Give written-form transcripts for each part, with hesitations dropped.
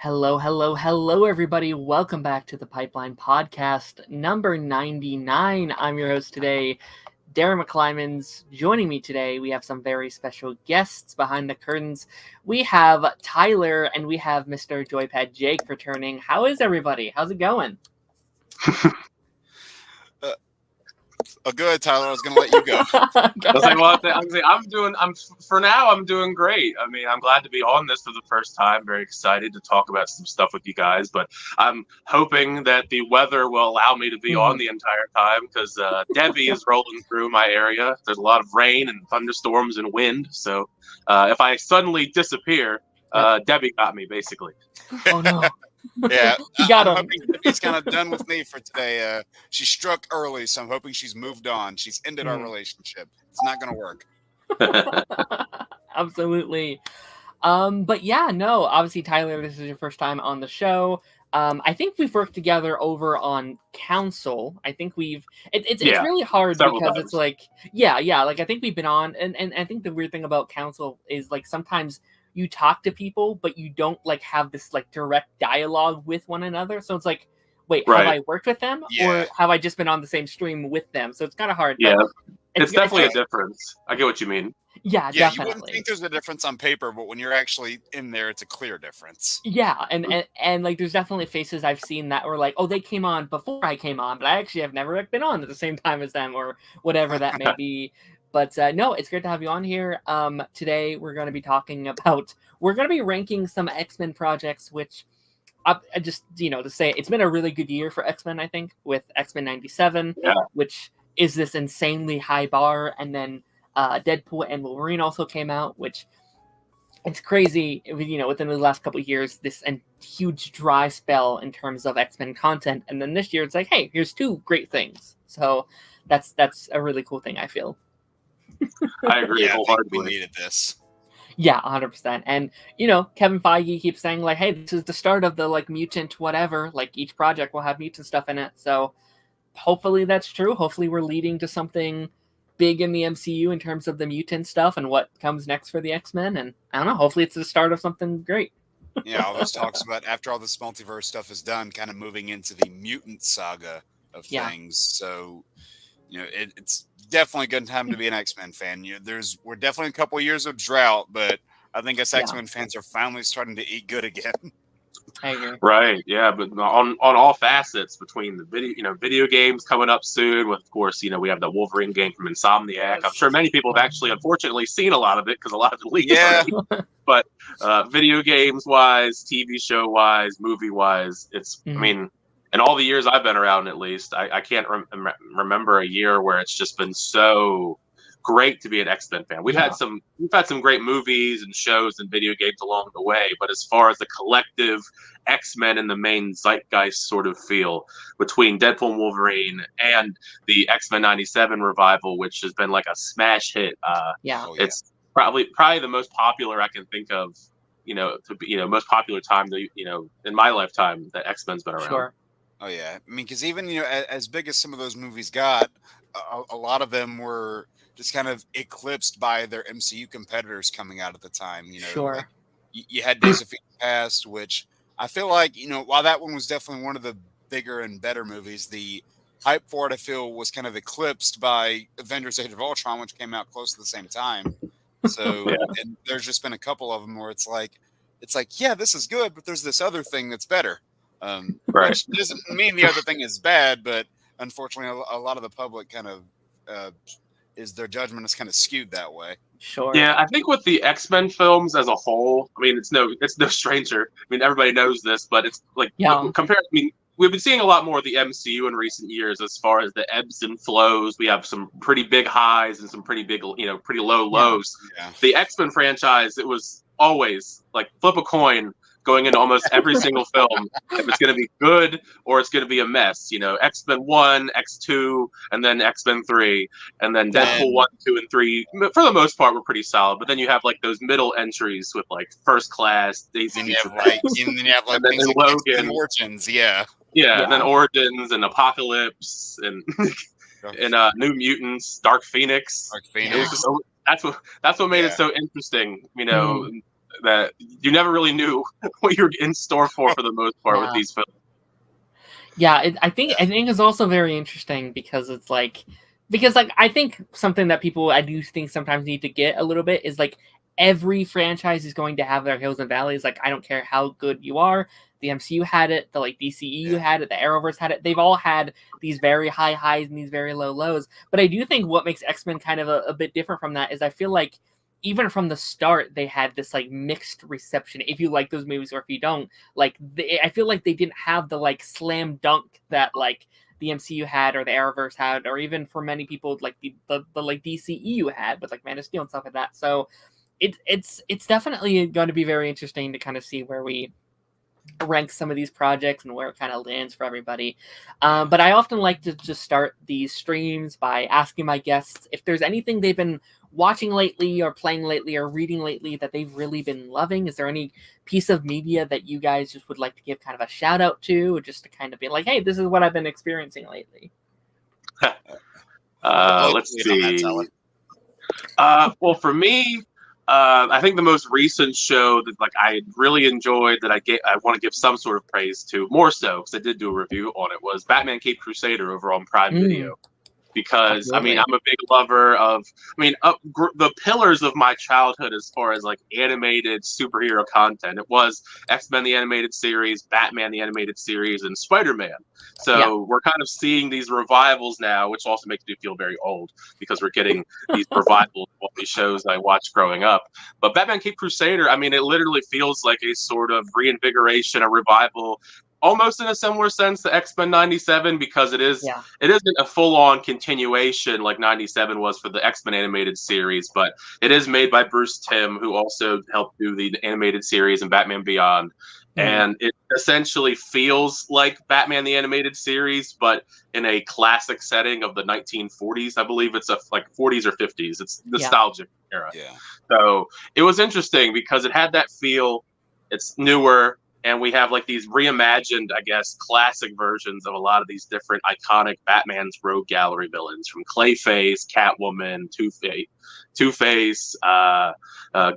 Hello, hello, hello, everybody. Welcome back to the Pipeline Podcast, number 99. I'm your host today, Darren McClymans. Joining me today, we have some very special guests behind the curtains. We have Tyler and we have Mr. Joypad Jake returning. How is everybody? How's it going? Good, Tyler. I was going to let you go. I'm doing great. I mean, I'm glad to be on this for the first time. Very excited to talk about some stuff with you guys, but I'm hoping that the weather will allow me to be on the entire time because Debbie is rolling through my area. There's a lot of rain and thunderstorms and wind. So if I suddenly disappear, Debbie got me, basically. Oh, no. Yeah, I'm hoping Debbie's kind of done with me for today. She struck early, so I'm hoping she's moved on. She's ended our relationship. It's not going to work. Absolutely. But yeah, no, obviously, Tyler, this is your first time on the show. I think we've worked together over on Council. I think it's really hard because it's like, like I think we've been on, and I think the weird thing about Council is like sometimes you talk to people, but you don't like have this like direct dialogue with one another. So it's like, wait, have I worked with them or have I just been on the same stream with them? So it's kind of hard. Yeah, it's definitely a difference. I get what you mean. Yeah, definitely. You wouldn't think there's a difference on paper, but when you're actually in there, it's a clear difference. Yeah, and like there's definitely faces I've seen that were like, oh, they came on before I came on, but I actually have never been on at the same time as them or whatever that may be. But no, it's great to have you on here. Today we're going to be ranking some X-Men projects, which I just, to say it's been a really good year for X-Men, I think, with X-Men 97, which is this insanely high bar. And then Deadpool and Wolverine also came out, which it's crazy, within the last couple of years, this huge dry spell in terms of X-Men content. And then this year it's like, hey, here's two great things. So that's a really cool thing, I feel. I agree wholeheartedly. We needed this. Yeah, 100%. And, Kevin Feige keeps saying, like, hey, this is the start of the, like, mutant whatever. Like, each project will have mutant stuff in it. So, hopefully that's true. Hopefully we're leading to something big in the MCU in terms of the mutant stuff and what comes next for the X-Men. And, I don't know, hopefully it's the start of something great. Yeah, all those talks about after all this multiverse stuff is done, kind of moving into the mutant saga of things. So, it's definitely a good time to be an X-Men fan. We're definitely a couple of years of drought, but I think us X-Men fans are finally starting to eat good again. I agree. Right, yeah, but on all facets between the video games coming up soon. With, of course, we have the Wolverine game from Insomniac. Yes. I'm sure many people have actually, unfortunately, seen a lot of it because a lot of it leaked. Yeah. But video games wise, TV show wise, movie wise, it's I mean. In all the years I've been around, at least, I can't remember a year where it's just been so great to be an X-Men fan. We've had some great movies and shows and video games along the way, but as far as the collective X-Men and the main zeitgeist sort of feel between Deadpool and Wolverine and the X-Men 97 revival, which has been like a smash hit. It's probably the most popular I can think of. Most popular time in my lifetime that X-Men's been around. Sure. Oh, yeah. I mean, because even, as big as some of those movies got, a lot of them were just kind of eclipsed by their MCU competitors coming out at the time. Sure. Like, you had Days of Future Past, which I feel like, while that one was definitely one of the bigger and better movies, the hype for it, I feel, was kind of eclipsed by Avengers Age of Ultron, which came out close to the same time. So and there's just been a couple of them where it's like, yeah, this is good, but there's this other thing that's better. Which doesn't mean the other thing is bad, but unfortunately, a lot of the public kind of their judgment is kind of skewed that way. Sure. Yeah, I think with the X-Men films as a whole, I mean, it's no stranger. I mean, everybody knows this, but it's like compared. I mean, we've been seeing a lot more of the MCU in recent years as far as the ebbs and flows. We have some pretty big highs and some pretty big, pretty low lows. Yeah. The X-Men franchise, it was always like flip a coin going into almost every single film, if it's going to be good or it's going to be a mess. X-Men 1, X2, and then X-Men 3, and then Deadpool 1, 2, and 3, for the most part, were pretty solid. But then you have like those middle entries with like First Class, Days of Future Past, and then you have like and then Logan, Origins, and then Origins and Apocalypse and New Mutants, Dark Phoenix. Dark Phoenix. That's what made it so interesting. that you never really knew what you're in store for the most part with these films. Yeah, I think it's also very interesting because it's like I think something that people I do think sometimes need to get a little bit is like every franchise is going to have their hills and valleys. Like I don't care how good you are. The MCU had it, the like DCEU had it, the Arrowverse had it. They've all had these very high highs and these very low lows. But I do think what makes X-Men kind of a bit different from that is I feel like even from the start, they had this like mixed reception. If you like those movies or if you don't, like I feel like they didn't have the like slam dunk that like the MCU had or the Arrowverse had, or even for many people like the like DCEU had with like Man of Steel and stuff like that. So it's definitely going to be very interesting to kind of see where we rank some of these projects and where it kind of lands for everybody. But I often like to just start these streams by asking my guests if there's anything they've been watching lately or playing lately or reading lately that they've really been loving. Is there any piece of media that you guys just would like to give kind of a shout out to, or just to kind of be like, hey, this is what I've been experiencing lately? Let's see. Well, for me, I think the most recent show that like I really enjoyed that I want to give some sort of praise to, more so because I did do a review on it, was Batman Caped Crusader over on Prime Video. Because absolutely. I mean, I'm a big lover of, the pillars of my childhood as far as like animated superhero content. It was X-Men the animated series, Batman the animated series, and Spider-Man. So we're kind of seeing these revivals now, which also makes me feel very old because we're getting these revivals of all these shows I watched growing up. But Batman Caped Crusader, I mean, it literally feels like a sort of reinvigoration, a revival, almost in a similar sense to X-Men 97, because it isn't a full-on continuation like 97 was for the X-Men animated series, but it is made by Bruce Timm, who also helped do the animated series and Batman Beyond. And it essentially feels like Batman the animated series, but in a classic setting of the 1940s. I believe it's like 40s or 50s. It's nostalgic era. Yeah. So it was interesting because it had that feel. It's newer. And we have like these reimagined, I guess, classic versions of a lot of these different iconic Batman's Rogue Gallery villains, from Clayface, Catwoman, Two-Face,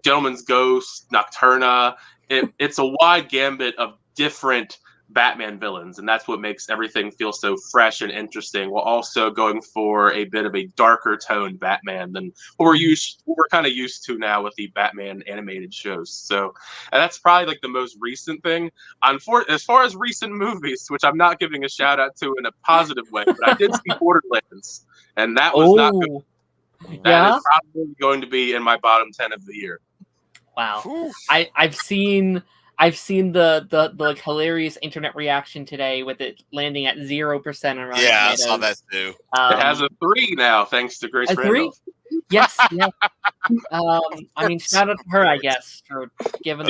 Gentleman's Ghost, Nocturna. It's a wide gambit of different Batman villains, and that's what makes everything feel so fresh and interesting, while also going for a bit of a darker toned Batman than what we're kind of used to now with the Batman animated shows. So that's probably like the most recent thing. As far as recent movies, which I'm not giving a shout out to in a positive way, but I did see Borderlands, and that was not good. That is probably going to be in my bottom 10 of the year. Wow. I've seen the like hilarious internet reaction today with it landing at 0% on Rotten Tomatoes. I saw that too. It has a 3 now, thanks to Grace Randolph. Yes. I mean, shout out to her, I guess, for giving.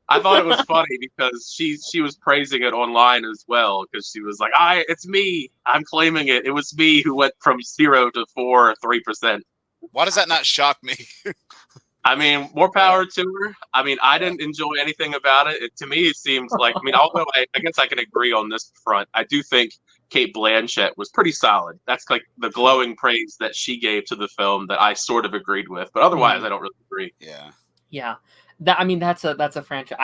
I thought it was funny because she was praising it online as well, because she was like, it's me. I'm claiming it. It was me who went from 0 to 4 or 3%. Why does that not shock me? I mean, more power to her. I mean, I didn't enjoy anything about it. To me, it seems like, although I guess I can agree on this front, I do think Cate Blanchett was pretty solid. That's like the glowing praise that she gave to the film that I sort of agreed with. But otherwise, I don't really agree. Yeah. That's a franchise.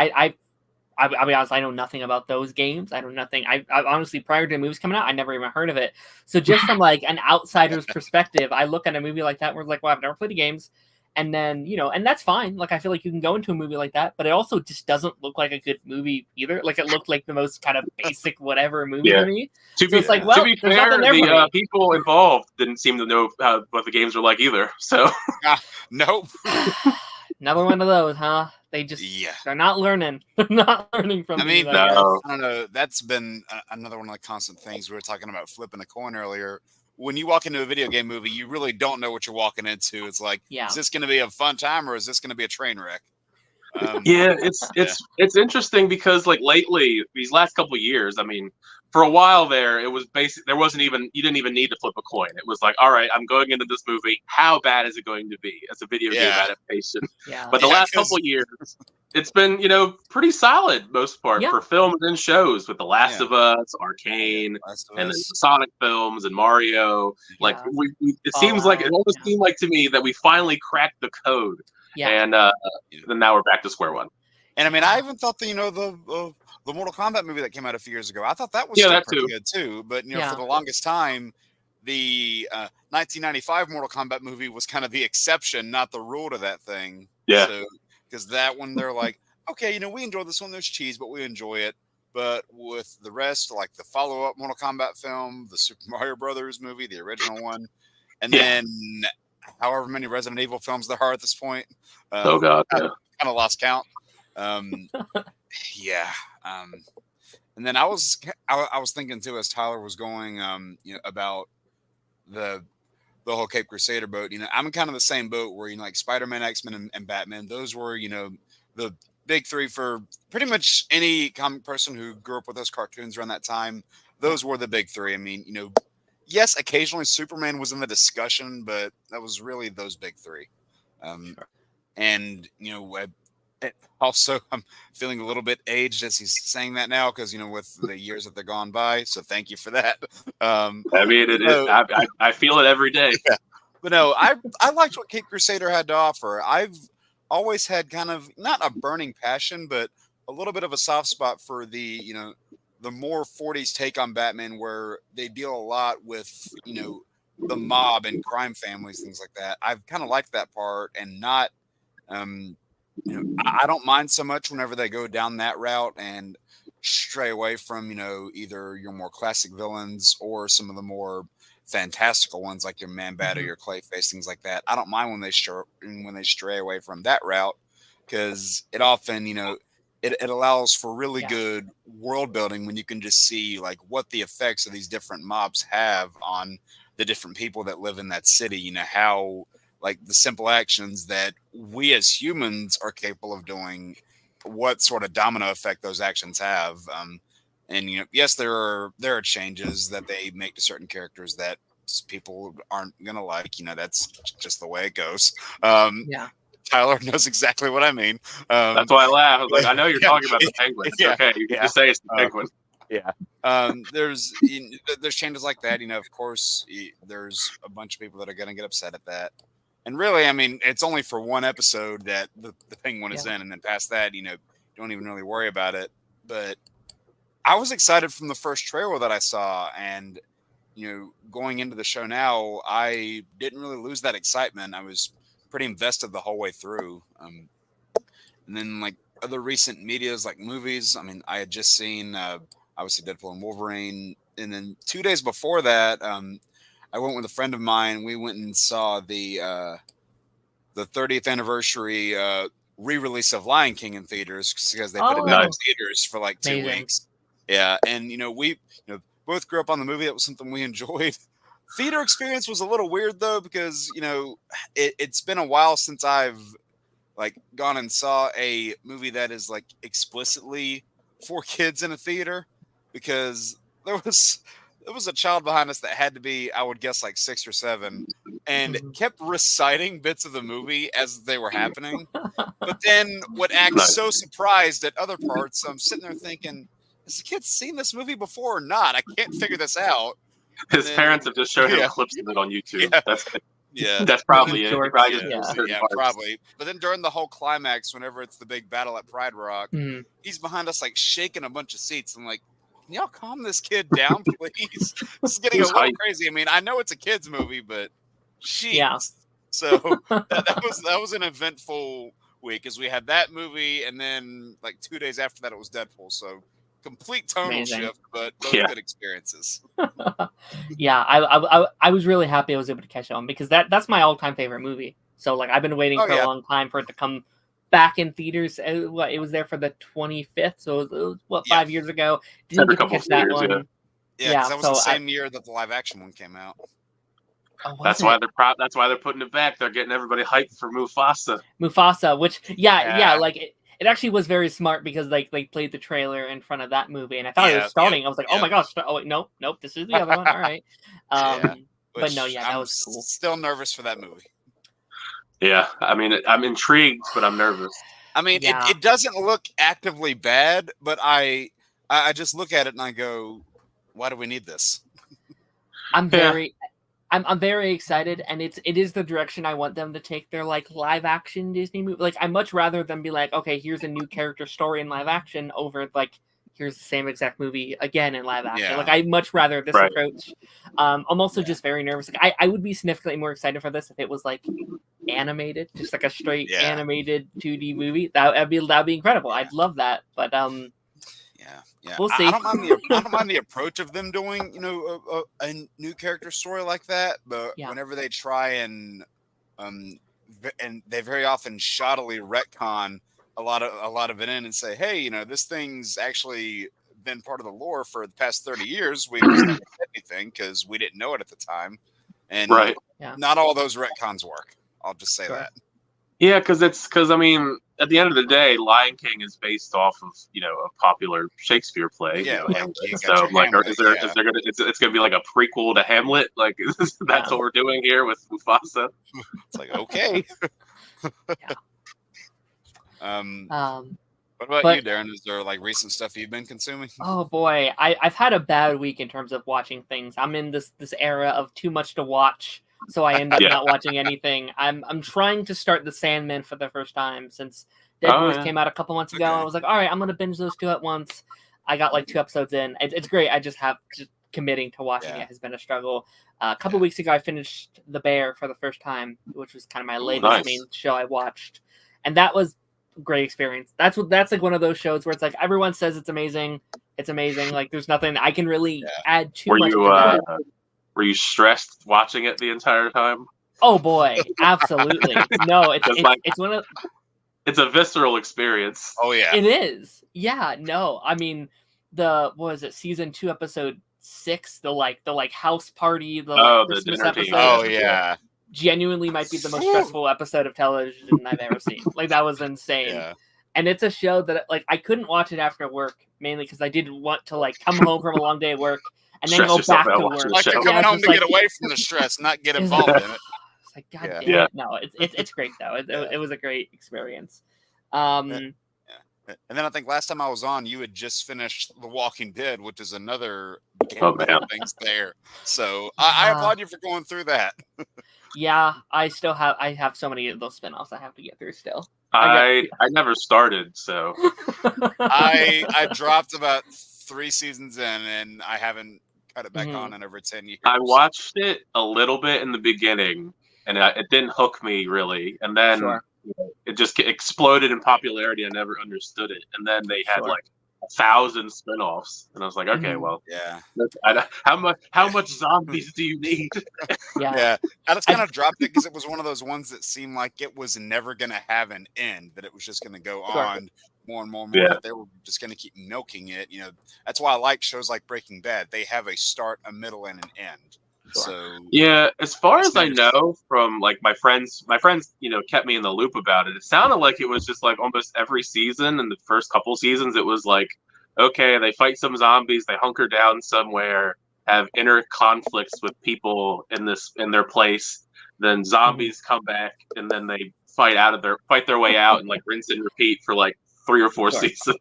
I'll be honest, I know nothing about those games. I know nothing. I honestly, prior to the movies coming out, I never even heard of it. So just from like an outsider's perspective, I look at a movie like that where it's like, well, I've never played the games. And then, and that's fine. Like, I feel like you can go into a movie like that, but it also just doesn't look like a good movie either. Like, it looked like the most kind of basic whatever movie to me. To be fair, the people involved didn't seem to know what the games were like either. So, nope. Another one of those, huh? They just they're not learning. They're not learning from. I don't know. That's been another one of the constant things. We were talking about flipping a coin earlier. When you walk into a video game movie, you really don't know what you're walking into. It's like, is this going to be a fun time or is this going to be a train wreck? It's interesting because like lately, these last couple of years, I mean, for a while there, it was you didn't even need to flip a coin. It was like, all right, I'm going into this movie. How bad is it going to be as a video game adaptation? But the last couple of years, it's been, pretty solid most part for films and shows with The Last of Us, Arcane, and then the Sonic films and Mario. Like it seems like it almost seemed like to me that we finally cracked the code and then now we're back to square one. And I mean, I even thought the Mortal Kombat movie that came out a few years ago, I thought that was still pretty good too. But for the longest time, the 1995 Mortal Kombat movie was kind of the exception, not the rule to that thing. Yeah. So, because that one, they're like, okay, we enjoy this one. There's cheese, but we enjoy it. But with the rest, like the follow-up Mortal Kombat film, the Super Mario Brothers movie, the original one, and then however many Resident Evil films there are at this point, oh god, kind of lost count. And then I was thinking too, as Tyler was going, about the whole Cape Crusader boat. I'm in kind of the same boat where like Spider-Man, X-Men, and Batman. Those were the big three for pretty much any comic person who grew up with those cartoons around that time. Those were the big three. I mean, yes, occasionally Superman was in the discussion, but that was really those big three. And also, I'm feeling a little bit aged as he's saying that now because with the years that they're gone by. So thank you for that. I mean, I feel it every day. Yeah. But no, I liked what Cape Crusader had to offer. I've always had kind of not a burning passion, but a little bit of a soft spot for the the more 40s take on Batman, where they deal a lot with the mob and crime families, things like that. I've kind of liked that part, and not. I don't mind so much whenever they go down that route and stray away from, either your more classic villains or some of the more fantastical ones like your Man-Bat or your Clayface, things like that. I don't mind when they stray away from that route, because it often, it allows for really good world building when you can just see like what the effects of these different mobs have on the different people that live in that city. How like the simple actions that we as humans are capable of doing, what sort of domino effect those actions have. And yes, there are changes that they make to certain characters that people aren't gonna like. That's just the way it goes. Tyler knows exactly what I mean. That's why I laugh. I was like, I know you're talking about the Penguin. It's okay. You can just say it's the Penguin. There's changes like that. Of course, there's a bunch of people that are gonna get upset at that. And really, I mean, it's only for one episode that the Penguin is in, and then past that, don't even really worry about it. But I was excited from the first trailer that I saw, and going into the show now, I didn't really lose that excitement. I was pretty invested the whole way through. And then like other recent medias, like movies, I mean, I had just seen obviously Deadpool and Wolverine, and then 2 days before that, I went with a friend of mine. We went and saw the 30th anniversary re-release of Lion King in theaters, because they put it back in theaters for like 2 weeks. Yeah, and we both grew up on the movie. That was something we enjoyed. Theater experience was a little weird though, because it's been a while since I've like gone and saw a movie that is like explicitly for kids in a theater, because there was a child behind us that had to be, I would guess, like 6 or 7, and kept reciting bits of the movie as they were happening, but then would act so surprised at other parts. So I'm sitting there thinking, has the kid seen this movie before or not? I can't figure this out. His parents have just showed him clips of it on YouTube. Yeah. That's probably it. Probably. But then during the whole climax, whenever it's the big battle at Pride Rock, he's behind us like shaking a bunch of seats. I'm like, can y'all calm this kid down, please? This is getting a little crazy. I mean, I know it's a kid's movie, but So that was an eventful week, as we had that movie, and then like 2 days after that, it was Deadpool. So complete tonal shift, but both good experiences. I was really happy I was able to catch on, because that's my all-time favorite movie. So like I've been waiting for a long time for it to come back in theaters. It was there for the 25th, so it was 5 years ago. Didn't get to catch that one. Yeah, that was the same year that the live action one came out. That's why they're putting it back. They're getting everybody hyped for Mufasa. Which like it actually was very smart, because like they played the trailer in front of that movie, and I thought it was starting. I was like, oh my gosh! Oh wait, nope, this is the other one. All right. But no, that was cool. Still nervous for that movie. Yeah, I mean, I'm intrigued, but I'm nervous. I mean, it doesn't look actively bad, but I just look at it and I go, why do we need this? I'm very I'm very excited, and it is the direction I want them to take their like live action Disney movie. Like, I'd much rather them be like, okay, here's a new character story in live action over like here's the same exact movie again in live action. Yeah. Like, I'd much rather this Right. approach. I'm also just very nervous. Like, I would be significantly more excited for this if it was like animated, just like a straight animated 2D movie. That'd be incredible. I'd love that. But Yeah, we'll see. I don't mind the approach of them doing, you know, a new character story like that. But whenever they try and they very often shoddily retcon a lot of it in and say, hey, you know, this thing's actually been part of the lore for the past 30 years. We just never said anything because we didn't know it at the time. And not all those retcons work. I'll just say that. Yeah, because I mean, at the end of the day, Lion King is based off of, you know, a popular Shakespeare play. Yeah, you know, so like, Hamlet, is there gonna it's gonna be like a prequel to Hamlet? Like, that's what we're doing here with Mufasa? It's like, okay. What about you, Darren? Is there like recent stuff you've been consuming? Oh boy, I've had a bad week in terms of watching things. I'm in this era of too much to watch, so I end up not watching anything. I'm trying to start The Sandman for the first time since Dead Boys came out a couple months ago. I was like, all right, I'm gonna binge those 2 at once. I got like 2 episodes in. It's great. I just committing to watching it has been a struggle. A couple weeks ago, I finished The Bear for the first time, which was kind of my latest main show I watched, and that was a great experience. That's like one of those shows where it's like everyone says it's amazing. It's amazing. Like, there's nothing I can really add too much to that. Were you stressed watching it the entire time? Oh boy, absolutely. No, it's one of. It's a visceral experience. Oh yeah, it is. Yeah, no, I mean, what was it, season 2, episode 6, the house party, the Christmas episode. Oh yeah, genuinely might be the most stressful episode of television I've ever seen. Like, that was insane. Yeah. And it's a show that like I couldn't watch it after work, mainly because I didn't want to like come home from a long day of work and then go back to work. Like, you're coming home to get away from the stress, not get involved in it. It's like, God damn it. No, it's great though. It was a great experience. And then I think last time I was on, you had just finished The Walking Dead, which is another game of things there. So I applaud you for going through that. Yeah, I have so many of those spinoffs I have to get through still. I never started, so I dropped about 3 seasons in, and I haven't cut it back on in over 10 years. I watched it a little bit in the beginning, and it didn't hook me really, and then it just exploded in popularity. I never understood it, and then they had like 1,000 spinoffs, and I was like, okay, well, how much zombies do you need? I just kind of dropped it because it was one of those ones that seemed like it was never going to have an end, that it was just going to go on more and more and more. That they were just going to keep milking it. You know, that's why I like shows like Breaking Bad. They have a start, a middle, and an end. So as far as I know from like my friends, you know, kept me in the loop about it. It sounded like it was just like almost every season. In the first couple seasons, it was like, okay, they fight some zombies, they hunker down somewhere, have inner conflicts with people in their place. Then zombies come back, and then they fight their way out, and like rinse and repeat for like 3 or 4 seasons.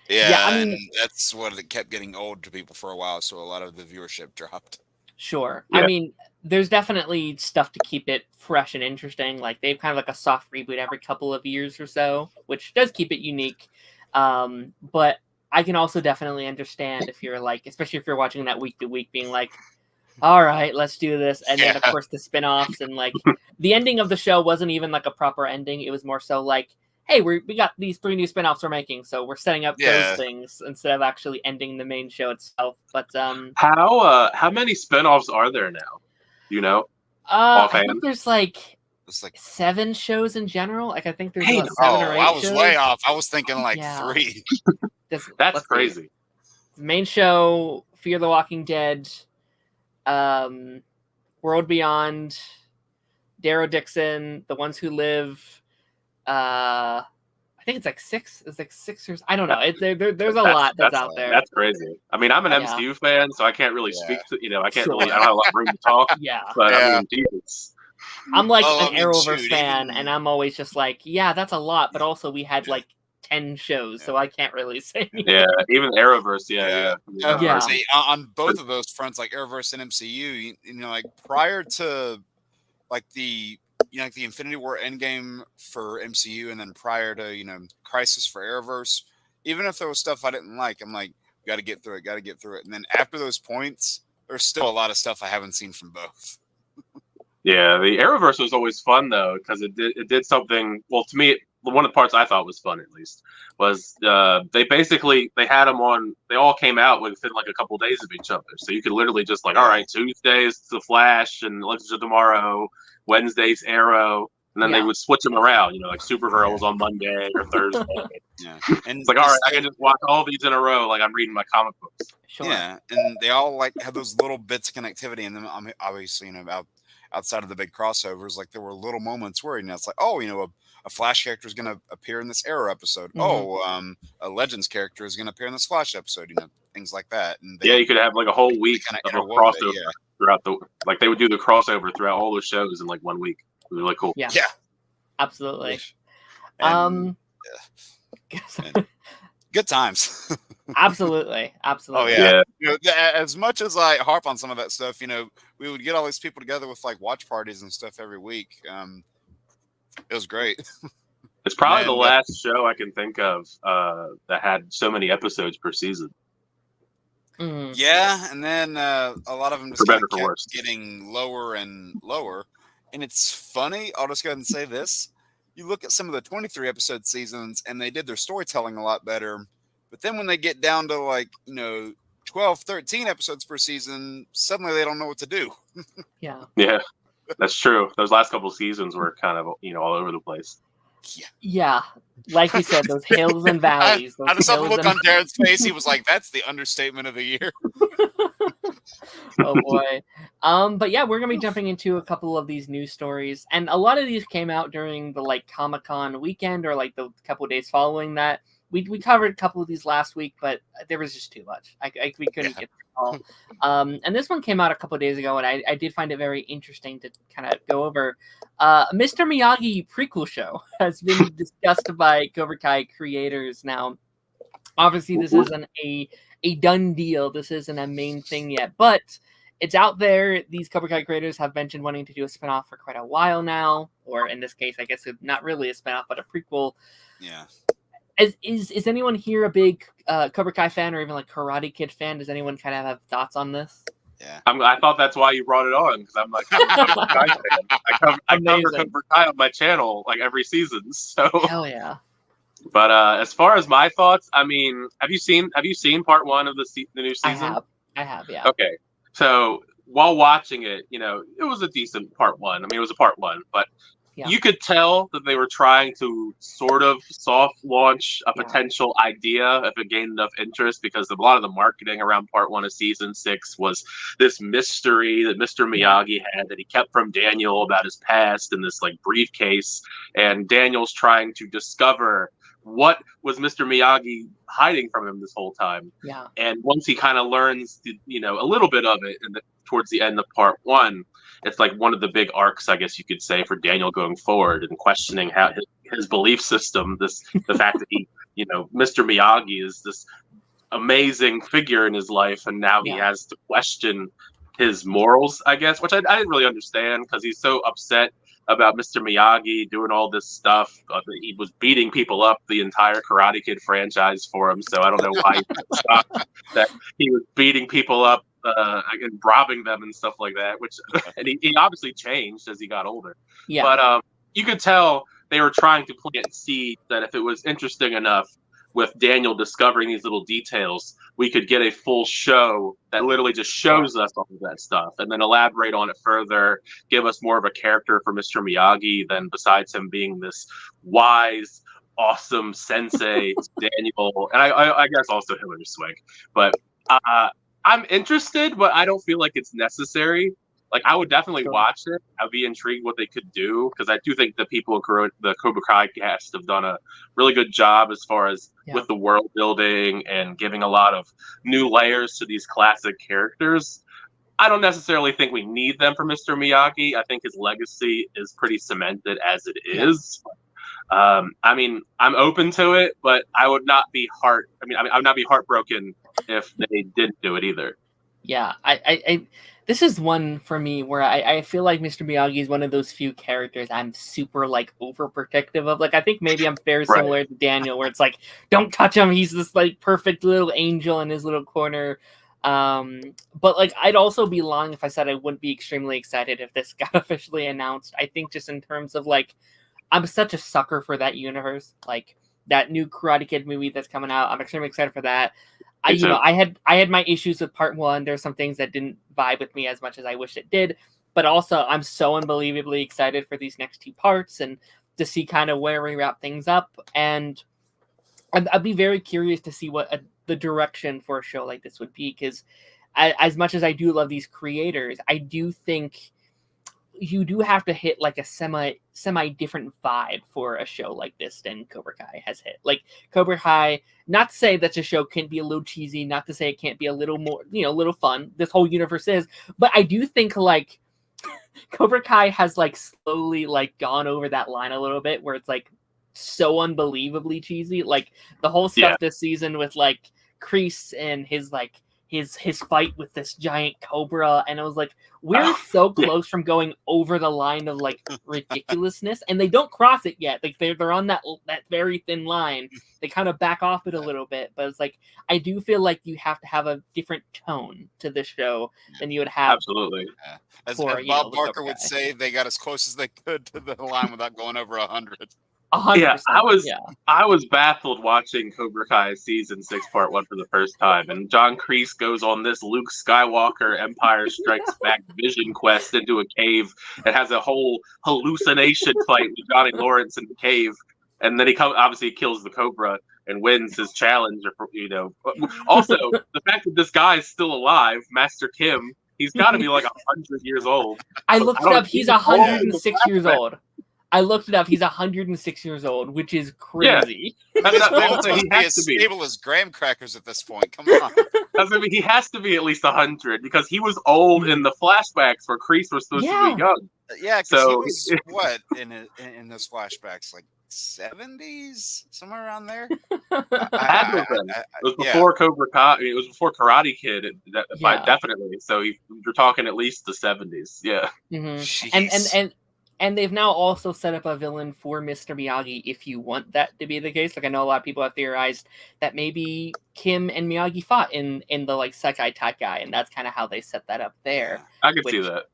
Yeah, I mean, that's what it kept getting old to people for a while, so a lot of the viewership dropped. Sure. I mean, there's definitely stuff to keep it fresh and interesting. Like, they've kind of like a soft reboot every couple of years or so, which does keep it unique. But I can also definitely understand if you're like, especially if you're watching that week to week, being like, all right, let's do this. And then, of course, the spinoffs and like the ending of the show wasn't even like a proper ending. It was more so like, hey, we got these 3 new spinoffs we're making, so we're setting up those things instead of actually ending the main show itself. But how many spinoffs are there now? Do you know? I think there's like 7 shows in general. Like, I think there's 7 or 8 I was shows. Way off. I was thinking like 3. That's crazy. The main show, Fear the Walking Dead, World Beyond, Darrow Dixon, The Ones Who Live. I think it's like 6. It's like 6 or I don't know. There's a lot that's out there. That's crazy. I mean, I'm an MCU fan, so I can't really speak to I can't really. I don't have a lot of room to talk. But I mean, Jesus. I'm like an Arrowverse fan, and I'm always just like, that's a lot. But also, we had like 10 shows, so I can't really say anything. Yeah, even Arrowverse, yeah. See, on both of those fronts, like Arrowverse and MCU, you know, like prior to like the like the Infinity War Endgame for MCU, and then prior to Crisis for Arrowverse, even if there was stuff I didn't like, I'm like, got to get through it. And then after those points, there's still a lot of stuff I haven't seen from both. Yeah, the Arrowverse was always fun though, because it did something. Well, to me, one of the parts I thought was fun, at least, was they had them on. They all came out within like a couple days of each other, so you could literally just like, all right, Tuesdays the Flash and Legends of Tomorrow, Wednesdays Arrow, and then they would switch them around. Like Supergirl was on Monday or Thursday. And it's like, all right, I can just watch all these in a row, like I'm reading my comic books. Sure. Yeah, and they all like have those little bits of connectivity, and then obviously outside of the big crossovers, like there were little moments where it's like, a Flash character is going to appear in this Arrow episode. Mm-hmm. A Legends character is going to appear in this Flash episode. Things like that. And you could have like a whole week of a crossover throughout like they would do the crossover throughout all those shows in like 1 week. It was really cool. Yeah, absolutely. And, good times. Absolutely. Oh yeah. As much as I harp on some of that stuff, we would get all these people together with like watch parties and stuff every week. It was great. It's probably the last show I can think of that had so many episodes per season. Mm-hmm. Yeah, and then a lot of them just kept getting lower and lower. And it's funny, I'll just go ahead and say this. You look at some of the 23 episode seasons and they did their storytelling a lot better. But then when they get down to like, 12, 13 episodes per season, suddenly they don't know what to do. Yeah. Yeah, that's true. Those last couple seasons were kind of, all over the place. Yeah. Like you said, those hills and valleys. I just saw the look on Darren's face. He was like, that's the understatement of the year. Oh boy. But yeah, we're gonna be jumping into a couple of these news stories, and a lot of these came out during the like Comic-Con weekend or like the couple of days following that. We covered a couple of these last week, but there was just too much. We couldn't get them all. And this one came out a couple of days ago, and I did find it very interesting to kind of go over. Mr. Miyagi prequel show has been discussed by Cobra Kai creators now. Obviously, this isn't a done deal. This isn't a main thing yet, but it's out there. These Cobra Kai creators have mentioned wanting to do a spinoff for quite a while now, or in this case, I guess not really a spinoff, but a prequel. Yeah. Is anyone here a big Cobra Kai fan or even like Karate Kid fan? Does anyone kind of have thoughts on this? Yeah, I thought that's why you brought it on, because I'm like, I'm a Cobra Kai fan. I cover Cobra Kai on my channel like every season. So hell yeah. But as far as my thoughts, I mean, have you seen part 1 of the new season? I have, yeah. Okay, so while watching it, it was a decent part 1. I mean, it was a part 1, but you could tell that they were trying to sort of soft launch a potential idea if it gained enough interest, because a lot of the marketing around part 1 of season 6 was this mystery that Mr. Miyagi had that he kept from Daniel about his past in this like briefcase, and Daniel's trying to discover what was Mr. Miyagi hiding from him this whole time. Yeah. And once he kind of learns, a little bit of it towards the end of part 1, it's like one of the big arcs, I guess you could say, for Daniel going forward and questioning how his belief system, the fact that he, Mr. Miyagi is this amazing figure in his life, and now he has to question his morals, I guess, which I didn't really understand, because he's so upset about Mr. Miyagi doing all this stuff. He was beating people up the entire Karate Kid franchise for him, so I don't know why he stopped that he was beating people up and robbing them and stuff like that, and he obviously changed as he got older. Yeah. But you could tell they were trying to plant seeds that if it was interesting enough with Daniel discovering these little details, we could get a full show that literally just shows us all of that stuff and then elaborate on it further, give us more of a character for Mr. Miyagi than besides him being this wise, awesome sensei, Daniel, and I guess also Hilary Swank. But I'm interested, but I don't feel like it's necessary. Like, I would definitely watch it. I'd be intrigued what they could do, because I do think the people in the Cobra Kai cast have done a really good job as far as with the world building and giving a lot of new layers to these classic characters. I don't necessarily think we need them for Mr. Miyagi. I think his legacy is pretty cemented as it is. I mean, I'm open to it, but I would not be I would not be heartbroken if they didn't do it either. Yeah, this is one for me where I feel like Mr. Miyagi is one of those few characters I'm super like overprotective of. Like, I think maybe I'm very similar to Daniel, where it's like, don't touch him. He's this like perfect little angel in his little corner. But like, I'd also be lying if I said I wouldn't be extremely excited if this got officially announced. I think just in terms of like, I'm such a sucker for that universe. Like that new Karate Kid movie that's coming out, I'm extremely excited for that. I had my issues with part one. There's some things that didn't vibe with me as much as I wish it did, but also I'm so unbelievably excited for these next two parts and to see kind of where we wrap things up. And I'd be very curious to see what the direction for a show like this would be, because as much as I do love these creators, I do think you do have to hit like a semi different vibe for a show like this than Cobra Kai has hit. Like Cobra Kai, not to say that the show can't be a little cheesy, not to say it can't be a little more, a little fun. This whole universe is, but I do think like Cobra Kai has like slowly like gone over that line a little bit where it's like so unbelievably cheesy. Like the whole stuff this season with like Kreese and his like his fight with this giant cobra, and I was like, we're so close from going over the line of like ridiculousness, and they don't cross it yet. Like they're on that very thin line. They kind of back off it a little bit, but it's like I do feel like you have to have a different tone to the show than you would have. Absolutely. As Bob Barker would say, they got as close as they could to the line without going over 100. Yeah, I was baffled watching Cobra Kai season 6 part 1 for the first time, and John Kreese goes on this Luke Skywalker Empire Strikes Back vision quest into a cave and has a whole hallucination fight with Johnny Lawrence in the cave, and then he obviously kills the Cobra and wins his challenge. Also the fact that this guy is still alive, Master Kim, he's got to be like 100 years old. I looked it up. He's 106 years old. I looked it up. He's 106 years old, which is crazy. Yeah. He has to be as stable as graham crackers at this point. Come on. I mean, he has to be at least 100 because he was old in the flashbacks where Kreese was supposed to be young. Yeah, because he was what in those flashbacks, like 70s, somewhere around there. It was before Cobra Kai. I mean, it was before Karate Kid, definitely. So you're talking at least the 70s. Yeah. Mm-hmm. And they've now also set up a villain for Mr. Miyagi if you want that to be the case. Like I know a lot of people have theorized that maybe Kim and Miyagi fought in the like Sekai Taikai, and that's kind of how they set that up there. I could see that.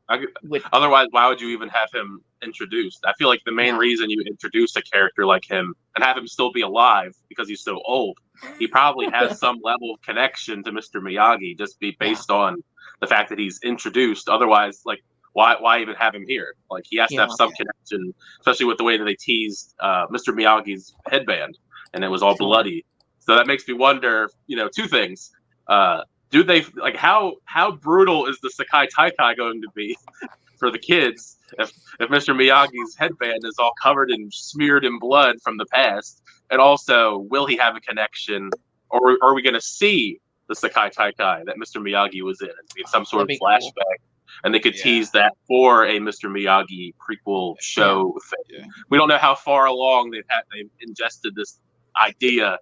Otherwise, why would you even have him introduced? I feel like the main reason you introduce a character like him and have him still be alive because he's so old, he probably has some level of connection to Mr. Miyagi, just be based on the fact that he's introduced. Otherwise, like, why even have him here? Like, he has to have some connection, especially with the way that they teased Mr. Miyagi's headband, and it was all bloody. So that makes me wonder, two things. Do they, like, how brutal is the Sekai Taikai going to be for the kids if Mr. Miyagi's headband is all covered and smeared in blood from the past? And also, will he have a connection, or are we going to see the Sekai Taikai that Mr. Miyagi was in some sort of flashback? Cool. And they could tease that for a Mr. Miyagi prequel show thing. Yeah. We don't know how far along they've ingested this idea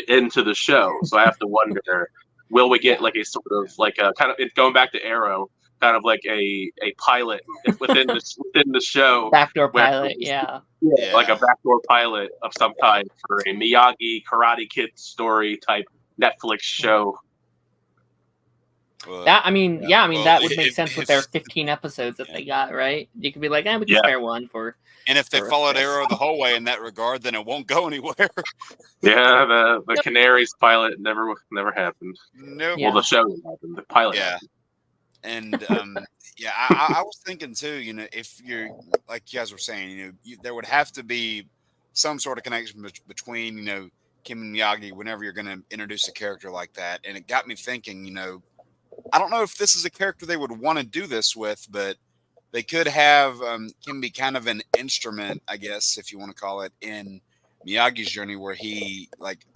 into the show. So I have to wonder, will we get like a sort of like a kind of going back to Arrow, kind of like a pilot within the show, backdoor pilot, like a backdoor pilot of some kind for a Miyagi Karate Kid story type Netflix show. That would make sense with their 15 episodes that they got, right? You could be like, we can spare one for. And if they followed Arrow the whole way in that regard, then it won't go anywhere. The Canaries pilot never happened. Nope. Well, the show happened. The pilot. happened. And I was thinking too. If you're like you guys were saying, there would have to be some sort of connection between Kim and Miyagi whenever you're going to introduce a character like that. And it got me thinking. I don't know if this is a character they would want to do this with, but they could have Kim be kind of an instrument, I guess, if you want to call it, in Miyagi's journey, where he like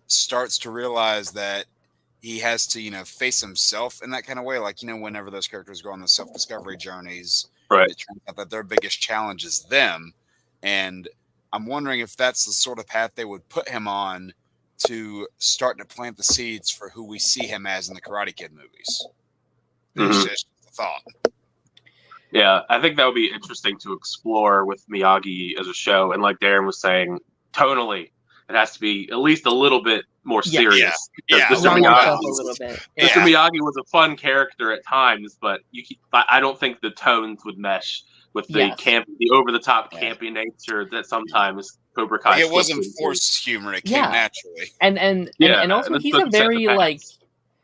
starts to realize that he has to, face himself in that kind of way. Like, whenever those characters go on the self-discovery journeys, right? It turns out that their biggest challenge is them. And I'm wondering if that's the sort of path they would put him on to start to plant the seeds for who we see him as in the Karate Kid movies. It's just a thought. Yeah, I think that would be interesting to explore with Miyagi as a show. And like Darren was saying, tonally, it has to be at least a little bit more serious. Yeah. Mr. Miyagi was a fun character at times, but I don't think the tones would mesh with the the over-the-top campy nature that sometimes Cobra Kai. It wasn't forced humor; it came naturally. And also he's a very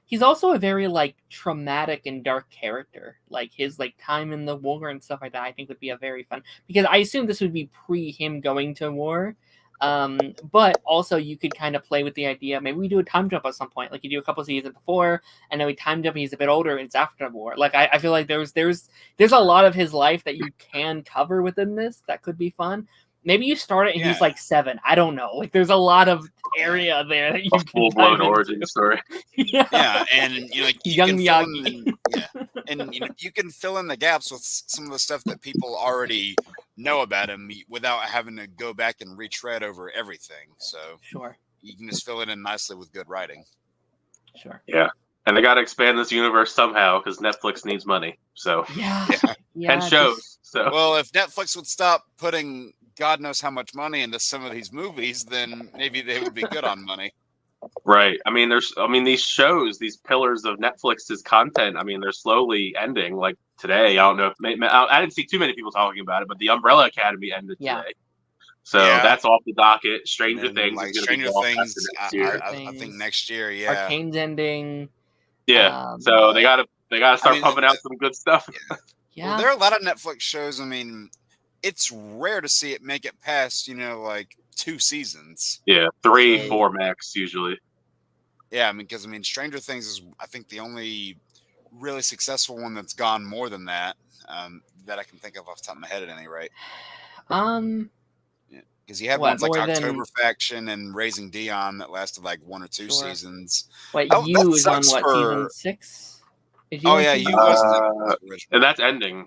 he's also a very like traumatic and dark character. Like his like time in the war and stuff like that, I think would be a very fun, because I assume this would be pre him going to war. But also you could kind of play with the idea, maybe we do a time jump at some point, like you do a couple seasons before and then we time jump, he's a bit older and it's after the war. Like I feel like there's a lot of his life that you can cover within this that could be fun. Maybe you start it and he's like 7. I don't know. Like there's a lot of area there that you can full-blown origin story. And you know, like, young Miyagi. And you know, you can fill in the gaps with some of the stuff that people already know about him without having to go back and retread over everything. So you can just fill it in nicely with good writing. Yeah. And they got to expand this universe somehow because Netflix needs money. So and shows. So well, if Netflix would stop putting God knows how much money into some of these movies, then maybe they would be good on money. Right. I mean, these shows, these pillars of Netflix's content, I mean, they're slowly ending. Like today, I don't know if I didn't see too many people talking about it, but the Umbrella Academy ended today. So that's off the docket. Stranger Things is going to be Things, I think next year. Yeah. Arcane's ending. Yeah. So they gotta start pumping out some good stuff. Well, there are a lot of Netflix shows. I mean, it's rare to see it make it past, like 2 seasons. Yeah, 3, 4 max usually. Yeah, I mean, because Stranger Things is, I think, the only really successful one that's gone more than that, that I can think of off the top of my head at any rate. Because you had ones like October Faction and Raising Dion that lasted like 1 or 2 seasons. Wait, You is on what, season 6? Oh yeah, You was and that's ending.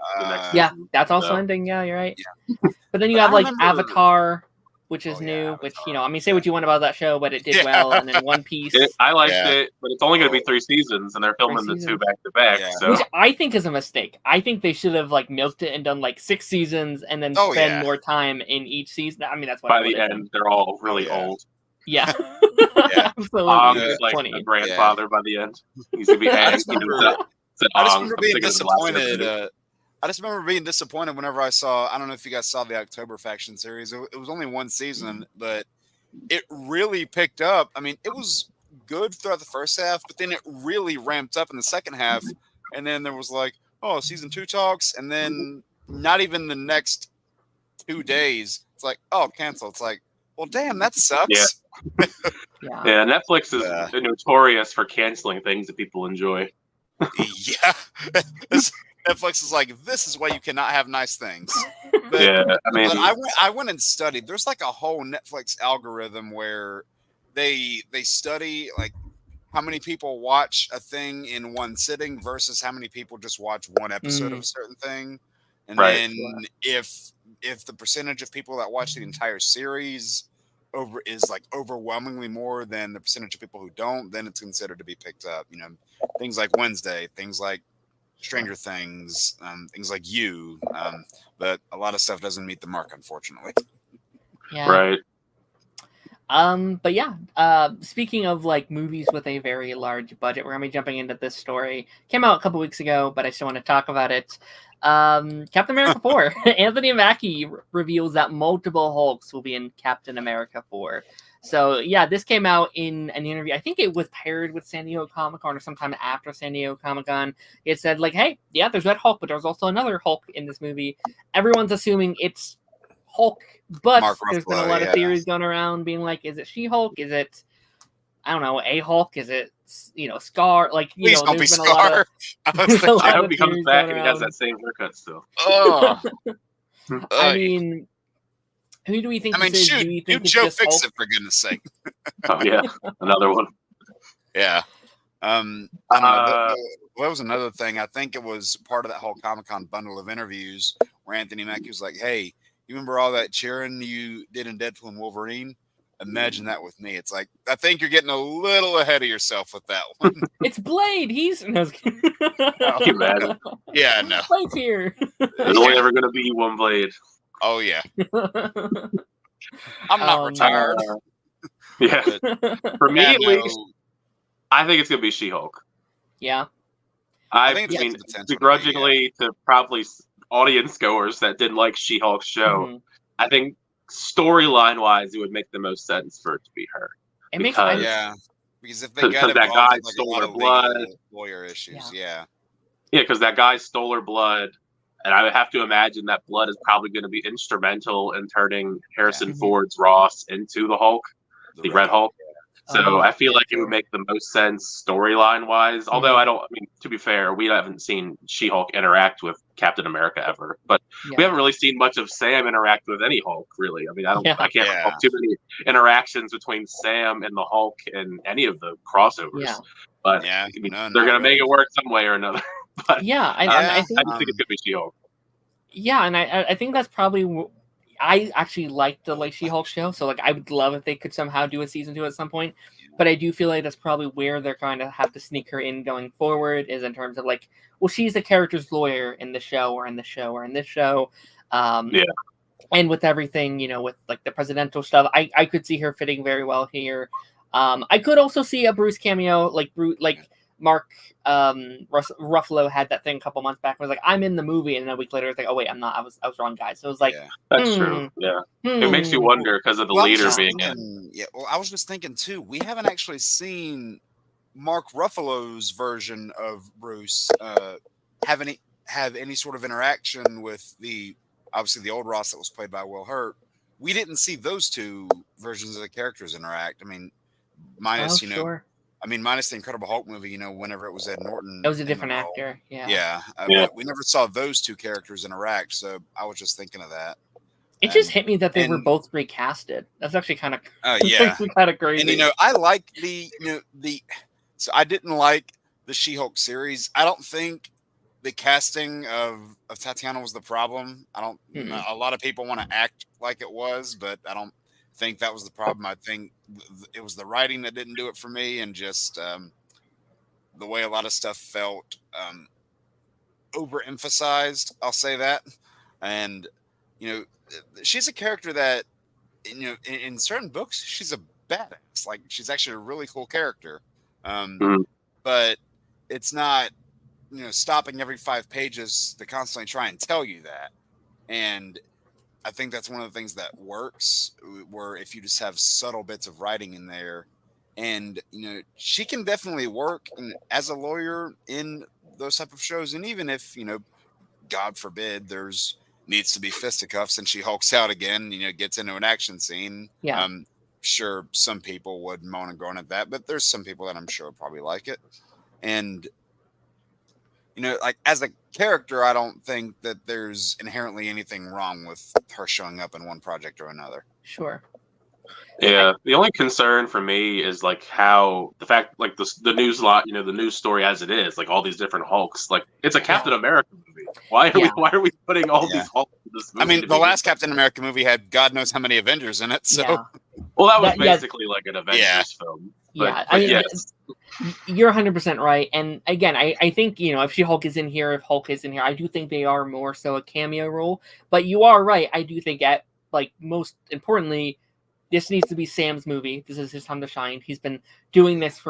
That's also ending. Yeah, you're right. Yeah. But then you have like Avatar, which is new. Which say what you want about that show, but it did well. And then One Piece. I liked it, but it's only going to be 3 seasons, and they're filming the 2 back to back. So which I think is a mistake. I think they should have like milked it and done like 6 seasons, and then spend more time in each season. I mean, that's what by the end they're all really old. Yeah. Absolutely. Is like a grandfather by the end. He's gonna be I just remember being disappointed. I just remember being disappointed whenever I saw. I don't know if you guys saw the October Faction series. It was only 1 season, but it really picked up. I mean, it was good throughout the first half, but then it really ramped up in the second half. And then there was like, season 2 talks, and then not even the next 2 days, it's like, cancel. It's like, well, damn, that sucks. Yeah, Netflix is notorious for canceling things that people enjoy. Yeah. Netflix is like, this is why you cannot have nice things. But, I went and studied. There's like a whole Netflix algorithm where they study like how many people watch a thing in one sitting versus how many people just watch one episode of a certain thing. And then if the percentage of people that watch the entire series is like overwhelmingly more than the percentage of people who don't, then it's considered to be picked up. Things like Wednesday, things like Stranger Things, things like You, but a lot of stuff doesn't meet the mark, unfortunately. Right. But speaking of like movies with a very large budget, we're gonna be jumping into this story. Came out a couple weeks ago, but I still want to talk about it. Captain America 4. Anthony Mackie reveals that multiple Hulks will be in Captain America 4. So this came out in an interview. I think it was paired with San Diego Comic-Con or sometime after San Diego Comic-Con. It said like, hey, there's Red Hulk, but there's also another Hulk in this movie. Everyone's assuming it's Hulk, but there's been a lot of theories going around being like, is it She-Hulk? Is it, I don't know, a Hulk? Is it, Scar? Like, Please don't be there's been Scar. I hope he comes back and he has that same haircut still. I mean, who do we think this is? Shoot, do you think Joe Fixit, for goodness sake. Oh, yeah, another one. Yeah. I don't know. That was another thing. I think it was part of that whole Comic-Con bundle of interviews where Anthony Mackie was like, hey, you remember all that cheering you did in Deadpool and Wolverine? Imagine that with me. It's like, I think you're getting a little ahead of yourself with that one. It's Blade. He's no, Can you imagine? Yeah, no. Blade's here. There's only ever going to be one Blade. Oh yeah. I'm not retired. Yeah. For me, Yeah, at least, I think it's going to be She-Hulk. Yeah. I think it's mean, got the potential to be, begrudgingly to probably audience goers that didn't like She-Hulk's show, I think storyline-wise, it would make the most sense for it to be her. It makes because if they got that guy involved with, like, stole a lot her of blood, lawyer issues, yeah. Yeah, because that guy stole her blood, and I would have to imagine that blood is probably going to be instrumental in turning Harrison Ford's Ross into the Hulk, the Red Hulk. So I feel like it would make the most sense storyline-wise. Although I mean, to be fair, we haven't seen She-Hulk interact with Captain America ever, but we haven't really seen much of Sam interact with any Hulk, really. I mean, I can't recall too many interactions between Sam and the Hulk in any of the crossovers. Yeah. But I mean, they're going to make it work some way or another. But I think it could be She-Hulk. Yeah, and I think that's probably. I actually like the She-Hulk show, so I would love if they could somehow do a season 2 at some point. But I do feel like that's probably where they're going to have to sneak her in going forward, is in terms of well, she's the character's lawyer in the show or in the show or in this show. And with everything, with the presidential stuff, I could see her fitting very well here. I could also see a Bruce cameo, Mark Ruffalo had that thing a couple months back. I was like, I'm in the movie, and then a week later, it's like, oh wait, I'm not. I was wrong, guys. So it was like, that's true. Yeah, it makes you wonder because of the leader being in. Yeah, well, I was just thinking too. We haven't actually seen Mark Ruffalo's version of Bruce have any sort of interaction with obviously the old Ross that was played by Will Hurt. We didn't see those two versions of the characters interact. I mean, minus minus the Incredible Hulk movie, whenever it was Ed Norton. It was a different actor. Yeah. But we never saw those two characters interact, so I was just thinking of that. It just hit me that they were both recasted. That's actually kind of kind of crazy. And I like so I didn't like the She-Hulk series. I don't think the casting of Tatiana was the problem. I don't. A lot of people want to act like it was, but I don't think that was the problem. I think it was the writing that didn't do it for me, and just the way a lot of stuff felt overemphasized. I'll say that. And she's a character that in certain books she's a badass. Like, she's actually a really cool character. But it's not stopping every 5 pages to constantly try and tell you that. And I think that's one of the things that works, where if you just have subtle bits of writing in there, and she can definitely work as a lawyer in those type of shows. And even if God forbid needs to be fisticuffs and she hulks out again, gets into an action scene, I'm sure some people would moan and groan at that, but there's some people that I'm sure probably like it. And as a character, I don't think that there's inherently anything wrong with her showing up in one project or another. Sure. Yeah. The only concern for me is how the fact, the news lot, the news story as it is, all these different Hulks, it's a Captain America movie. Why are we putting all these Hulks in this movie? I mean, the last Captain America movie had God knows how many Avengers in it. So, well, that was basically like an Avengers film. But you're 100% right. And again, I think, if She-Hulk is in here, if Hulk is in here, I do think they are more so a cameo role. But you are right. I do think most importantly, this needs to be Sam's movie. This is his time to shine. He's been doing this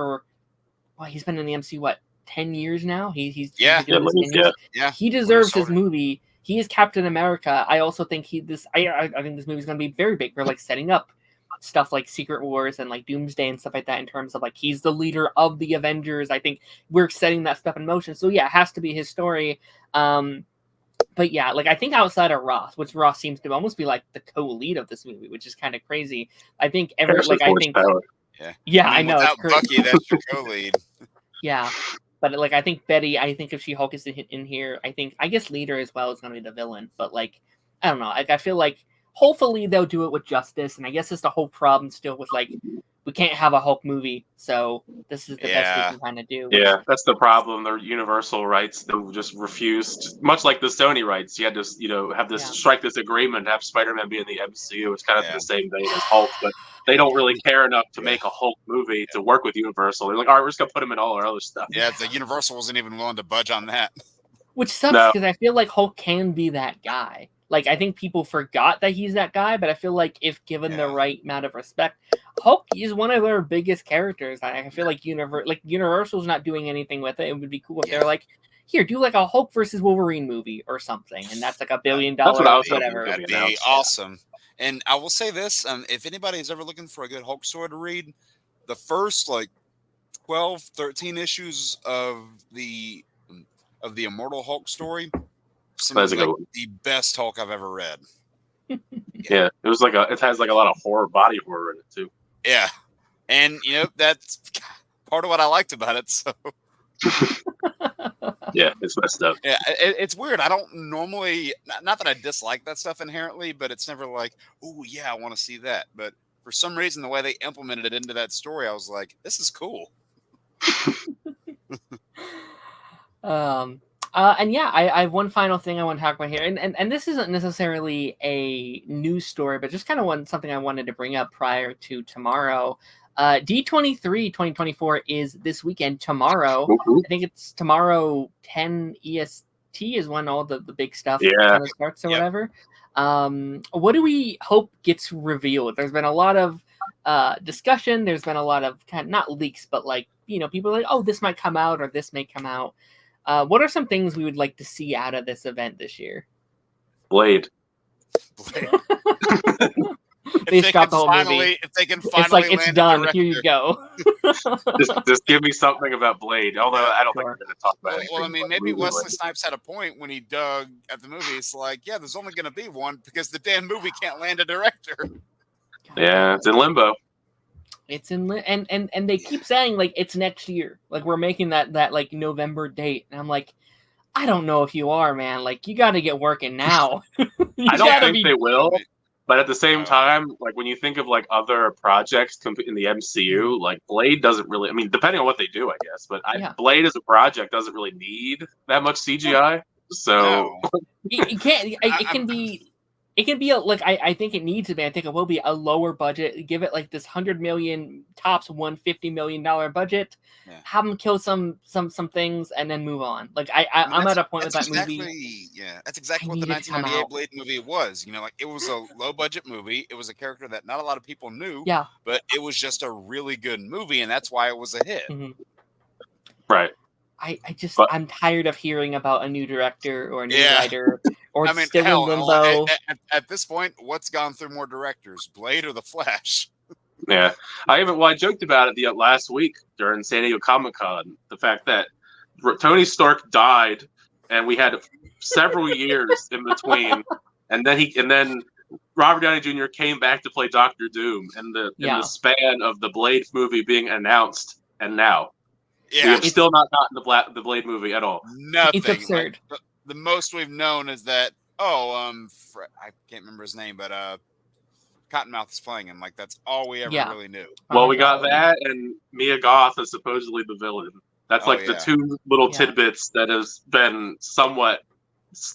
he's been in the MCU, 10 years now? He deserves his movie. He is Captain America. I also think I think this movie is going to be very big for setting up stuff like Secret Wars and Doomsday and stuff like that, in terms of he's the leader of the Avengers. I think we're setting that stuff in motion. So it has to be his story. But I think outside of Ross, which Ross seems to almost be the co-lead of this movie, which is kind of crazy. I think I mean, I know. Without Bucky, that's your co-lead. Yeah. But I think Betty, I think if She-Hulk is in here, I guess Leader as well is going to be the villain. But I don't know. I feel hopefully they'll do it with justice. And I guess it's the whole problem still with we can't have a Hulk movie, so this is the best we Yeah. can kind of do. Yeah, that's the problem. The Universal rights, they just refused. Much like the Sony rights, you had to, have this strike this agreement to have Spider-Man be in the MCU. It's kind of the same vein as Hulk, but they don't really care enough to make a Hulk movie to work with Universal. They're like, all right, we're just gonna put him in all our other stuff. Yeah, the Universal wasn't even willing to budge on that. Which sucks because I feel like Hulk can be that guy. Like, I think people forgot that he's that guy, but I feel like if given the right amount of respect, Hulk is one of their biggest characters. I feel like Universal's not doing anything with it. It would be cool if they're like, here, do like a Hulk versus Wolverine movie or something, and that's like $1 billion, whatever. That'd be awesome. And I will say this: if anybody is ever looking for a good Hulk story to read, the first 12, 13 issues of the Immortal Hulk story. The best Hulk I've ever read. Yeah, it was it has a lot of body horror in it too. Yeah, and that's part of what I liked about it. So yeah, it's messed up. Yeah, it's weird. I don't normally, not that I dislike that stuff inherently, but it's never like, oh yeah, I want to see that. But for some reason, the way they implemented it into that story, I was like, this is cool. And yeah, I have one final thing I want to talk about here, and this isn't necessarily a news story, but just kind of something I wanted to bring up prior to tomorrow. D23 2024 is this weekend tomorrow. Mm-hmm. I think it's tomorrow 10 EST is when all the big stuff starts or whatever. What do we hope gets revealed? There's been a lot of discussion. There's been a lot of not leaks, but people are like, oh, this might come out or this may come out. What are some things we would like to see out of this event this year? Blade. They shot the whole movie. If they can finally, it's like it's done. Here you go. just give me something about Blade. Although I don't think we're going to talk about it. Well, I mean, maybe Wesley Snipes had a point when he dug at the movie. It's like, yeah, there's only going to be one because the damn movie can't land a director. Yeah, it's in limbo. It's in and they keep saying it's next year. We're making that November date, and I'm like, I don't know if you are, man. You got to get working now. I don't think they will. But at the same time, when you think of other projects in the MCU, Blade doesn't really. I mean, depending on what they do, I guess. But Blade as a project doesn't really need that much CGI. So it can't. It can be. It can be I think it needs to be. I think it will be a lower budget. Give it this $100 million tops $150 million budget. Yeah. Have them kill some things and then move on. I'm at a point with that movie. Yeah, that's exactly what the 1998 Blade movie was. It was a low budget movie. It was a character that not a lot of people knew. Yeah, but it was just a really good movie, and that's why it was a hit. Mm-hmm. Right. I'm tired of hearing about a new director or a new writer or still in limbo. At this point, what's gone through more directors, Blade or The Flash? Yeah, I joked about it last week during San Diego Comic-Con. The fact that Tony Stark died, and we had several years in between, and then Robert Downey Jr. came back to play Doctor Doom in the span of the Blade movie being announced, and now. Yeah, we have still not gotten the Blade movie at all. Nothing. It's absurd. The most we've known is that I can't remember his name, but Cottonmouth is playing him. That's all we ever really knew. Well, we got that, and Mia Goth is supposedly the villain. That's the two little tidbits that has been somewhat,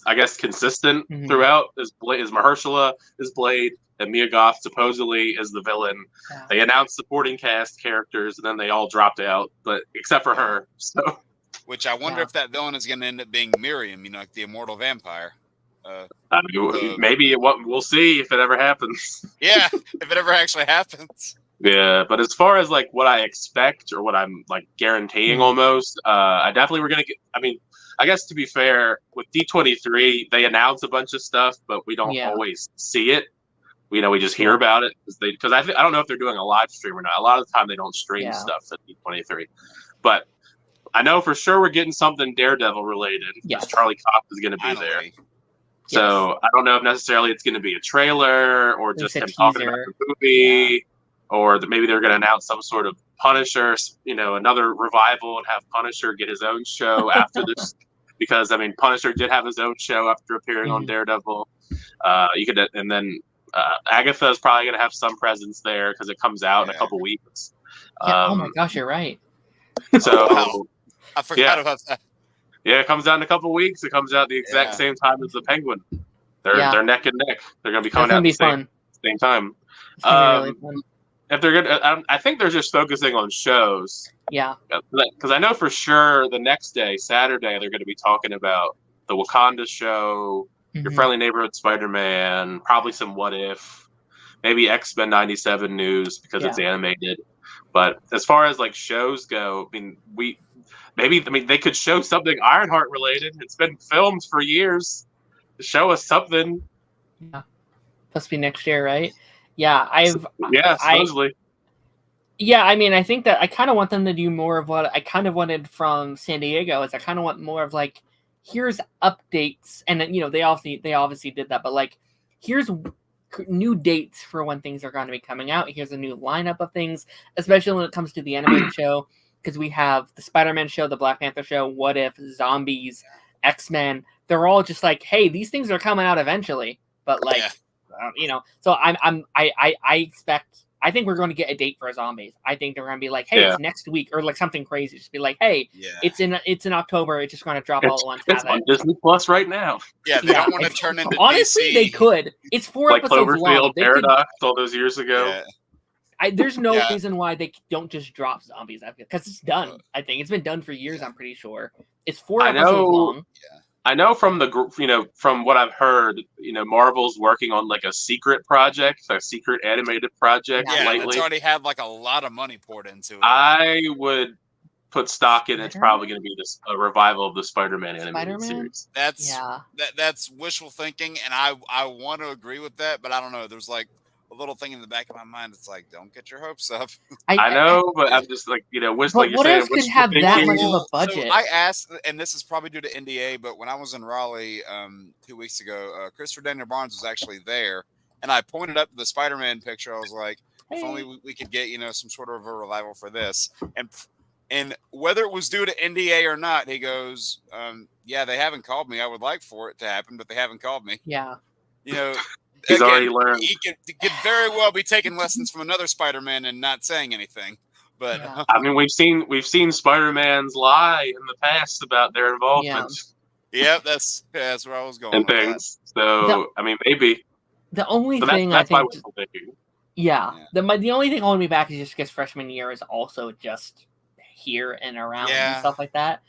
I guess, consistent throughout. Is Mahershala is Blade, and Mia Goth supposedly is the villain. Yeah. They announced supporting cast characters, and then they all dropped out, but except for her. So, which I wonder if that villain is going to end up being Miriam, the immortal vampire. Maybe we'll see if it ever happens. Yeah, if it ever actually happens. Yeah, but as far as what I expect or what I'm guaranteeing almost, I definitely we're gonna get. I mean, I guess to be fair, with D23, they announce a bunch of stuff, but we don't always see it. We just hear about it because I don't know if they're doing a live stream or not. A lot of the time they don't stream stuff at D23, but I know for sure we're getting something Daredevil related. Yes, Charlie Cox is going to be there. So I don't know if necessarily it's going to be a trailer or just him talking about the movie, or maybe they're going to announce some sort of Punisher, another revival and have Punisher get his own show after this. Because Punisher did have his own show after appearing on Daredevil. And then Agatha is probably going to have some presence there because it comes out in a couple weeks. Yeah. Oh my gosh, you're right. So wow. I forgot about that. Yeah, it comes out in a couple weeks. It comes out the exact same time as the Penguin. They're neck and neck. They're going to be coming out at the same time. It's gonna be really fun. If they're good, I think they're just focusing on shows. Yeah. Because I know for sure the next day, Saturday, they're going to be talking about the Wakanda show, Your Friendly Neighborhood Spider-Man, probably some What If, maybe X-Men 97 news because it's animated. But as far as like shows go, I mean, they could show something Ironheart related. It's been filmed for years. Show us something. Yeah. Must be next year, right? Yeah, supposedly. I mean, I think that I kind of want them to do more of what I kind of wanted from San Diego. Is I kind of want more of like, here's updates, and then they obviously did that, but like, here's new dates for when things are going to be coming out. Here's a new lineup of things, especially when it comes to the animated show, because we have the Spider-Man show, the Black Panther show, What If, Zombies, X-Men. They're all just like, hey, these things are coming out eventually, but like. So I think we're going to get a date for Zombies. I think they're going to be like, hey, it's next week, or like something crazy. Just be like, hey, it's in October. It's just going to drop all at once. It's on Disney Plus right now. Yeah, they don't want to turn into honestly, DC. They could. It's 4 like episodes Cloverfield long. Paradox all those years ago. Yeah. There's no reason why they don't just drop Zombies, because it's done. I think it's been done for years. I'm pretty sure it's 4 episodes long. Yeah. I know from from what I've heard, Marvel's working on like a secret project, a secret animated project. Yeah, lately. It's already had like a lot of money poured into it. I would put stock in it's probably going to be a revival of the Spider-Man animated series. That's wishful thinking, and I want to agree with that, but I don't know. There's like a little thing in the back of my mind. It's like, don't get your hopes up. I know, but I'm just like, but what else could have that much of a budget? So I asked, and this is probably due to NDA, but when I was in Raleigh 2 weeks ago, Christopher Daniel Barnes was actually there, and I pointed up the Spider-Man picture. I was like, if only we could get some sort of a revival for this, and whether it was due to NDA or not, he goes, yeah, they haven't called me. I would like for it to happen, but they haven't called me. Yeah. He's already learned. He could very well be taking lessons from another Spider-Man and not saying anything. But I mean, we've seen Spider-Mans lie in the past about their involvement. Yeah, that's where I was going. And things. So I mean, maybe the only thing that's my wishful thinking. The only thing holding me back is just because freshman year is also just here and around and stuff like that.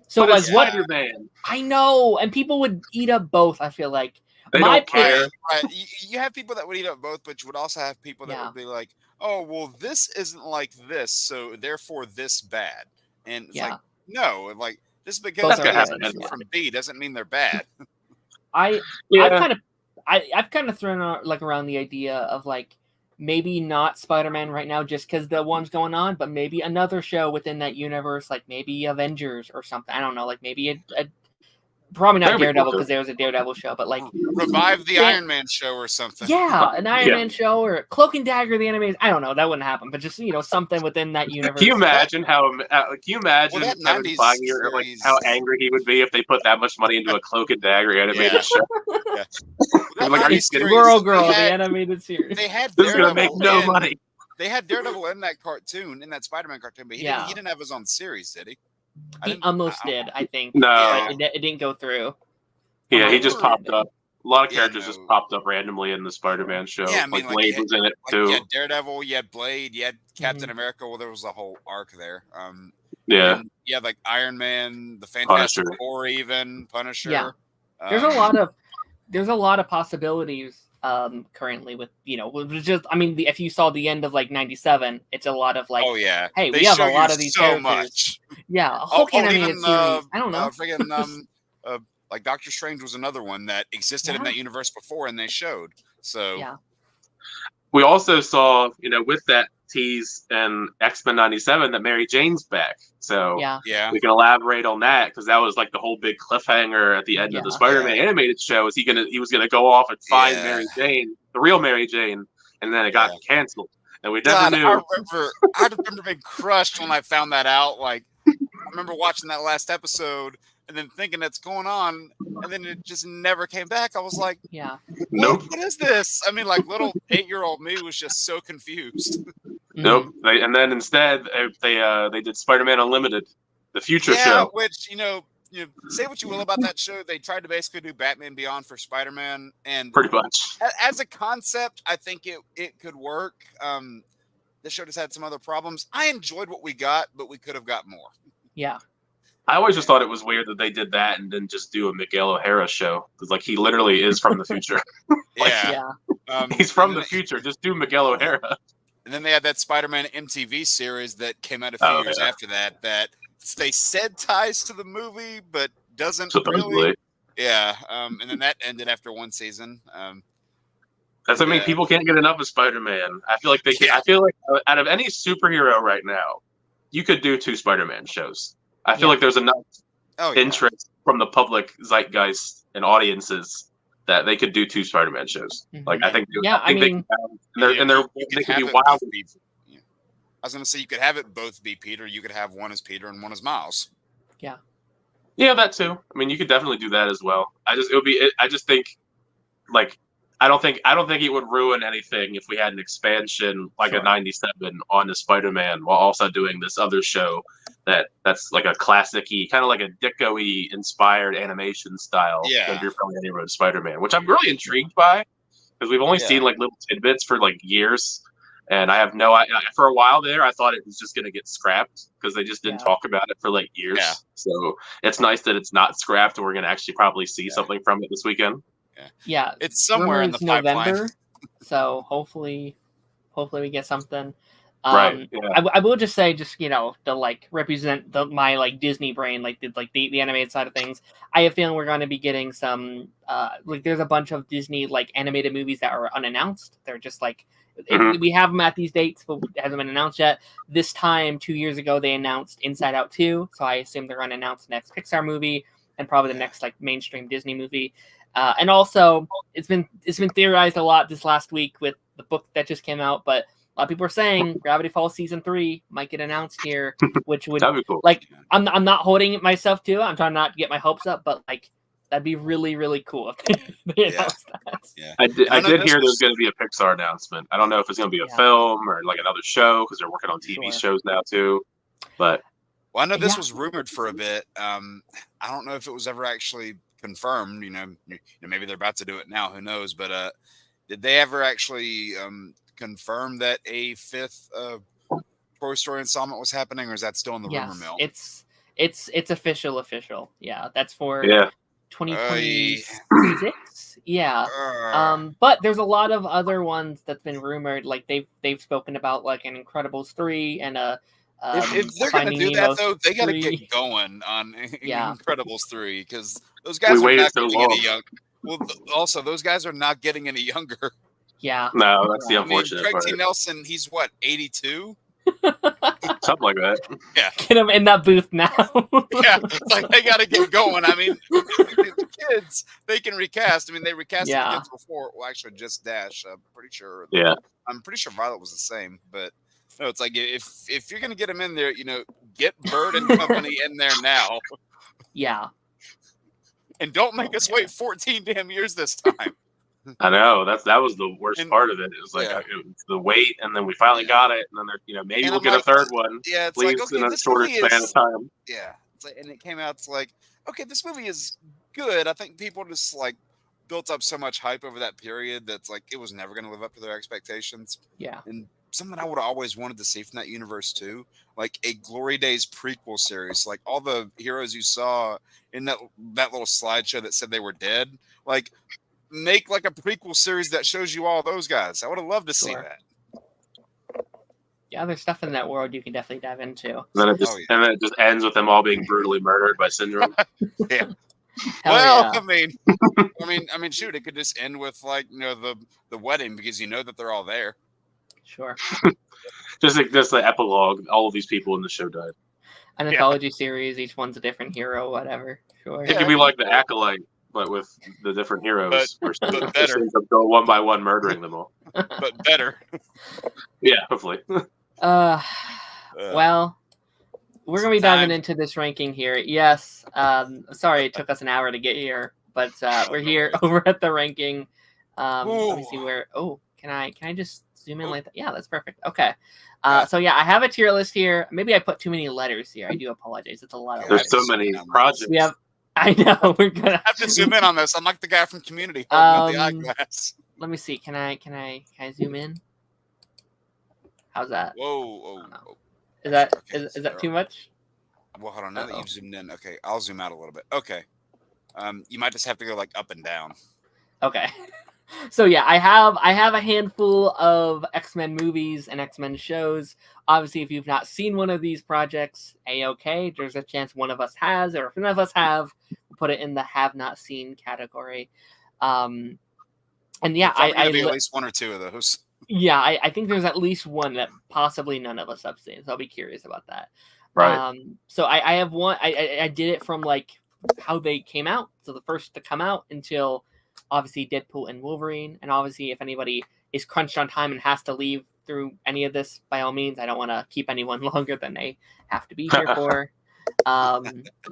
So but like Spider-Man. I know, and people would eat up both. I feel like. They don't care. Right. You have people that would eat up both, but you would also have people that would be like, oh, well, this isn't like this, so therefore this bad. And it's like, no, like just because they're from B doesn't mean they're bad. I've kind of thrown around the idea of like maybe not Spider-Man right now just because the one's going on, but maybe another show within that universe, like maybe Avengers or something. I don't know, like maybe a probably not Daredevil because there was a Daredevil show, but like revive the Iron Man show or something. Yeah, an Iron Man show or Cloak and Dagger the animated. I don't know, that wouldn't happen, but just something within that universe. Can you imagine Kevin Feige, like how angry he would be if they put that much money into a Cloak and Dagger animated show? Like, are you kidding? Girl, the animated series. They had this is gonna make no money. They had Daredevil in that cartoon, in that Spider-Man cartoon, but he didn't have his own series, did he? He almost did, I think. No, but it didn't go through. Yeah, he just popped up. A lot of characters just popped up randomly in the Spider-Man show. Yeah, I mean, like Blade was in it too. You had Daredevil, you had Blade, you had Captain America. Well, there was a whole arc there. You had like Iron Man, the Fantastic Four, even Punisher. Yeah, there's a lot of possibilities. Currently with just if you saw the end of like 97, it's a lot lot of hey, we have a lot of these characters. Much. Yeah, a whole animated series. I don't know. Like Doctor Strange was another one that existed in that universe before, and they showed. So we also saw with that tease and X-Men 97 that Mary Jane's back. So we can elaborate on that because that was like the whole big cliffhanger at the end of the Spider-Man animated show. He was gonna go off and find Mary Jane, the real Mary Jane, and then it got canceled, and we never knew. I remember being crushed when I found that out. Like I remember watching that last episode and then thinking that's going on, and then it just never came back. I was like, Yeah. Nope. what is this? I mean, like little 8-year-old me was just so confused. Nope. And then instead they did Spider-Man Unlimited, the future show. Which say what you will about that show, they tried to basically do Batman Beyond for Spider-Man, and Pretty much. as a concept, I think it could work. The show just had some other problems. I enjoyed what we got, but we could have got more. Yeah. I always just thought it was weird that they did that and then just do a Miguel O'Hara show. Because like he literally is from the future. He's from the future. Just do Miguel O'Hara. And then they had that Spider-Man MTV series that came out a few years after that they said ties to the movie, but doesn't really. Yeah. And then that ended after one season. People can't get enough of Spider-Man. I feel like they can. I feel like out of any superhero right now, you could do 2 Spider-Man shows. I feel like there's enough interest from the public zeitgeist and audiences that they could do 2 Spider-Man shows. Like I think, they could be wild. I was going to say you could have it both be Peter. You could have one as Peter and one as Miles. Yeah. Yeah, that too. I mean, you could definitely do that as well. I just think, like, I don't think it would ruin anything if we had an expansion like a 97 on the Spider-Man while also doing this other show that's like a classic-y, kind of like a Ditko-y inspired animation style that you're from Any Road Spider-Man, which I'm really intrigued by because we've only seen like little tidbits for like years. And I have for a while there, I thought it was just going to get scrapped because they just didn't talk about it for like years. Yeah. So it's nice that it's not scrapped and we're going to actually probably see something from it this weekend. Yeah. It's somewhere in the pipeline. November, so hopefully we get something. Right. Yeah. I will just say, to like represent my like Disney brain, like the animated side of things. I have a feeling we're going to be getting some there's a bunch of Disney like animated movies that are unannounced. They're just like we have them at these dates, but it hasn't been announced yet. This time 2 years ago they announced Inside Out 2, so I assume they're going to announce the next Pixar movie and probably the next like mainstream Disney movie. And also it's been theorized a lot this last week with the book that just came out, but a lot of people are saying Gravity Falls season 3 might get announced here, which would that'd be cool. Like I'm not holding it myself to it. I'm trying not to get my hopes up, but like that'd be really, really cool if they announced that. Yeah. I did hear there's going to be a Pixar announcement. I don't know if it's going to be a film or like another show because they're working on TV shows now too. But I know this was rumored for a bit. I don't know if it was ever actually confirmed. Maybe they're about to do it now. Who knows? But did they ever actually confirm that a 5th Toy Story installment was happening, or is that still in the rumor mill? It's official. Yeah, that's for 2026. But there's a lot of other ones that's been rumored. Like they've spoken about like an Incredibles 3 and a. If they're going to do that, though, they got to get going on Incredibles 3 because those guys are not getting any younger. Well, also, those guys are not getting any younger. Yeah. No, that's the unfortunate Craig part. T. Nelson, he's what, 82? Something like that. Yeah. Get him in that booth now. Yeah, it's like they got to get going. I mean, the kids, they can recast. I mean, they recast the kids before. Well, actually, just Dash. I'm pretty sure. Yeah. I'm pretty sure Violet was the same, but no, it's like if you're gonna get them in there, get Bird and company in there now. Yeah. And don't make us wait 14 damn years this time. I know that was the worst part of it. It was like it was the wait, and then we finally got it, and then maybe we'll get a third one. Yeah, it's please, like okay, in a this shorter movie span of time. Yeah, it's like, and it came out. It's like okay, this movie is good. I think people just like built up so much hype over that period that's like it was never going to live up to their expectations. Yeah, and something I would have always wanted to see from that universe too, like a Glory Days prequel series, like all the heroes you saw in that little slideshow that said they were dead, like make like a prequel series that shows you all those guys. I would have loved to see that. Yeah, there's stuff in that world you can definitely dive into. And then it just ends with them all being brutally murdered by Syndrome. Yeah. Well, yeah. I mean, shoot, it could just end with like the wedding because that they're all there. Sure. just the epilogue. All of these people in the show died. An anthology series. Each one's a different hero. Whatever. Sure. It could be like the Acolyte, but with the different heroes. But better. Go one by one, murdering them all. But better. Yeah, hopefully. Well, we're gonna be diving into this ranking here. Yes. Sorry, it took us an hour to get here, but we're here over at the ranking. Let me see where. Oh, can I just zoom in like that? Yeah, that's perfect. Okay. So yeah, I have a tier list here. Maybe I put too many letters here. I do apologize. It's a lot of letters. There's so many projects. We have. I know we're gonna have to zoom in on this. I'm like the guy from Community holding up the eyeglass. Let me see. Can I zoom in? How's that? Whoa. Is that too much? Well, hold on. Now that you've zoomed in, okay, I'll zoom out a little bit. Okay. You might just have to go like up and down. Okay. So yeah, I have a handful of X-Men movies and X-Men shows. Obviously, if you've not seen one of these projects, A-okay. There's a chance one of us has, or if none of us have, we'll put it in the have not seen category. And yeah, I be at least one or two of those. Yeah, I think there's at least one that possibly none of us have seen. So I'll be curious about that. Right. So I have one. I did it from like how they came out. So the first to come out until obviously Deadpool and Wolverine. And obviously, if anybody is crunched on time and has to leave through any of this, by all means, I don't want to keep anyone longer than they have to be here for.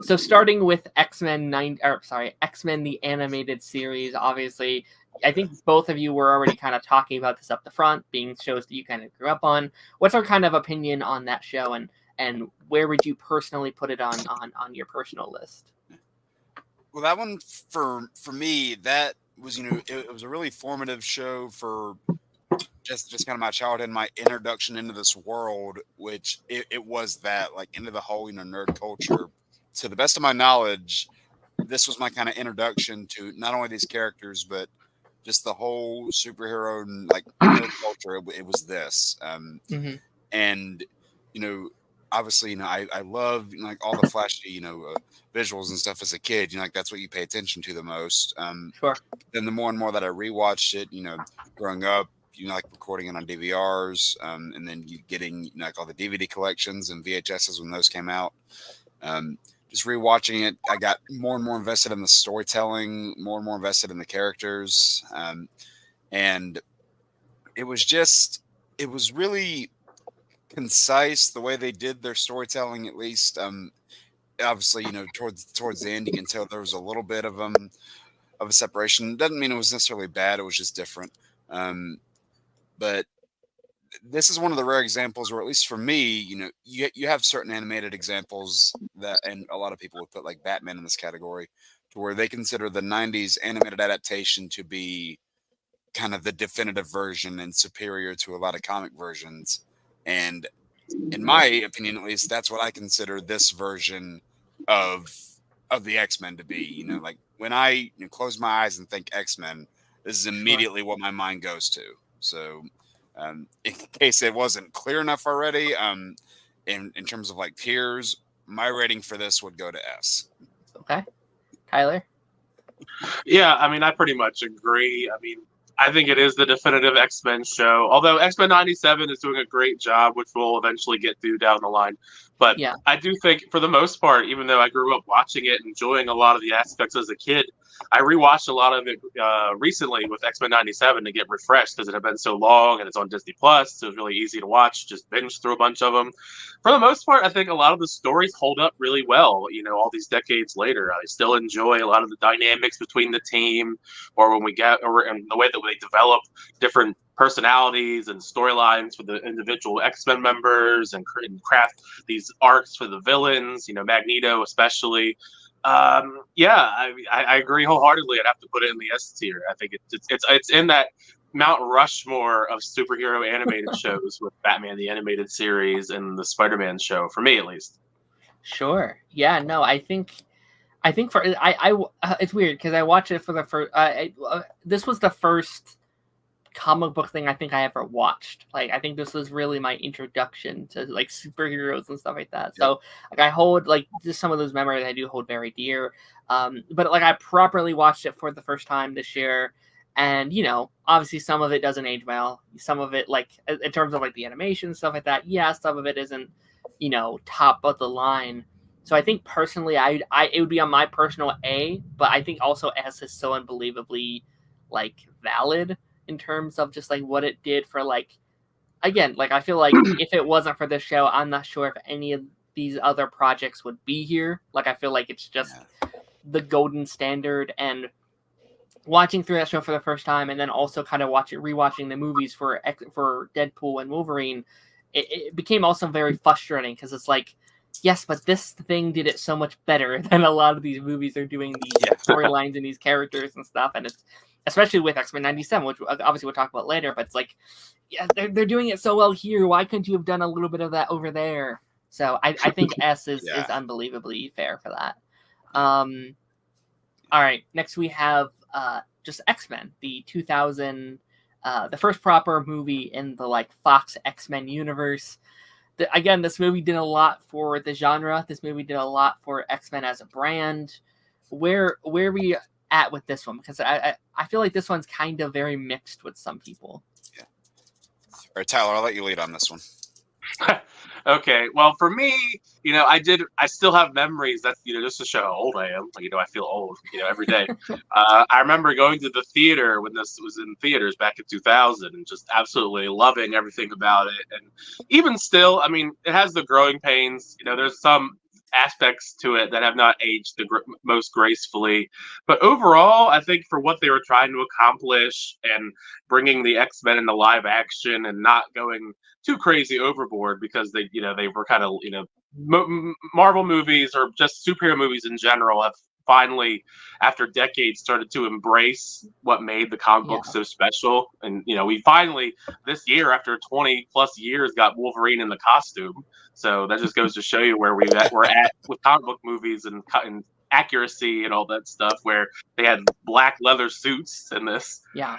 So starting with X-Men the animated series, obviously, I think both of you were already kind of talking about this up the front, being shows that you kind of grew up on. What's our kind of opinion on that show, and where would you personally put it on your personal list? Well, that one for me, that was, it was a really formative show for just kind of my childhood, my introduction into this world, which it was that, like, into the whole, nerd culture. To the best of my knowledge, this was my kind of introduction to not only these characters, but just the whole superhero and like nerd culture. It was this. And, obviously, I love like all the flashy, visuals and stuff as a kid. Like that's what you pay attention to the most. Sure. Then the more and more that I rewatched it, growing up, like recording it on DVRs, and then you getting like all the DVD collections and VHSs when those came out. Just rewatching it, I got more and more invested in the storytelling, more and more invested in the characters, and it was really concise the way they did their storytelling, at least. Obviously, towards the end, you can tell there was a little bit of a separation. Doesn't mean it was necessarily bad; it was just different. But this is one of the rare examples where, at least for me, you have certain animated examples that, and a lot of people would put like Batman in this category, to where they consider the 90s animated adaptation to be kind of the definitive version and superior to a lot of comic versions. And in my opinion, at least, that's what I consider this version of the X-Men to be. Like when I close my eyes and think X-Men, this is immediately what my mind goes to. So, in case it wasn't clear enough already, in terms of like tiers, my rating for this would go to S. Okay, Tyler. Yeah, I mean, I pretty much agree. I mean, I think it is the definitive X-Men show, although X-Men 97 is doing a great job, which we'll eventually get to down the line. But yeah, I do think, for the most part, even though I grew up watching it, enjoying a lot of the aspects as a kid, I rewatched a lot of it recently with X-Men 97 to get refreshed because it had been so long and it's on Disney Plus, so it was really easy to watch, just binge through a bunch of them. For the most part, I think a lot of the stories hold up really well, all these decades later. I still enjoy a lot of the dynamics between the team, or when we get, and the way that they develop different personalities and storylines for the individual X-Men members and craft these arcs for the villains, Magneto especially. I agree wholeheartedly. I'd have to put it in the S tier. I think it's in that Mount Rushmore of superhero animated shows with Batman the Animated Series and the Spider-Man show, for me at least. Sure. Yeah. No. I think for it's weird because I watched it for the first. This was the first comic book thing I think I ever watched. Like I think this was really my introduction to like superheroes and stuff like that. Yep. So like I hold like just some of those memories I do hold very dear. But like I properly watched it for the first time this year, and obviously some of it doesn't age well. Some of it, like in terms of like the animation stuff like that, yeah, some of it isn't top of the line. So I think personally it would be on my personal A, but I think also S is so unbelievably like valid in terms of just like what it did for like, again, like I feel like if it wasn't for this show, I'm not sure if any of these other projects would be here. Like, I feel like it's just the golden standard, and watching through that show for the first time, and then also kind of rewatching the movies for Deadpool and Wolverine, it became also very frustrating, because it's like, yes, but this thing did it so much better than a lot of these movies are doing these storylines and these characters and stuff, and it's especially with X-Men '97, which obviously we'll talk about later. But it's like, yeah, they're doing it so well here. Why couldn't you have done a little bit of that over there? So I think S is unbelievably fair for that. All right, next we have just X-Men, the 2000, the first proper movie in the like Fox X-Men universe. Again, this movie did a lot for the genre. This movie did a lot for X-Men as a brand. Where we at with this one? Because I feel like this one's kind of very mixed with some people. Yeah. All right, Tyler, I'll let you lead on this one. Okay, well, for me, I still have memories. That's, just to show how old I am. I feel old, every day. I remember going to the theater when this was in theaters back in 2000 and just absolutely loving everything about it. And even still, I mean, it has the growing pains. There's some aspects to it that have not aged the most gracefully, but overall, I think for what they were trying to accomplish and bringing the X-Men into live action and not going too crazy overboard, because they were kind of Marvel movies or just superhero movies in general have finally, after decades, started to embrace what made the comic book so special. And we finally this year, after 20 plus years, got Wolverine in the costume. So that just goes to show you where we're at with comic book movies and accuracy and all that stuff, where they had black leather suits in this. Yeah.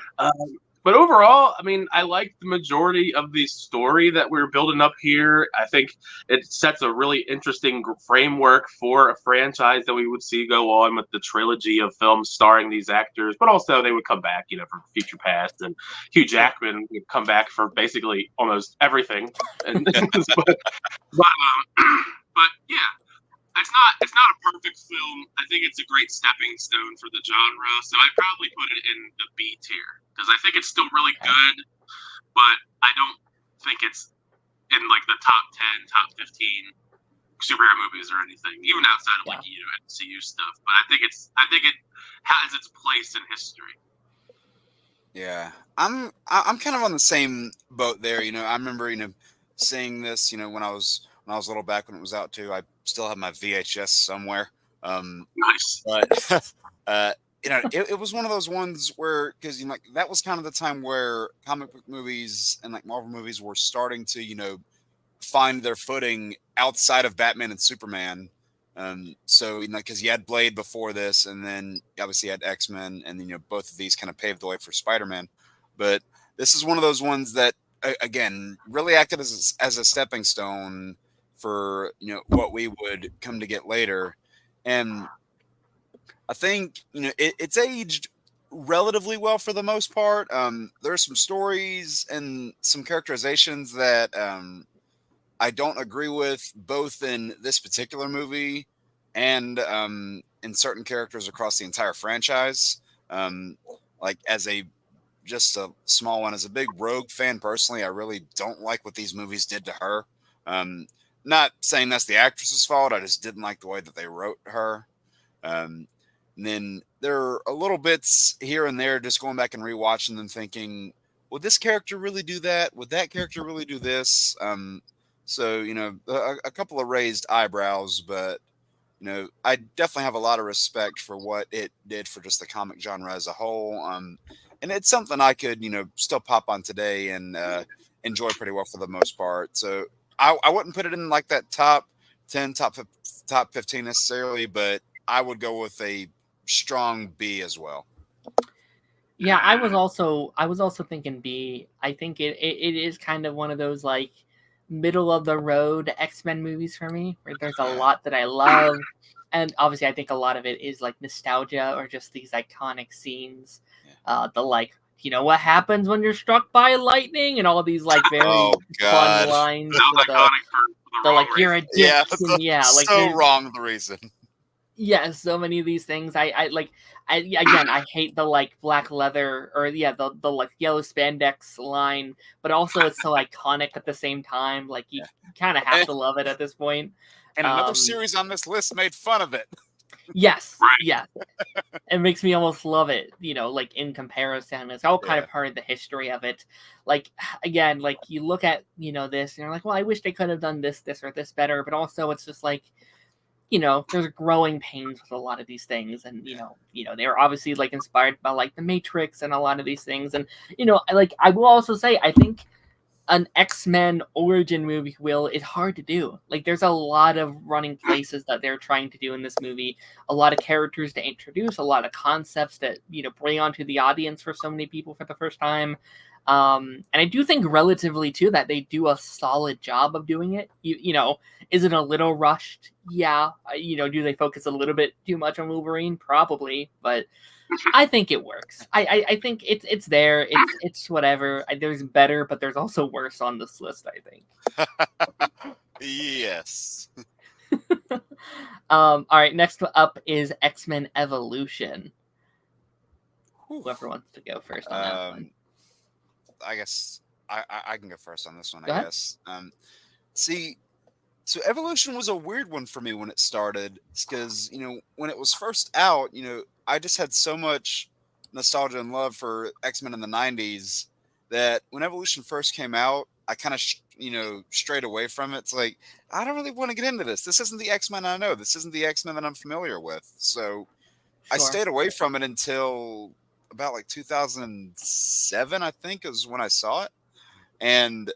But overall, I mean, I like the majority of the story that we're building up here. I think it sets a really interesting framework for a franchise that we would see go on with the trilogy of films starring these actors, but also they would come back, for Future Past, and Hugh Jackman would come back for basically almost everything. And but yeah. It's not a perfect film. I think it's a great stepping stone for the genre. So I'd probably put it in the B tier, because I think it's still really good, but I don't think it's in like the top 10, top 15 superhero movies or anything, even outside of like MCU stuff. But I think it has its place in history. Yeah, I'm kind of on the same boat there. I remember seeing this when I was a little back when it was out too. I still have my VHS somewhere. Nice. But it was one of those ones where, because that was kind of the time where comic book movies and like Marvel movies were starting to find their footing outside of Batman and Superman. So because you had Blade before this, and then obviously you had X-Men, and then both of these kind of paved the way for Spider-Man. But this is one of those ones that again really acted as a stepping stone for what we would come to get later. And I think it's aged relatively well for the most part. There are some stories and some characterizations that I don't agree with, both in this particular movie and in certain characters across the entire franchise. Like as just a small one, as a big Rogue fan personally, I really don't like what these movies did to her. Not saying that's the actress's fault. I just didn't like the way that they wrote her. And then there are a little bits here and there, just going back and rewatching them, thinking, would this character really do that? Would that character really do this? So, a couple of raised eyebrows, but, I definitely have a lot of respect for what it did for just the comic genre as a whole. And it's something I could, still pop on today and enjoy pretty well for the most part. So I wouldn't put it in like that top 10, top 15 necessarily, but I would go with a strong B as well. Yeah, I was also thinking B. I think it is kind of one of those like middle of the road X-Men movies for me, where there's a lot that I love, and obviously I think a lot of it is like nostalgia or just these iconic scenes. The like, what happens when you're struck by lightning, and all these like very fun lines. The like you're a dick. Like so wrong the reason. Yeah, so many of these things I hate the like black leather or the like yellow spandex line, but also it's so iconic at the same time. Like you kind of have to love it at this point. And another series on this list made fun of it. Yes, yeah. It makes me almost love it, like in comparison. It's all kind of part of the history of it. Like, again, like you look at, this and you're like, well, I wish they could have done this, or this better. But also it's just like, there's growing pains with a lot of these things. And, they were obviously like inspired by like the Matrix and a lot of these things. And, I will also say, I think an X-Men origin movie is hard to do. Like, there's a lot of running places that they're trying to do in this movie, a lot of characters to introduce, a lot of concepts that bring onto the audience for so many people for the first time. And I do think relatively to that they do a solid job of doing it. Is it a little rushed? Yeah. Do they focus a little bit too much on Wolverine? Probably, but I think it works. I think it's there. It's whatever. There's better, but there's also worse on this list, I think. Yes. All right. Next up is X-Men Evolution. Whoever wants to go first on that one. I guess I can go first on this one. Go ahead. Guess. So Evolution was a weird one for me when it started, because when it was first out, I just had so much nostalgia and love for X-Men in the 90s that when Evolution first came out, I kind of strayed away from it. It's like, I don't really want to get into this. This isn't the X-Men I know. This isn't the X-Men that I'm familiar with. So I stayed away from it until about like 2007, I think, is when I saw it. And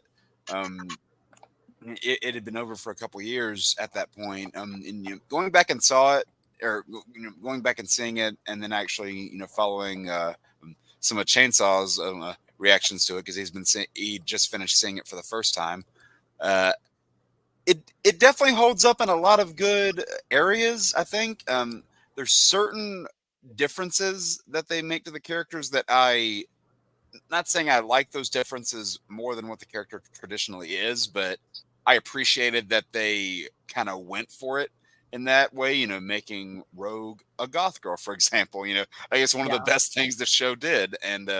it had been over for a couple years at that point. And going back and saw it, or going back and seeing it, and then actually following some of Chainsaw's reactions to it, because he just finished seeing it for the first time. It definitely holds up in a lot of good areas. I think there's certain differences that they make to the characters that not saying I like those differences more than what the character traditionally is, but I appreciated that they kind of went for it in that way, making Rogue a goth girl, for example. I guess one of the best things the show did, and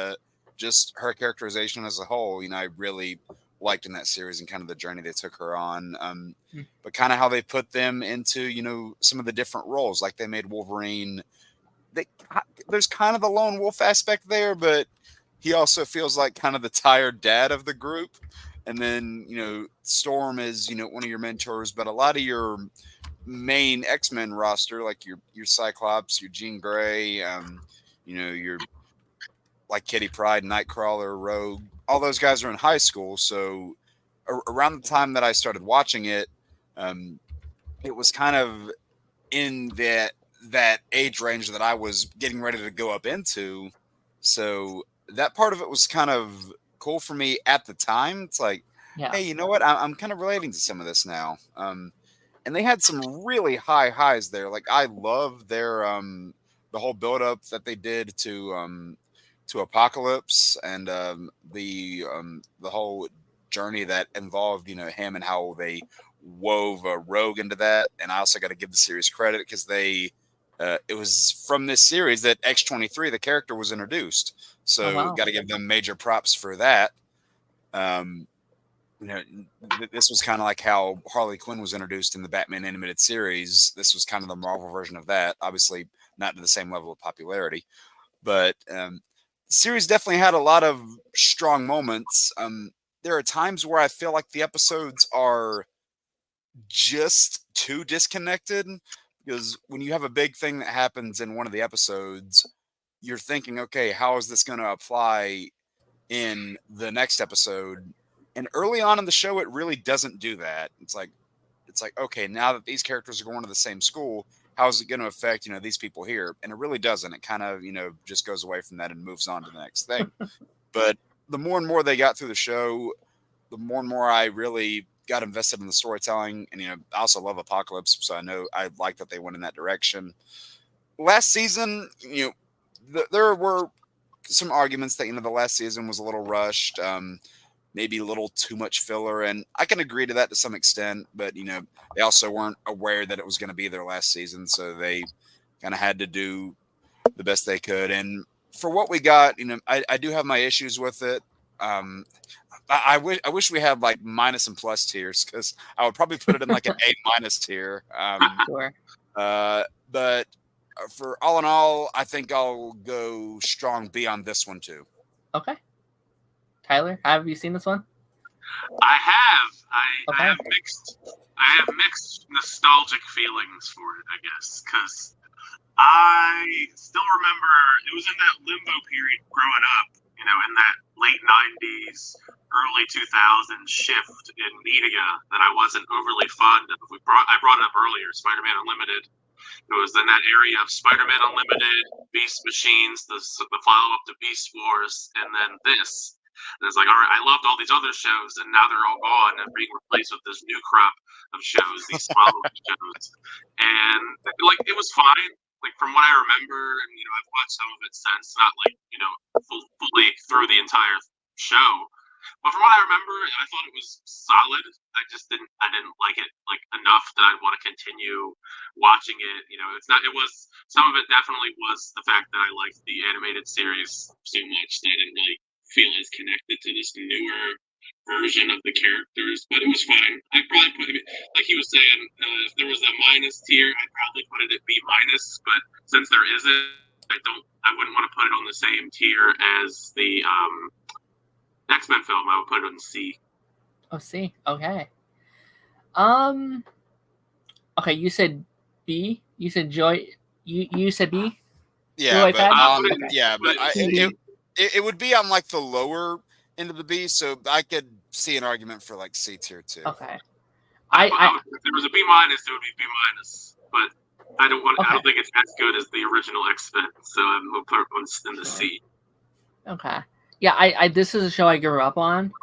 just her characterization as a whole, I really liked in that series, and kind of the journey they took her on. But kind of how they put them into, some of the different roles, like they made Wolverine. There's kind of the lone wolf aspect there, but he also feels like kind of the tired dad of the group. And then, Storm is, one of your mentors, but a lot of your main X-Men roster, like your Cyclops, your Jean Grey, your like Kitty Pryde, Nightcrawler, Rogue, all those guys are in high school. So around the time that I started watching it, it was kind of in that age range that I was getting ready to go up into. So that part of it was kind of cool for me at the time. It's like, hey, you know what? I'm kind of relating to some of this now. And they had some really high highs there. Like, I love their the whole build up that they did to Apocalypse, and the whole journey that involved him, and how they wove Rogue into that. And I also got to give the series credit, because it was from this series that X-23, the character, was introduced. So got to give them major props for that. This was kind of like how Harley Quinn was introduced in the Batman animated series. This was kind of the Marvel version of that. Obviously not to the same level of popularity, but the series definitely had a lot of strong moments. There are times where I feel like the episodes are just too disconnected, because when you have a big thing that happens in one of the episodes, you're thinking, okay, how is this going to apply in the next episode? And early on in the show, it really doesn't do that. It's like, okay, now that these characters are going to the same school, how is it going to affect, these people here? And it really doesn't. It kind of, just goes away from that and moves on to the next thing. But the more and more they got through the show, the more and more I really got invested in the storytelling. And, I also love Apocalypse, so I like that they went in that direction. Last season, there were some arguments that, the last season was a little rushed, maybe a little too much filler. And I can agree to that to some extent, but, they also weren't aware that it was going to be their last season. So they kind of had to do the best they could. And for what we got, I do have my issues with it. I wish we had like minus and plus tiers, because I would probably put it in like an A minus tier. Sure. But for all in all, I think I'll go strong B on this one too. Okay. Tyler, have you seen this one? I have. Okay. I have mixed nostalgic feelings for it, I guess, because I still remember it was in that limbo period growing up, in that late 90s, early 2000s shift in media that I wasn't overly fond of. I brought it up earlier, Spider-Man Unlimited. It was in that area of Spider-Man Unlimited, Beast Machines, the follow-up to Beast Wars, and then this. And it's like, all right, I loved all these other shows, and now they're all gone and being replaced with this new crop of shows, these follow-up shows. And like, it was fine. Like, from what I remember, and I've watched some of it since, not like fully through the entire show. But from what I remember, I thought it was solid. I didn't like it like enough that I'd want to continue watching it. It was some of it definitely was the fact that I liked the animated series so much that I didn't really feel as connected to this newer version of the characters, but it was fine. I'd probably put it, like he was saying, if there was a minus tier, I'd probably put it at B minus, but since there isn't, I wouldn't want to put it on the same tier as the X-Men film. I would put it on C. Oh, C. Okay. Okay, you said B. You said Joy. You said B. Yeah, but Okay. it would be on like the lower end of the B, so I could see an argument for like C tier too. Okay. If there was a B minus, it would be B minus, but I don't think it's as good as the original X-Men, so I'm gonna put it in the C. Okay. Yeah, this is a show I grew up on.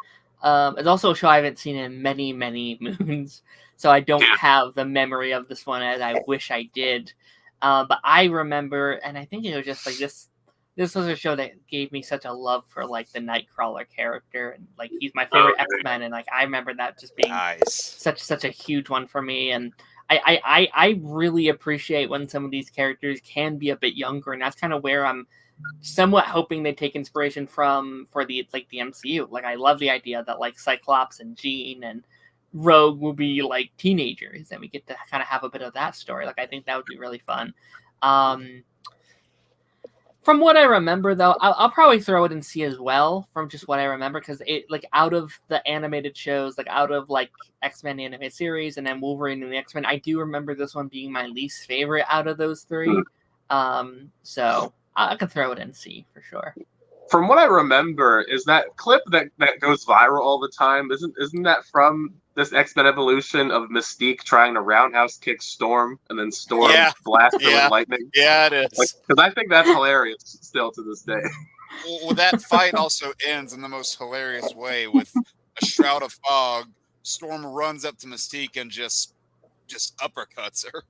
It's also a show I haven't seen in many, many moons, so I don't have the memory of this one as I wish I did. But I remember, and I think it was just like this. This was a show that gave me such a love for like the Nightcrawler character, and like he's my favorite X-Men, and like I remember that just being such a huge one for me. And I really appreciate when some of these characters can be a bit younger, and that's kind of where I'm somewhat hoping they take inspiration from for the MCU. Like I love the idea that like Cyclops and Jean and Rogue will be like teenagers, and we get to kind of have a bit of that story. Like I think that would be really fun. From what I remember, though, I'll probably throw it in C as well. From just what I remember, because it like out of the animated shows, like out of like X-Men animated series and then Wolverine and the X-Men, I do remember this one being my least favorite out of those three. So I could throw it in C for sure. From what I remember, is that clip that goes viral all the time? Isn't that from this X-Men Evolution of Mystique trying to roundhouse kick Storm and then Storm blast her with lightning? Yeah, it is. Because I think that's hilarious still to this day. Well, that fight also ends in the most hilarious way with a shroud of fog. Storm runs up to Mystique and just uppercuts her.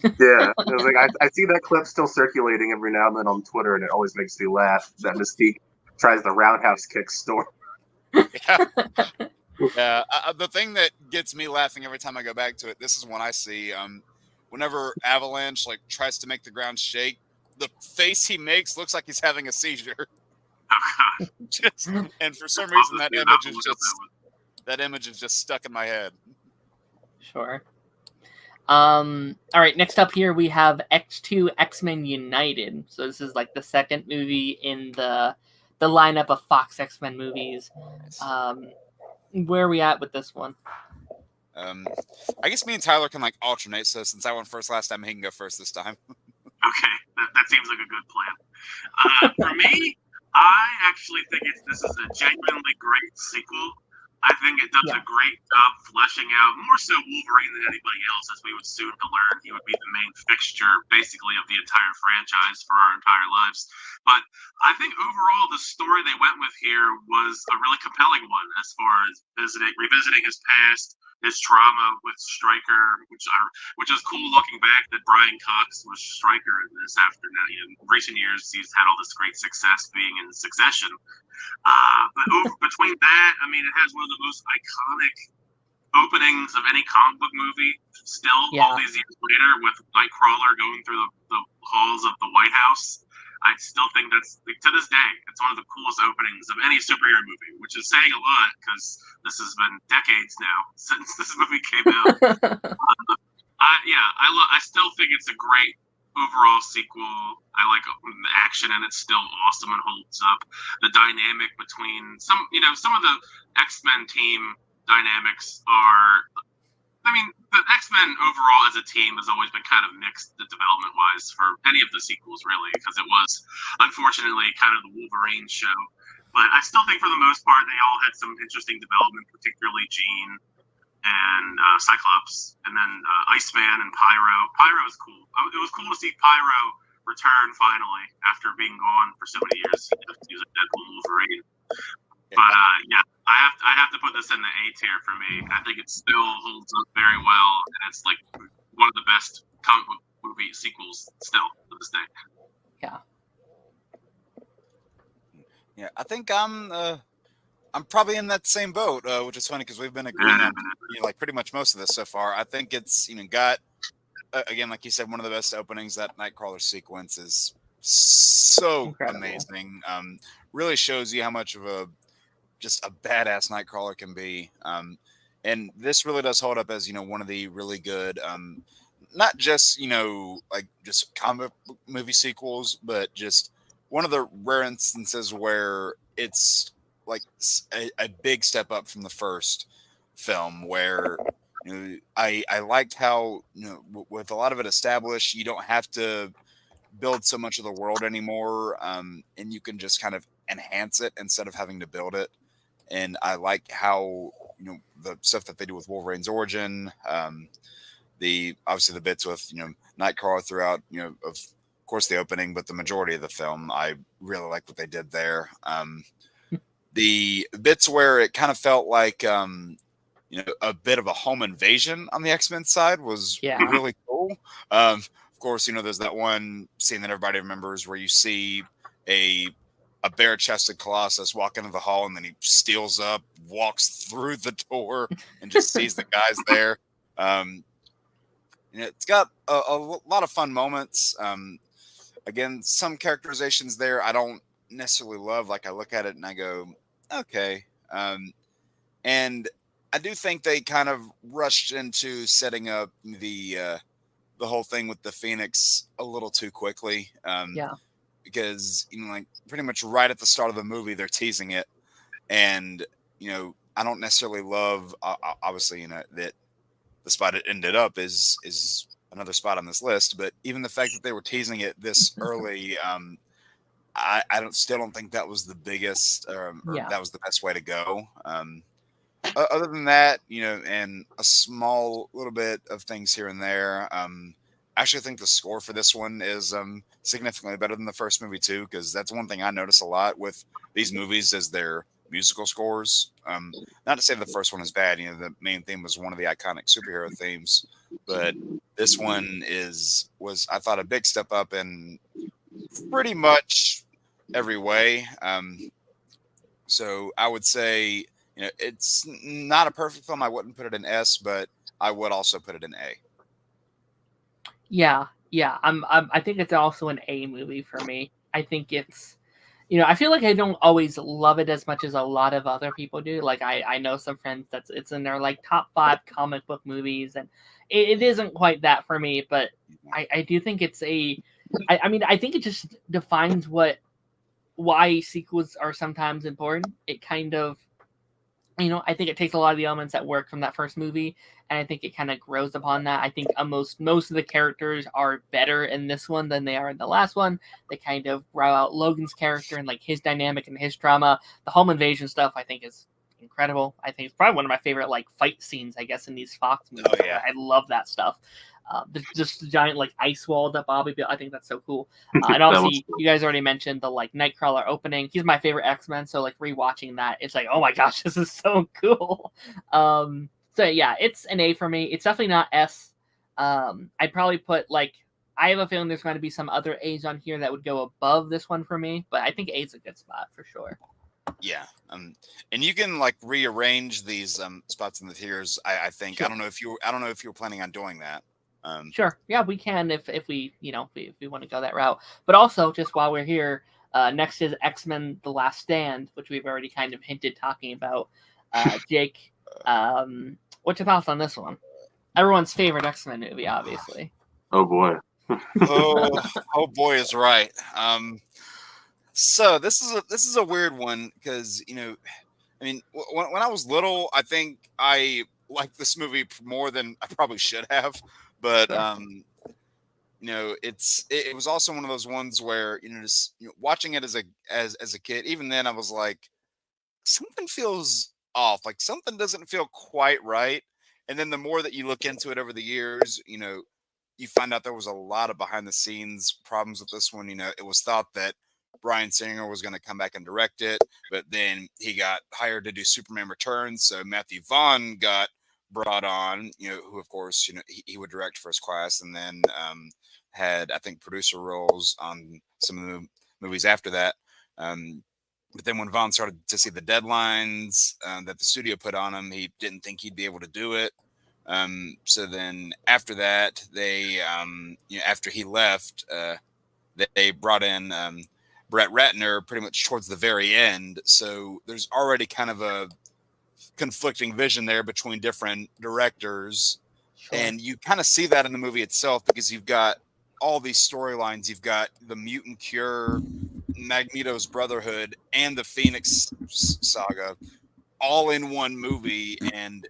Yeah, it was like I see that clip still circulating every now and then on Twitter, and it always makes me laugh that Mystique tries to roundhouse kick Storm. Yeah, the thing that gets me laughing every time I go back to it, this is one I see. Whenever Avalanche like tries to make the ground shake, the face he makes looks like he's having a seizure. And for some reason, that image is just stuck in my head. Sure. All right, next up here we have X2 X-Men United. So this is like the second movie in the lineup of Fox X-Men movies. Where are we at with this one? I guess me and Tyler can like alternate, so since I went first last time, he can go first this time. Okay, that seems like a good plan. For me, I actually think this is a genuinely great sequel. I think it does a great job fleshing out more so Wolverine than anybody else, as we would soon to learn. He would be the main fixture, basically, of the entire franchise for our entire lives. But I think overall, the story they went with here was a really compelling one as far as revisiting his past, his trauma with Stryker, which is cool looking back that Brian Cox was Stryker in this after now. In recent years, he's had all this great success being in Succession. But between that, I mean, it has one of the most iconic openings of any comic book movie still all these years later, with Nightcrawler going through the halls of the White House. I still think that's, like, to this day, it's one of the coolest openings of any superhero movie, which is saying a lot because this has been decades now since this movie came out. I still think it's a great overall sequel. I like the action, and it's still awesome and holds up. The dynamic between some of the X-Men team dynamics are. I mean, the X-Men overall as a team has always been kind of mixed, development-wise, for any of the sequels, really, because it was, unfortunately, kind of the Wolverine show. But I still think, for the most part, they all had some interesting development, particularly Jean and Cyclops, and then Iceman and Pyro. Pyro is cool. It was cool to see Pyro return finally after being gone for so many years. He was a Deadpool Wolverine. But I have to put this in the A tier for me. I think it still holds up very well, and it's like one of the best comic book movie sequels still to this day. Yeah. Yeah, I think I'm probably in that same boat, which is funny because we've been agreeing on like pretty much most of this so far. I think it's got again, like you said, one of the best openings. That Nightcrawler sequence is so incredible. Amazing. Really shows you how much of just a badass Nightcrawler can be. And this really does hold up as one of the really good, not just like just comic book movie sequels, but just one of the rare instances where it's like a big step up from the first film, where I liked how with a lot of it established, you don't have to build so much of the world anymore, and you can just kind of enhance it instead of having to build it. And I like how the stuff that they do with Wolverine's origin, obviously the bits with Nightcrawler throughout, of course the opening, but the majority of the film, I really like what they did there. The bits where it kind of felt like a bit of a home invasion on the X-Men side was really cool. Of course, there's that one scene that everybody remembers where you see a bare-chested Colossus walk into the hall, and then he steals up, walks through the door, and just sees the guys there. It's got a lot of fun moments. Again, some characterizations there I don't necessarily love. Like, I look at it and I go, okay. And I do think they kind of rushed into setting up the whole thing with the Phoenix a little too quickly. Because like pretty much right at the start of the movie, they're teasing it, and I don't necessarily love obviously that the spot it ended up is another spot on this list, but even the fact that they were teasing it this early, I still don't think that was the biggest or that was the best way to go. Other than that, and a small little bit of things here and there. I actually think the score for this one is significantly better than the first movie too, because that's one thing I notice a lot with these movies is their musical scores. Not to say the first one is bad. The main theme was one of the iconic superhero themes, but this one was I thought a big step up in pretty much every way. So I would say it's not a perfect film. I wouldn't put it in S, but I would also put it in A. Yeah. I think it's also an A movie for me. I think it's, I feel like I don't always love it as much as a lot of other people do. Like I know some friends it's in their like top 5 comic book movies, and it isn't quite that for me. But I do think it's I think it just defines why sequels are sometimes important. It kind of, I think it takes a lot of the elements that work from that first movie, and I think it kind of grows upon that. I think most of the characters are better in this one than they are in the last one. They kind of grow out Logan's character and like his dynamic and his trauma. The home invasion stuff I think is incredible. I think it's probably one of my favorite like fight scenes, I guess, in these Fox movies. Oh, yeah. I love that stuff. Just the giant like ice wall that Bobby built. I think that's so cool. And obviously, you guys already mentioned the like Nightcrawler opening. He's my favorite X-Men, so like rewatching that, it's like, oh my gosh, this is so cool. So yeah, it's an A for me. It's definitely not S. I'd probably put like, I have a feeling there's going to be some other A's on here that would go above this one for me, but I think A is a good spot for sure. Yeah, and you can like rearrange these spots in the tiers. I think sure. I don't know if you were planning on doing that. Sure. Yeah, we can if we if we want to go that route. But also, just while we're here, next is X-Men: The Last Stand, which we've already kind of hinted talking about. Jake, what's your thoughts on this one? Everyone's favorite X-Men movie, obviously. Oh boy. Oh boy is right. So this is a weird one because I mean, when I was little, I think I liked this movie more than I probably should have. But Sure. it was also one of those ones where just watching it as a kid. Even then, I was like, something feels off. Like something doesn't feel quite right. And then the more that you look into it over the years, you find out there was a lot of behind the scenes problems with this one. It was thought that Bryan Singer was going to come back and direct it, but then he got hired to do Superman Returns. So Matthew Vaughn got brought on, who of course, he would direct First Class, and then had, I think, producer roles on some of the movies after that. But then when Vaughn started to see the deadlines that the studio put on him, he didn't think he'd be able to do it. So then after that, they, after he left, they brought in Brett Ratner pretty much towards the very end. So there's already kind of a conflicting vision there between different directors. Sure. And you kind of see that in the movie itself because you've got all these storylines. You've got the mutant cure, Magneto's Brotherhood, and the Phoenix saga all in one movie. And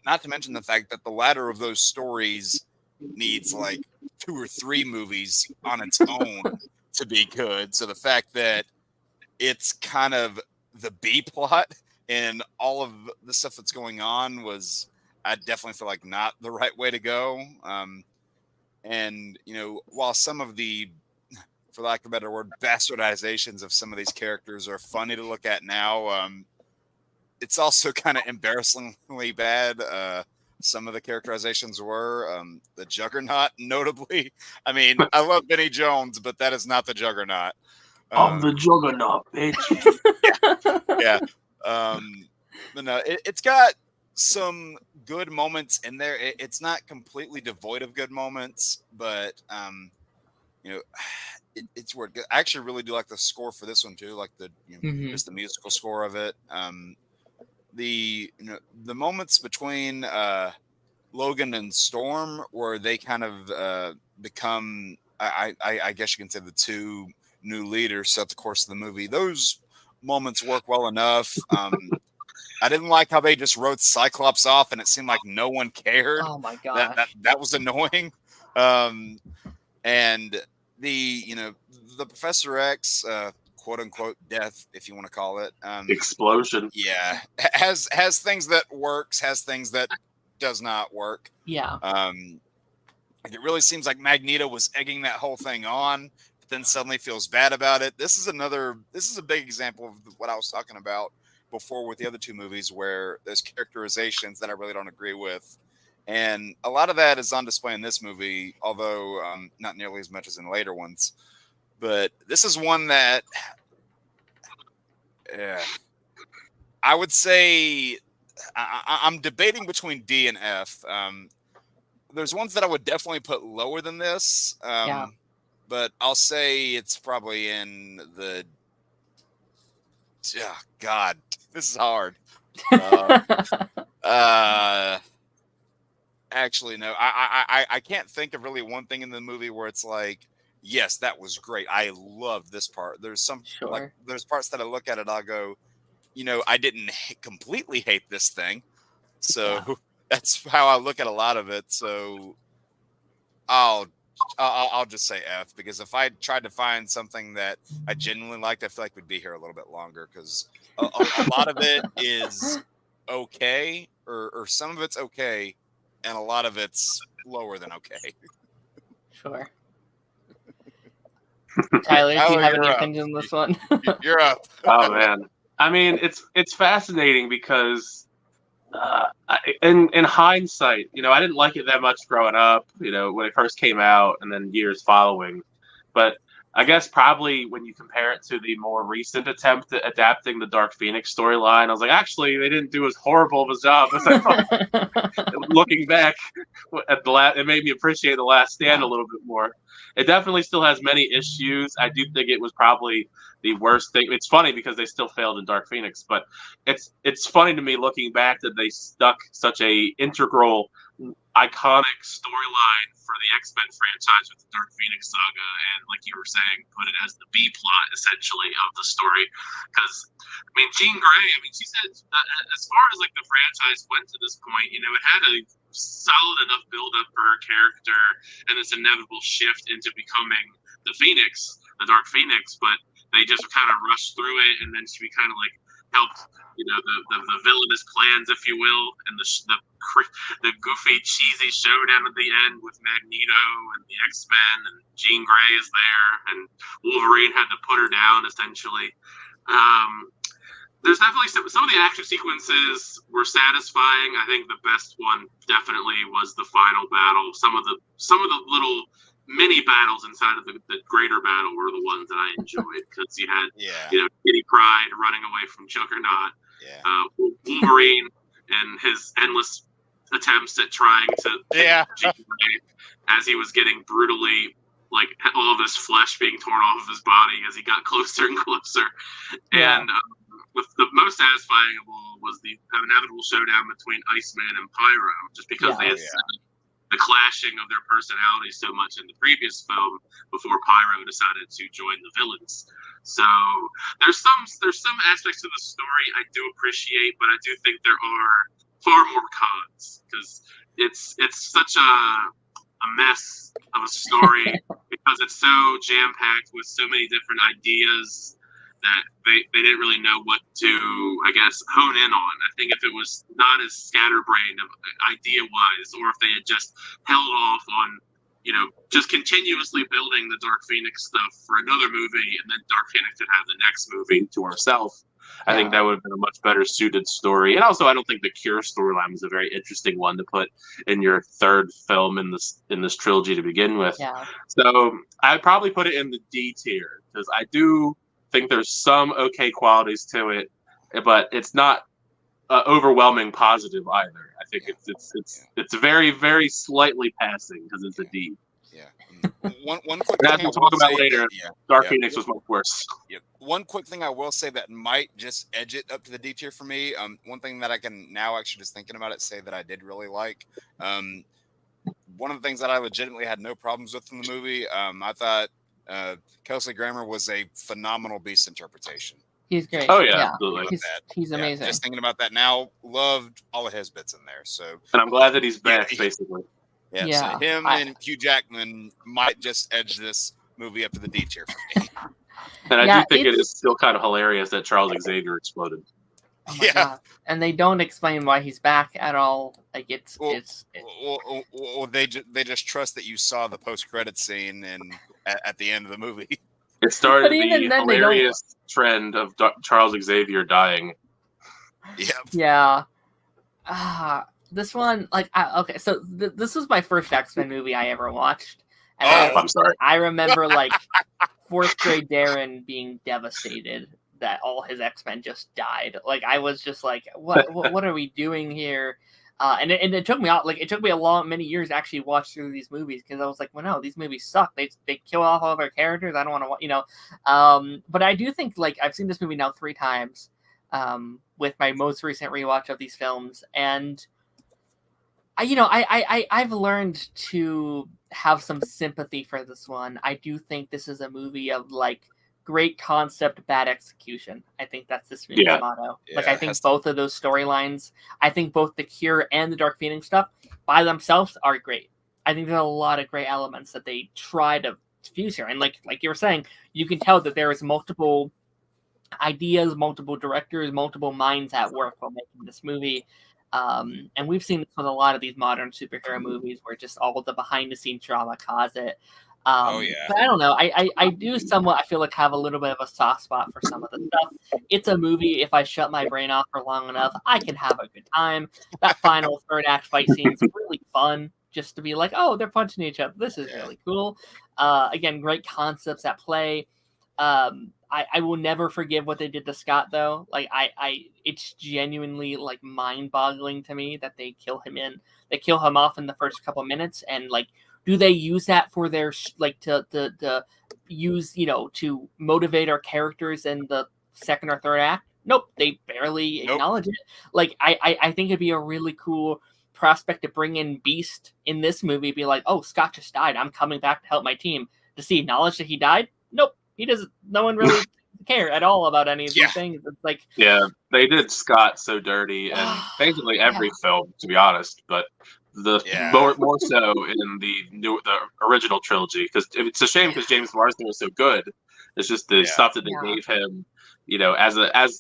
not to mention the fact that the latter of those stories needs like 2 or 3 movies on its own to be good. So the fact that it's kind of the B plot and all of the stuff that's going on was, I definitely feel like, not the right way to go. And while some of the, for lack of a better word, bastardizations of some of these characters are funny to look at now, it's also kind of embarrassingly bad. Some of the characterizations were the Juggernaut, notably. I mean, I love Vinnie Jones, but that is not the Juggernaut. I'm the Juggernaut, bitch. Yeah. But no, it's got some good moments in there. It's not completely devoid of good moments, but it's weird. I actually really do like the score for this one too, like the just the musical score of it. The moments between Logan and Storm, where they kind of become, I guess you can say, the 2 new leaders throughout the course of the movie. Those moments work well enough. I didn't like how they just wrote Cyclops off, and it seemed like no one cared. Oh my god, that was annoying. And the Professor X, quote unquote, death, if you want to call it, explosion. Yeah, has things that works, has things that does not work. Yeah. It really seems like Magneto was egging that whole thing on, but then suddenly feels bad about it. This is a big example of what I was talking about before with the other 2 movies, where there's characterizations that I really don't agree with. And a lot of that is on display in this movie, although not nearly as much as in later ones. But this is one that I would say I'm debating between D and F. There's ones that I would definitely put lower than this. But I'll say it's probably in the... Oh, God, this is hard. Actually, no. I can't think of really one thing in the movie where it's like, yes, that was great. I love this part. There's some there's parts that I look at it, I'll go, I didn't completely hate this thing. So that's how I look at a lot of it. So I'll just say F, because if I tried to find something that I genuinely liked, I feel like we'd be here a little bit longer, because a lot of it is okay, or some of it's okay, and a lot of it's lower than okay. Sure. Tyler, do you have any opinion on this one? You're up. Oh man, I mean, it's fascinating because in hindsight, I didn't like it that much growing up, when it first came out, and then years following. But I guess probably when you compare it to the more recent attempt at adapting the Dark Phoenix storyline, I was like, actually, they didn't do as horrible of a job as I thought. Looking back at it made me appreciate The Last Stand a little bit more. It definitely still has many issues. I do think it was probably the worst thing. It's funny because they still failed in Dark Phoenix, but it's funny to me looking back that they stuck such a integral, iconic storyline for the X-Men franchise with the Dark Phoenix saga, and like you were saying, put it as the B plot essentially of the story. Because I mean, Jean Grey, I mean, she said as far as like the franchise went to this point, you know, it had a solid enough build up for her character and this inevitable shift into becoming the Phoenix, the Dark Phoenix, but they just kind of rushed through it, and then she kind of like helped, you know, the villainous plans, if you will, and the goofy, cheesy showdown at the end with Magneto and the X-Men, and Jean Grey is there, and Wolverine had to put her down essentially. There's definitely some of the action sequences were satisfying. I think the best one definitely was the final battle. Some of the little mini battles inside of the greater battle were the ones that I enjoyed, because you had you know, Kitty Pryde running away from Juggernaut, Wolverine and his endless attempts at trying to as he was getting brutally, like, all of his flesh being torn off of his body as he got closer and closer. And the most satisfying of all was the inevitable showdown between Iceman and Pyro, just because they had the clashing of their personalities so much in the previous film before Pyro decided to join the villains. So there's some aspects of the story I do appreciate, but I do think there are far more cons, because it's such a mess of a story because it's so jam-packed with so many different ideas that they didn't really know what to, I guess, hone in on. I think if it was not as scatterbrained idea-wise, or if they had just held off on, you know, just continuously building the Dark Phoenix stuff for another movie, and then Dark Phoenix could have the next movie to herself, I think that would have been a much better suited story. And also, I don't think the Cure storyline was a very interesting one to put in your third film in this trilogy to begin with. So I'd probably put it in the D tier, because I do think there's some okay qualities to it, but it's not overwhelming positive either. I think it's very, very slightly passing, because it's a D. One quick thing as we'll talk about later, Dark Phoenix was much worse. One quick thing I will say that might just edge it up to the D tier for me. One thing that I can now, actually just thinking about it, say that I did really like. One of the things that I legitimately had no problems with in the movie, I thought Kelsey Grammer was a phenomenal Beast interpretation. He's great. Oh yeah, absolutely. He's amazing. Just thinking about that now, loved all of his bits in there. So, and I'm glad that he's back, basically. So him and Hugh Jackman might just edge this movie up to the D tier for me. And I do think it is still kind of hilarious that Charles Xavier exploded. Oh my God. And they don't explain why he's back at all. Like they just trust that you saw the post-credit scene and at the end of the movie. It started the hilarious trend of Charles Xavier dying. This one, like, okay, so this was my first X-Men movie I ever watched. And I'm sorry. I remember, like, 4th grade Darren being devastated that all his X-Men just died. Like, I was just like, what are we doing here? And it took me out, like, it took me many years to actually watch through these movies, because I was like, well, no, these movies suck. They kill off all of our characters. I don't want to, you know. But I do think, like, I've seen this movie now 3 times with my most recent rewatch of these films, and I've learned to have some sympathy for this one. I do think this is a movie of, like, great concept, bad execution. I think that's this movie's motto. Like, I think both of those storylines, I think both the Cure and the Dark Phoenix stuff by themselves are great. I think there's a lot of great elements that they try to fuse here. And like you were saying, you can tell that there is multiple ideas, multiple directors, multiple minds at work while making this movie. And we've seen this with a lot of these modern superhero movies where just all the behind the scenes drama cause it. But I don't know. I do somewhat, I feel like, have a little bit of a soft spot for some of the stuff. It's a movie, if I shut my brain off for long enough, I can have a good time. That final third act fight scene is really fun. just to be like, oh, they're punching each other. This is really cool. Again, great concepts at play. I will never forgive what they did to Scott, though. Like, it's genuinely like mind-boggling to me that they kill him off in the first couple minutes, and like, do they use that for their to use, to motivate our characters in the second or third act? Nope, they barely acknowledge it. Like, I think it'd be a really cool prospect to bring in Beast in this movie, be like, oh, Scott just died, I'm coming back to help my team. Does he acknowledge that he died? Nope, he doesn't. No one really care at all about any of these things. It's like, they did Scott so dirty in basically every film, to be honest, but more so in the original trilogy, because it's a shame because James Marsden was so good. It's just the stuff that they gave him, as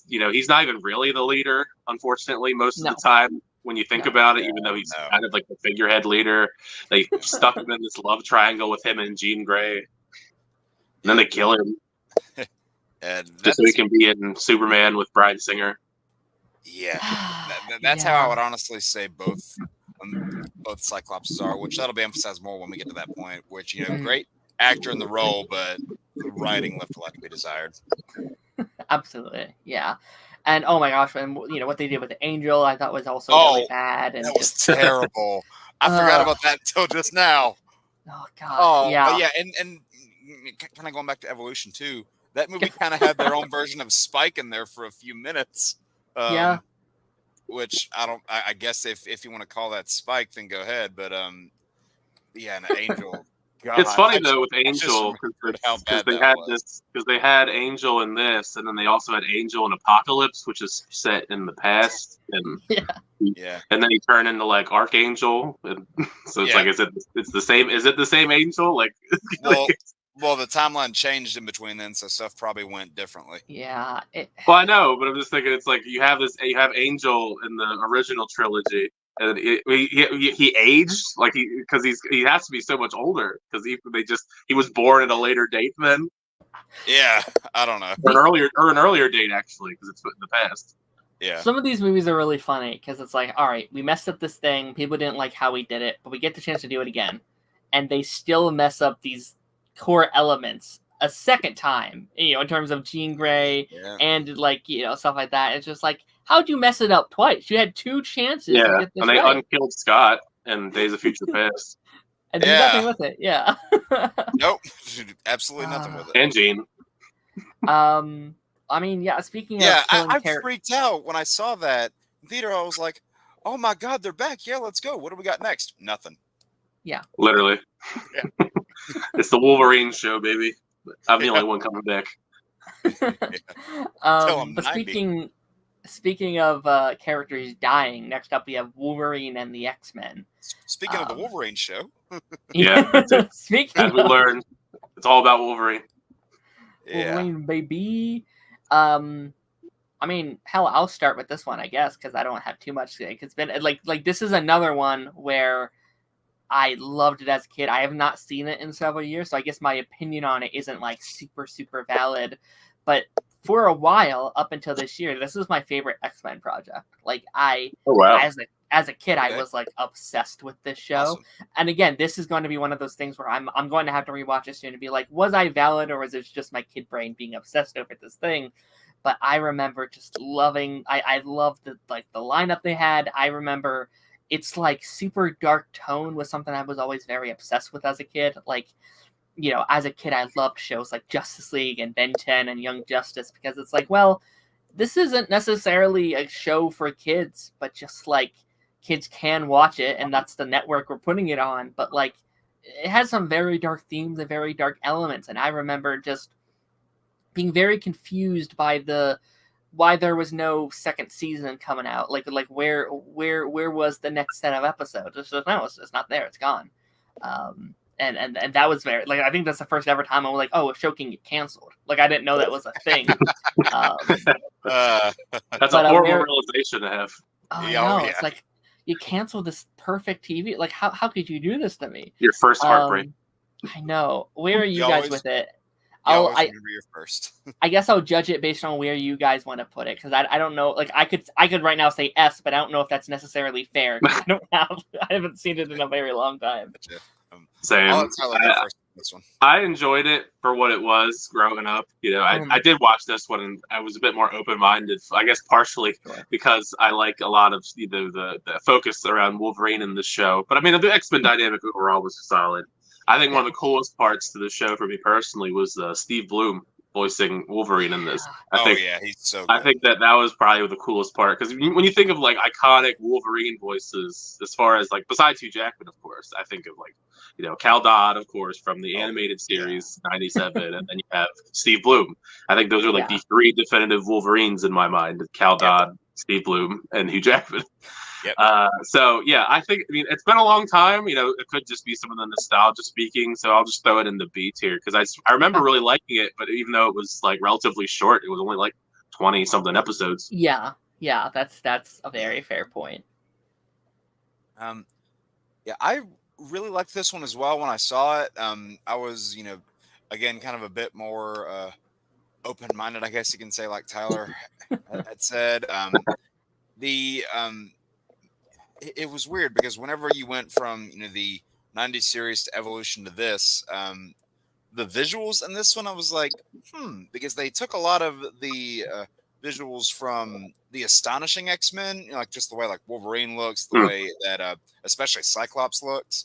he's not even really the leader, unfortunately, most of the time when you think about it, even though he's kind of like the figurehead leader. They stuck him in this love triangle with him and Jean Grey, and then they kill him. Just so he can be in Superman with Bryan Singer. Yeah, that's how I would honestly say both Cyclopses are, which that'll be emphasized more when we get to that point. Which, great actor in the role, but the writing left a lot to be desired. Absolutely, yeah. And oh my gosh, and what they did with the Angel, I thought was also really bad. And that was terrible. I forgot about that until just now. Oh god, yeah. But and kind of going back to Evolution too. That movie kind of had their own version of Spike in there for a few minutes. Which I guess if you want to call that Spike, then go ahead. But and Angel. God, it's funny though with Angel because they had Angel in this, and then they also had Angel in Apocalypse, which is set in the past, and and then he turned into like Archangel, and so it's like, it's the same? Is it the same Angel? Like, well, the timeline changed in between then, so stuff probably went differently. Yeah. Well, I know, but I'm just thinking it's like you have Angel in the original trilogy. And he aged like because he has to be so much older because he was born at a later date then. Yeah, I don't know. Or an earlier date actually because it's in the past. Yeah. Some of these movies are really funny because it's like, all right, we messed up this thing. People didn't like how we did it, but we get the chance to do it again, and they still mess up these core elements a second time. In terms of Jean Grey and like stuff like that. It's just like, how'd you mess it up twice? You had two chances to get this and they right. unkilled Scott in Days of Future Past. And do nothing with it, Nope. Absolutely nothing with it. And Jean. I mean, speaking of I freaked out when I saw that in theater. I was like, oh my god, they're back. Yeah, let's go. What do we got next? Nothing. Yeah. Literally. Yeah. It's the Wolverine show, baby. I'm the only one coming back. But speaking of characters dying, next up we have Wolverine and the X-Men. Speaking of the Wolverine show. As we learned, it's all about Wolverine. Wolverine, baby. I mean, hell, I'll start with this one, I guess, because I don't have too much to say. It's been like this is another one where I loved it as a kid. I have not seen it in several years, so I guess my opinion on it isn't like super, super valid. But for a while, up until this year, this is my favorite X-Men project. Like as a kid, I was like obsessed with this show. Awesome. And again, this is going to be one of those things where I'm going to have to rewatch it soon to be like, was I valid or was it just my kid brain being obsessed over this thing? But I remember just loving. I loved the lineup they had. I remember. It's like super dark tone was something I was always very obsessed with as a kid. Like, as a kid, I loved shows like Justice League and Ben 10 and Young Justice because it's like, well, this isn't necessarily a show for kids, but just like kids can watch it, and that's the network we're putting it on. But like, it has some very dark themes and very dark elements, and I remember just being very confused by why there was no second season coming out. Like where was the next set of episodes? It's just, no, it's not there. It's gone. And that was very, like, I think that's the first ever time I was like, oh, a show can get canceled. Like, I didn't know that was a thing. That's a horrible realization to have. It's like, you cancel this perfect TV. Like, how could you do this to me? Your first heartbreak. I know. Where are you guys with it? You always remember your first. I guess I'll judge it based on where you guys want to put it, because I don't know. Like I could right now say S, but I don't know if that's necessarily fair. I haven't seen it in a very long time. Same. I enjoyed it for what it was growing up. You know, I did watch this one, and I was a bit more open-minded. I guess partially because I like a lot of the focus around Wolverine in the show. But I mean, the X-Men dynamic overall was solid. I think one of the coolest parts to the show for me personally was Steve Bloom voicing Wolverine in this. He's so good. I think that was probably the coolest part, because when you think of like iconic Wolverine voices, as far as like besides Hugh Jackman, of course, I think of like, you know, Cal Dodd, of course, from the animated series '97, and then you have Steve Bloom. I think those are like the three definitive Wolverines in my mind: Cal Dodd, Steve Bloom, and Hugh Jackman. Yep. So yeah, I it's been a long time. You know, it could just be some of the nostalgia speaking. So I'll just throw it in the B tier, because I remember really liking it, but even though it was like relatively short, it was only like 20 something episodes. Yeah, that's a very fair point. I really liked this one as well when I saw it. I was, again, kind of a bit more open-minded, I guess you can say, like Tyler had said. It was weird because whenever you went from the 90s series to Evolution to this, the visuals in this one, I was like, because they took a lot of the visuals from the Astonishing X-Men, like just the way like Wolverine looks, the way that especially Cyclops looks,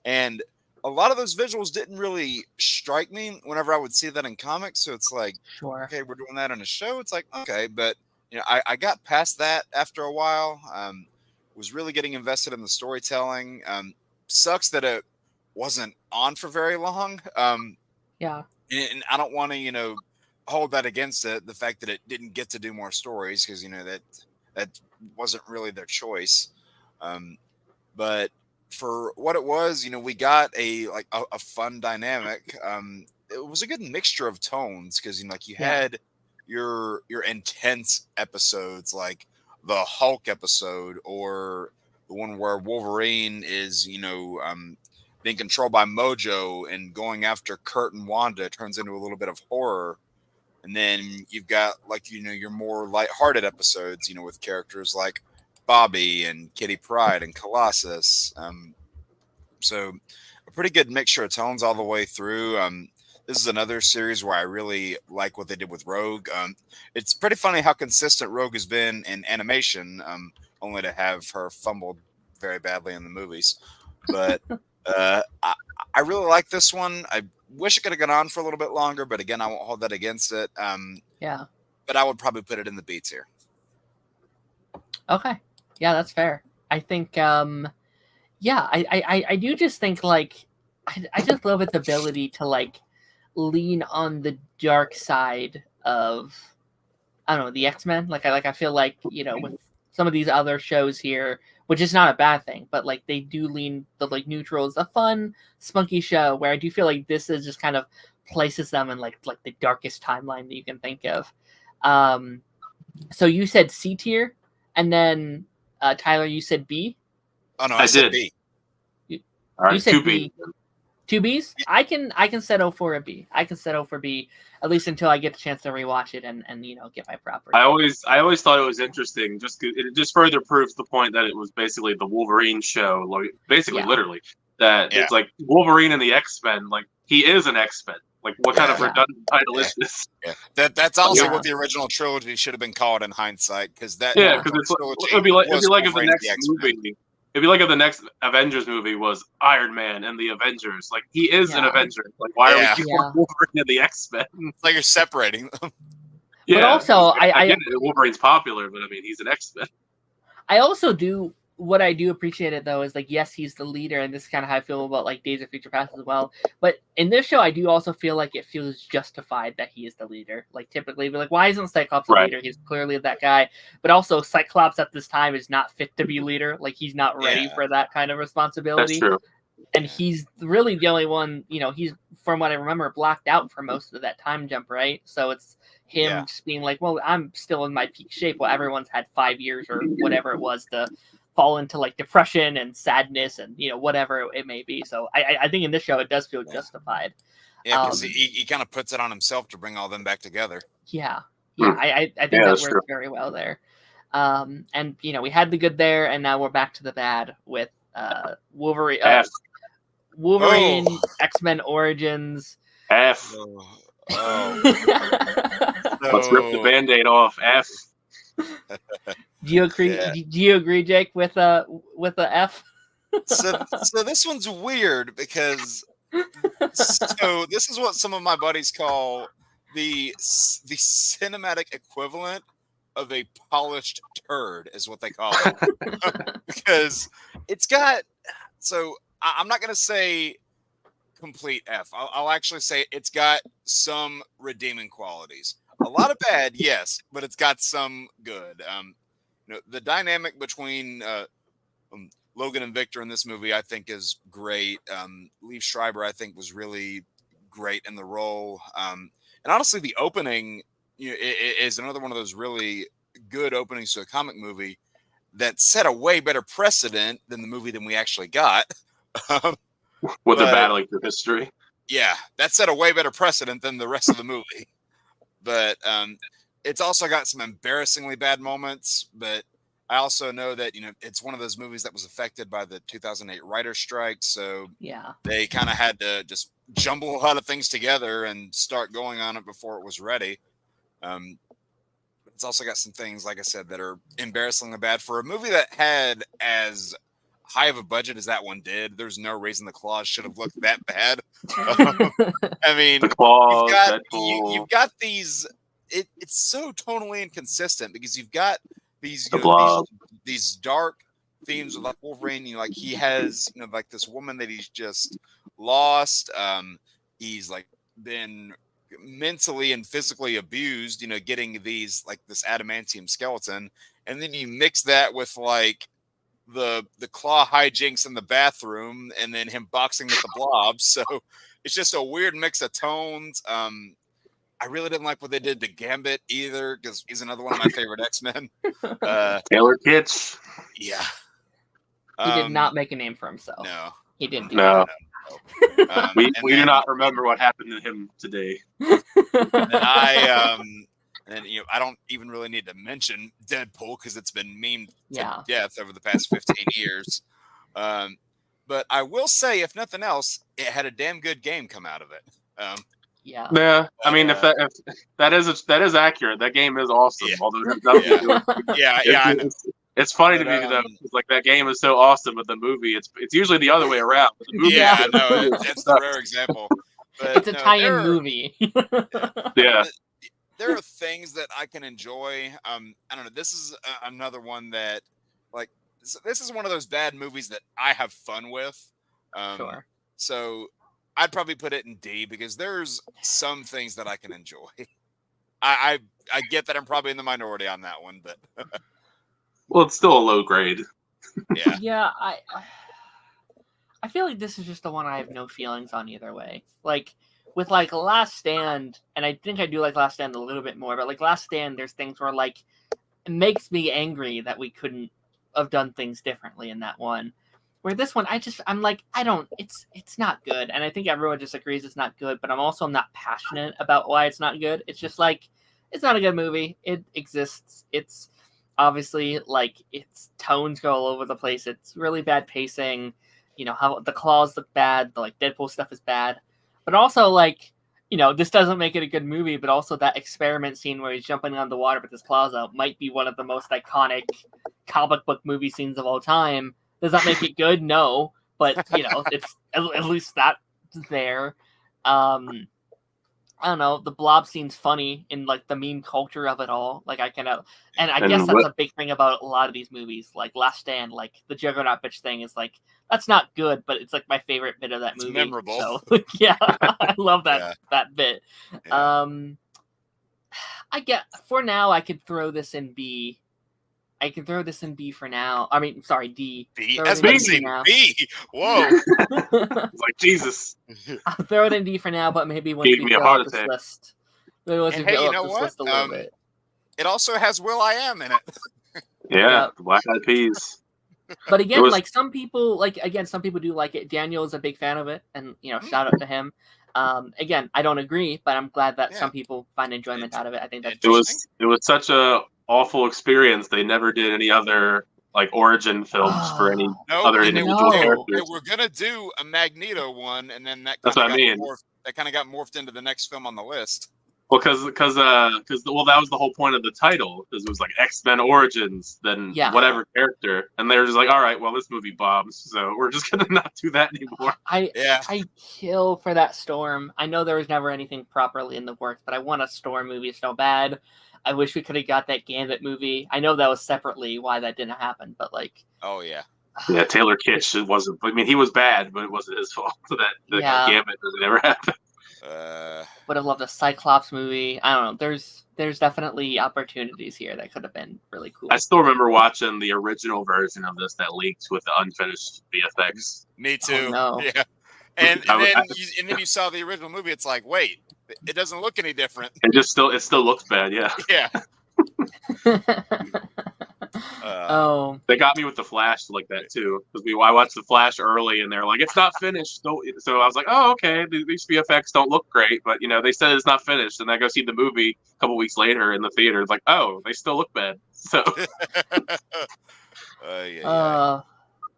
and a lot of those visuals didn't really strike me whenever I would see that in comics. So it's like, okay, we're doing that in a show. It's like, okay, but I got past that after a while. Was really getting invested in the storytelling. Sucks that it wasn't on for very long. And I don't want to, hold that against it. The fact that it didn't get to do more stories, because that wasn't really their choice. But for what it was, we got a fun dynamic. It was a good mixture of tones, because you had your intense episodes like the Hulk episode, or the one where Wolverine is, being controlled by Mojo and going after Kurt and Wanda. It turns into a little bit of horror. And then you've got your more lighthearted episodes, with characters like Bobby and Kitty Pryde and Colossus. So a pretty good mixture of tones all the way through. This is another series where I really like what they did with Rogue. It's pretty funny how consistent Rogue has been in animation, only to have her fumbled very badly in the movies. But I really like this one. I wish it could have gone on for a little bit longer, but again, I won't hold that against it. But I would probably put it in the B tier. Okay. Yeah, that's fair. I think, I do just think, I just love its ability to, lean on the dark side of, I don't know, the X-Men. I feel like, with some of these other shows here, which is not a bad thing, but they do lean the neutral is a fun, spunky show, where I do feel like this is just kind of places them in the darkest timeline that you can think of. So you said C tier, and then Tyler, you said B. Oh no, I said B. All right, you said 2B. B. 2Bs? I can settle for a B. I can settle for B, at least until I get the chance to rewatch it and get my proper. I always thought it was interesting. It just further proves the point that it was basically the Wolverine show, literally. That it's like Wolverine and the X-Men. He is an X-Men. What kind of redundant title is this? Yeah. That's also what the original trilogy should have been called in hindsight, because that because it'd be like if the next movie. It'd be like if the next Avengers movie was Iron Man and the Avengers. He is an Avenger. Why are we keeping Wolverine and the X-Men? It's like you're separating them. Yeah. But also, I get it. Wolverine's popular, but I mean, he's an X-Men. I also do. What I do appreciate it though is yes, he's the leader, and this is kind of how I feel about Days of Future Past as well. But in this show, I do also feel like it feels justified that he is the leader. Typically, be why isn't Cyclops the leader? He's clearly that guy. But also, Cyclops at this time is not fit to be leader. He's not ready for that kind of responsibility. That's true. And he's really the only one. He's, from what I remember, blacked out for most of that time jump, right? So it's him just being well, I'm still in my peak shape. Well, everyone's had 5 years or whatever it was to fall into depression and sadness and whatever it may be. So I think in this show it does feel justified. Yeah, because he kind of puts it on himself to bring all them back together. Yeah, I think that works very well there. And we had the good there, and now we're back to the bad with Wolverine. Wolverine, X-Men Origins. F. Oh. Let's rip the Band-Aid off. F. Do you agree? Yeah. Do you agree, Jake, with a F? So this one's weird because this is what some of my buddies call the cinematic equivalent of a polished turd, is what they call it. Because it's got, so I'm not going to say complete F. I'll actually say it's got some redeeming qualities. A lot of bad, yes, but it's got some good. The dynamic between Logan and Victor in this movie, I think, is great. Liev Schreiber, I think, was really great in the role. And honestly, the opening is another one of those really good openings to a comic movie that set a way better precedent than the movie than we actually got. With the battling through history. Yeah, that set a way better precedent than the rest of the movie. But it's also got some embarrassingly bad moments. But I also know that it's one of those movies that was affected by the 2008 writer's strike. So yeah, they kind of had to just jumble a lot of things together and start going on it before it was ready. It's also got some things, like I said, that are embarrassingly bad for a movie that had as high of a budget as that one did. There's no reason the claws should have looked that bad. I mean, the claws, you've got these. It's so tonally inconsistent because you've got these these dark themes of like Wolverine. Like he has like this woman that he's just lost. He's like been mentally and physically abused. Getting these like this adamantium skeleton, and then you mix that with like the claw hijinks in the bathroom, and then him boxing with the Blob. So it's just a weird mix of tones. I really didn't like what they did to Gambit either, because he's another one of my favorite X-Men. Taylor Kitsch. Yeah. He did not make a name for himself. No. He didn't do No. that. We do not remember what happened to him today. And I don't even really need to mention Deadpool because it's been memed to death over the past 15 years. But I will say, if nothing else, it had a damn good game come out of it. Yeah. I mean, if that is accurate. That game is awesome. Yeah. Although it has nothing to do with it's funny to me though, because like that game is so awesome, but the movie it's usually the other way around. The movie, it's a rare example. But it's a tie-in movie. Yeah. There are things that I can enjoy. I don't know. This is another one that, like, this is one of those bad movies that I have fun with. Sure. So I'd probably put it in D because there's some things that I can enjoy. I get that I'm probably in the minority on that one, but well, it's still a low grade. Yeah. Yeah, I feel like this is just the one I have no feelings on either way. Like with like Last Stand, and I think I do like Last Stand a little bit more, but like Last Stand, there's things where like it makes me angry that we couldn't have done things differently in that one. Where this one, I'm like, it's not good. And I think everyone just agrees it's not good, but I'm also not passionate about why it's not good. It's just like, it's not a good movie. It exists. It's obviously like its tones go all over the place. It's really bad pacing. How the claws look bad. The like Deadpool stuff is bad. But also like, this doesn't make it a good movie, but also that experiment scene where he's jumping on the water with his claws out might be one of the most iconic comic book movie scenes of all time. Does that make it good? No, but it's at least that's there. I don't know. The Blob scene's funny in like the meme culture of it all. Like I guess that's a big thing about a lot of these movies. Like Last Stand, like the Juggernaut bitch thing is like that's not good, but it's like my favorite bit of that movie. It's memorable. So yeah, I love that that bit. Yeah. I get for now I could throw this in B. I can throw this in B for now. I mean, sorry, D. B. That's been saying B. Whoa. Like Jesus. I'll throw it in D for now, but maybe once Gave we me a fill heart up this attack. list. Maybe once we And hey, fill you up know this what? list a little bit. It also has Will.i.am in it. Yeah, Yep. the Black Eyed Peas. But again, was- like some people do like it. Daniel is a big fan of it, and shout out to him. Again, I don't agree, but I'm glad that Yeah. some people find enjoyment out of it. I think that's it was such a awful experience. They never did any other like origin films for any other individual characters. They were gonna do a Magneto one, and then that That's kind what of I mean. got morphed into the next film on the list. Well, because that was the whole point of the title, because it was like X-Men Origins, then whatever character, and they were just like, all right, well, this movie bombs, so we're just gonna not do that anymore. I kill for that Storm. I know there was never anything properly in the works, but I want a Storm movie so bad. I wish we could have got that Gambit movie. I know that was separately why that didn't happen, but like, oh yeah. Yeah, Taylor Kitsch, it wasn't. I mean, he was bad, but it wasn't his fault that the Gambit doesn't ever happen. Would have loved a Cyclops movie. I don't know. There's definitely opportunities here that could have been really cool. I still remember watching the original version of this that leaked with the unfinished VFX. Me too. Oh, no. Yeah. And then you saw the original movie. It's like, wait, it doesn't look any different. It still looks bad. Yeah. Yeah. They got me with the Flash like that too, because I watched the Flash early and they're like, it's not finished. So I was like, oh, okay, these VFX don't look great, but they said it's not finished, and I go see the movie a couple weeks later in the theater. It's like, oh, they still look bad. So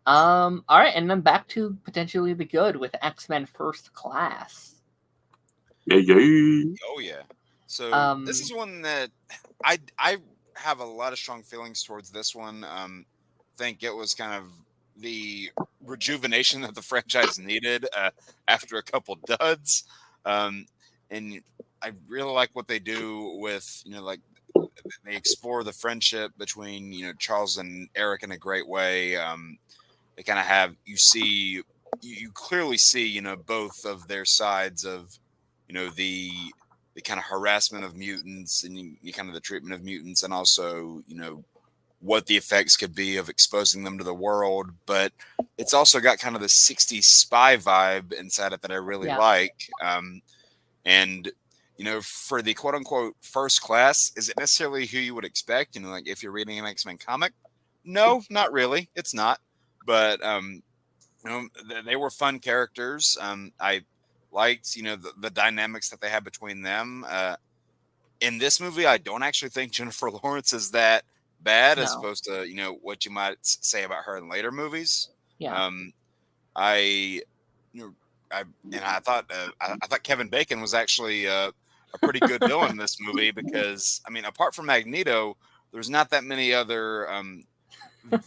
all right, and then back to potentially the good with X-Men First Class. Yeah. Oh yeah. So this is one that I have a lot of strong feelings towards this one. Think it was kind of the rejuvenation that the franchise needed after a couple duds. And I really like what they do with, like they explore the friendship between, Charles and Eric in a great way. They kind of have, you clearly see, both of their sides of, the kind of harassment of mutants and you kind of the treatment of mutants, and also, what the effects could be of exposing them to the world. But it's also got kind of the 60s spy vibe inside it that I really like. And, for the quote unquote First Class, is it necessarily who you would expect? Like if you're reading an X-Men comic? No, not really. It's not. But, they were fun characters. I liked, the dynamics that they had between them. In this movie, I don't actually think Jennifer Lawrence is that bad as opposed to, what you might say about her in later movies. Yeah. I thought Kevin Bacon was actually a pretty good villain in this movie because, apart from Magneto, there's not that many other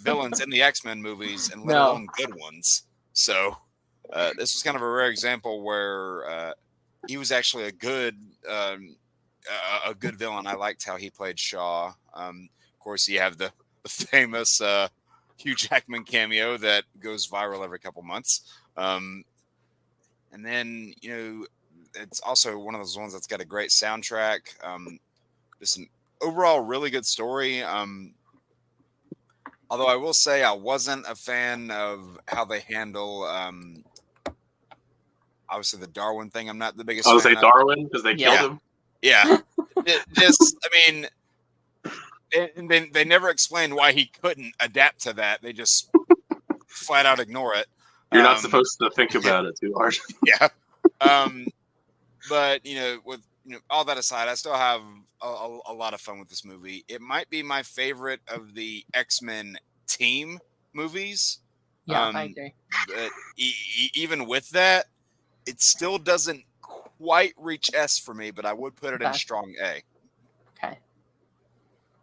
villains in the X-Men movies, and let alone good ones. So this was kind of a rare example where he was actually a good villain. I liked how he played Shaw. Of course, you have the famous Hugh Jackman cameo that goes viral every couple months. And then, it's also one of those ones that's got a great soundtrack. Just an overall really good story. Although I will say I wasn't a fan of how they handle, obviously the Darwin thing. I'm not the biggest. I was say Darwin because they killed him. Yeah, and then they never explained why he couldn't adapt to that. They just flat out ignore it. You're not supposed to think about it too hard. Yeah. But with all that aside, I still have a lot of fun with this movie. It might be my favorite of the X-Men team movies. Yeah, I agree. But even with that, it still doesn't quite reach S for me, but I would put it in strong A. Okay.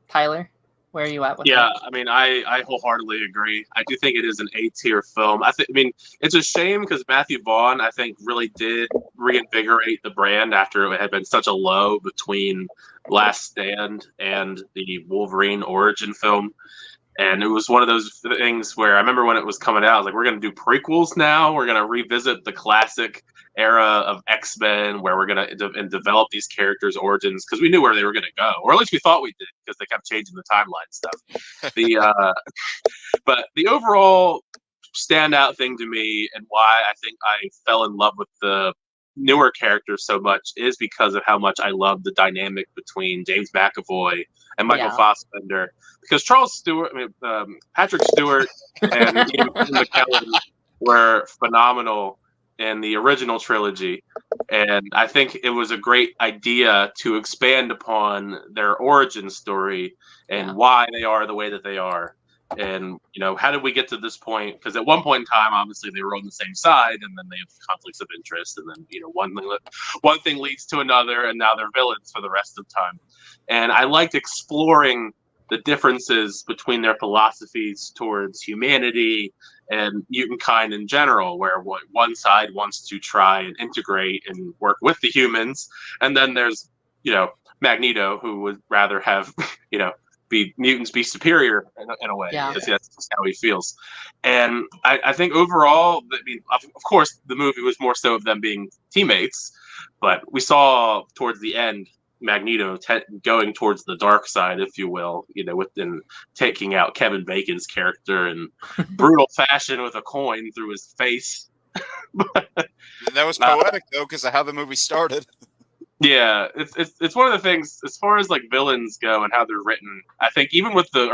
Tyler, where are you at with that? I wholeheartedly agree. I do think it is an A-tier film. It's a shame because Matthew Vaughn, I think, really did reinvigorate the brand after it had been such a low between Last Stand and the Wolverine origin film. And it was one of those things where I remember when it was coming out, I was like, we're going to do prequels now. We're going to revisit the classic era of X-Men where we're going to develop these characters' origins because we knew where they were going to go, or at least we thought we did because they kept changing the timeline stuff. But the overall standout thing to me and why I think I fell in love with the newer characters so much is because of how much I love the dynamic between James McAvoy and Michael Fassbender. Because Patrick Stewart and Ian McKellen were phenomenal in the original trilogy, and I think it was a great idea to expand upon their origin story and why they are the way that they are. And, how did we get to this point? Because at one point in time, obviously, they were on the same side, and then they have conflicts of interest, and then, one thing leads to another, and now they're villains for the rest of time. And I liked exploring the differences between their philosophies towards humanity and mutant kind in general, where one side wants to try and integrate and work with the humans, and then there's, Magneto, who would rather have, mutants be superior in a way, because that's just how he feels. And I think overall, of course, the movie was more so of them being teammates, but we saw towards the end Magneto going towards the dark side, if you will, within taking out Kevin Bacon's character in brutal fashion with a coin through his face. That was poetic, though, because of how the movie started. Yeah, it's one of the things as far as like villains go and how they're written. I think even with the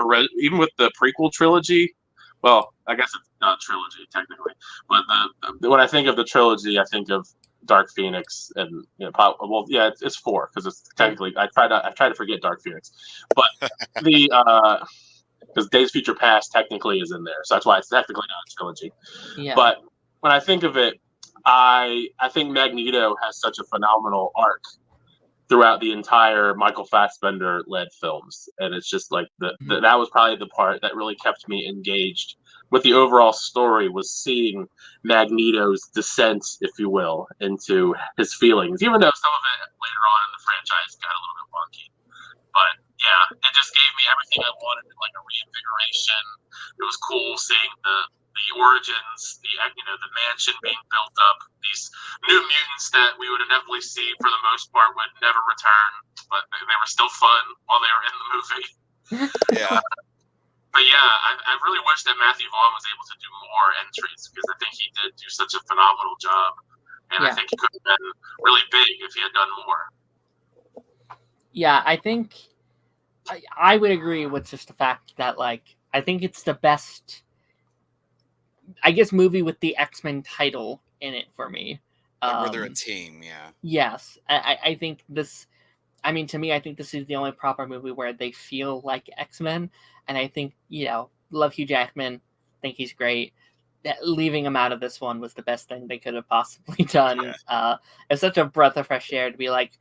prequel trilogy, well, I guess it's not a trilogy technically, but when I think of the trilogy, I think of Dark Phoenix and it's 4 because it's technically I try to forget Dark Phoenix, but because Days of Future Past technically is in there, so that's why it's technically not a trilogy. Yeah. But when I think of it, I think Magneto has such a phenomenal arc throughout the entire Michael Fassbender-led films, and it's just like that was probably the part that really kept me engaged with the overall story, was seeing Magneto's descent, if you will, into his feelings, even though some of it later on in the franchise got a little bit wonky. But yeah, it just gave me everything I wanted, like a reinvigoration. It was cool seeing the origins, the mansion being built up, these new mutants that we would inevitably see for the most part would never return, but they were still fun while they were in the movie. Yeah. But yeah, I really wish that Matthew Vaughn was able to do more entries, because I think he did do such a phenomenal job, and I think he could have been really big if he had done more. Yeah, I think I would agree with just the fact that, like, I think it's the best, I guess, movie with the X-Men title in it for me. Where they're a team, yeah. Yes. I think this, to me, I think this is the only proper movie where they feel like X-Men. And I think, love Hugh Jackman. Think he's great. Leaving him out of this one was the best thing they could have possibly done. Yeah. It's such a breath of fresh air to be like,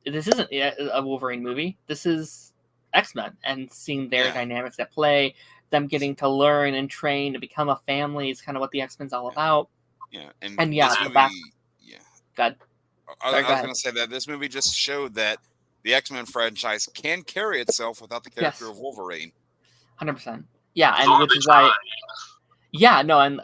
this isn't a Wolverine movie. This is X-Men, and seeing their dynamics at play, them getting to learn and train to become a family is kind of what the X-Men's all about. Yeah, and this movie, God. I was going to say that this movie just showed that the X-Men franchise can carry itself without the character of Wolverine. 100%. Yeah, and which is why. Yeah, no, and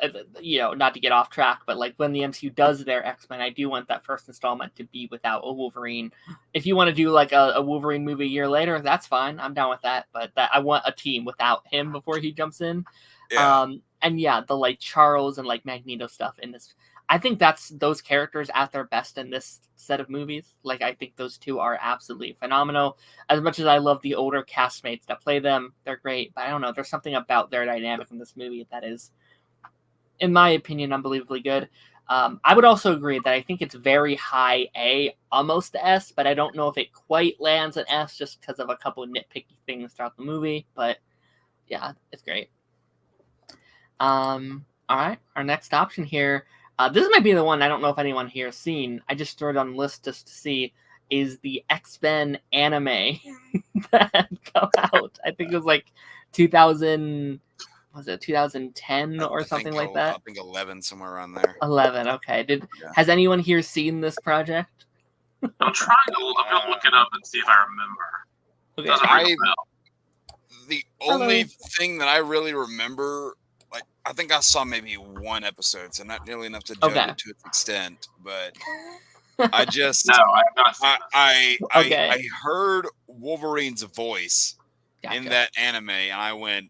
not to get off track, but like when the MCU does their X-Men, I do want that first installment to be without a Wolverine. If you want to do like a Wolverine movie a year later, that's fine. I'm down with that. But I want a team without him before he jumps in. Yeah. And yeah, the like Charles and like Magneto stuff in this. I think that's those characters at their best in this set of movies. Like, I think those two are absolutely phenomenal. As much as I love the older castmates that play them, they're great. But I don't know, there's something about their dynamic in this movie that is, in my opinion, unbelievably good. I would also agree that I think it's very high A, almost S, but I don't know if it quite lands an S just because of a couple of nitpicky things throughout the movie. But yeah, it's great. All right, our next option here. This might be the one I don't know if anyone here has seen. I just threw it on the list just to see. Is the X-Men anime that had come out? I think it was like 2000. Was it 2010 or something like that? I think 11, somewhere around there. 11. Okay. Has anyone here seen this project? I'm trying to look it up and see if I remember. Okay. The only thing that I really remember, like, I think I saw maybe one episode, so not nearly enough to judge it to its extent. But I just I heard Wolverine's voice in that anime, and I went,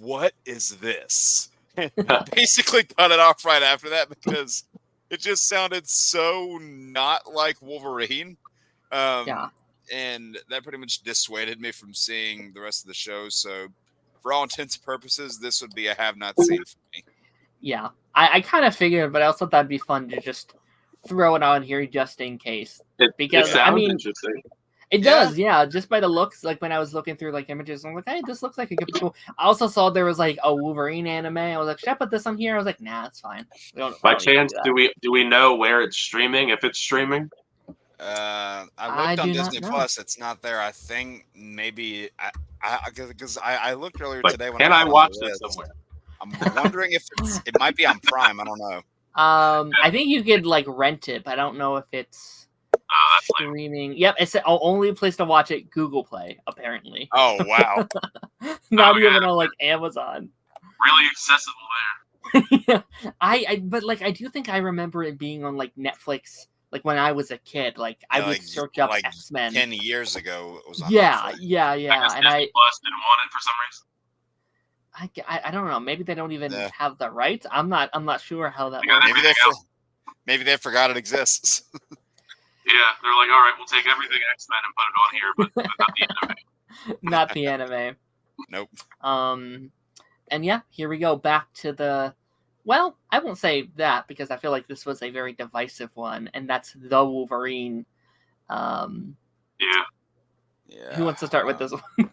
"What is this?" And basically cut it off right after that because it just sounded so not like Wolverine. And that pretty much dissuaded me from seeing the rest of the show. So for all intents and purposes, this would be a have not seen for me. Yeah. I kind of figured, but I also thought that'd be fun to just throw it on here just in case. It sounds interesting. It does, yeah. Just by the looks, like when I was looking through like images, I'm like, hey, this looks like it could be cool. I also saw there was like a Wolverine anime. I was like, should I put this on here? I was like, nah, it's fine. By chance, do we know where it's streaming? If it's streaming? I looked on Disney Plus. It's not there. I think maybe because I looked earlier today. Can I watch this somewhere? I'm wondering if it might be on Prime. I don't know. I think you could like rent it, but I don't know if it's streaming. Yep, it's the only place to watch it. Google Play, apparently. Oh wow! Not even on like Amazon. Really accessible there. Yeah, but like I do think I remember it being on like Netflix. Like when I was a kid, like I would search up X-Men. 10 years ago, it was on yeah. I guess And Disney Plus didn't want it for some reason. I don't know. Maybe they don't even have the rights. I'm not sure how that. Maybe they forgot it exists. Yeah, they're like, all right, we'll take everything X-Men and put it on here, but not the anime. Not the anime. Nope. And yeah, here we go back to the. Well, I won't say that because I feel like this was a very divisive one, and that's the Wolverine. Yeah. Who wants to start with this one?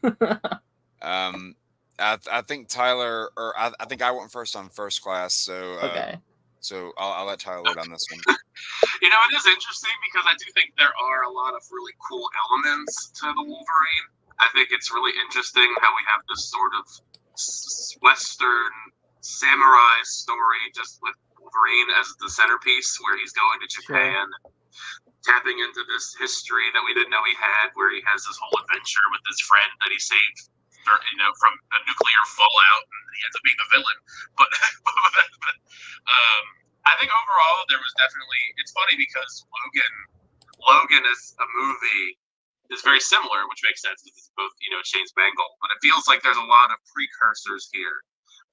I think Tyler, or I think I went first on First Class, so okay. So I'll let Tyler lead on this one. You know, it is interesting because I do think there are a lot of really cool elements to the Wolverine. I think it's really interesting how we have this sort of Western samurai story just with Wolverine as the centerpiece, where he's going to Japan, tapping into this history that we didn't know he had, where he has this whole adventure with his friend that he saved, from a nuclear fallout, and he ends up being the villain. But I think overall there was definitely. It's funny because Logan as a movie is very similar, which makes sense because it's both James Mangold, but it feels like there's a lot of precursors here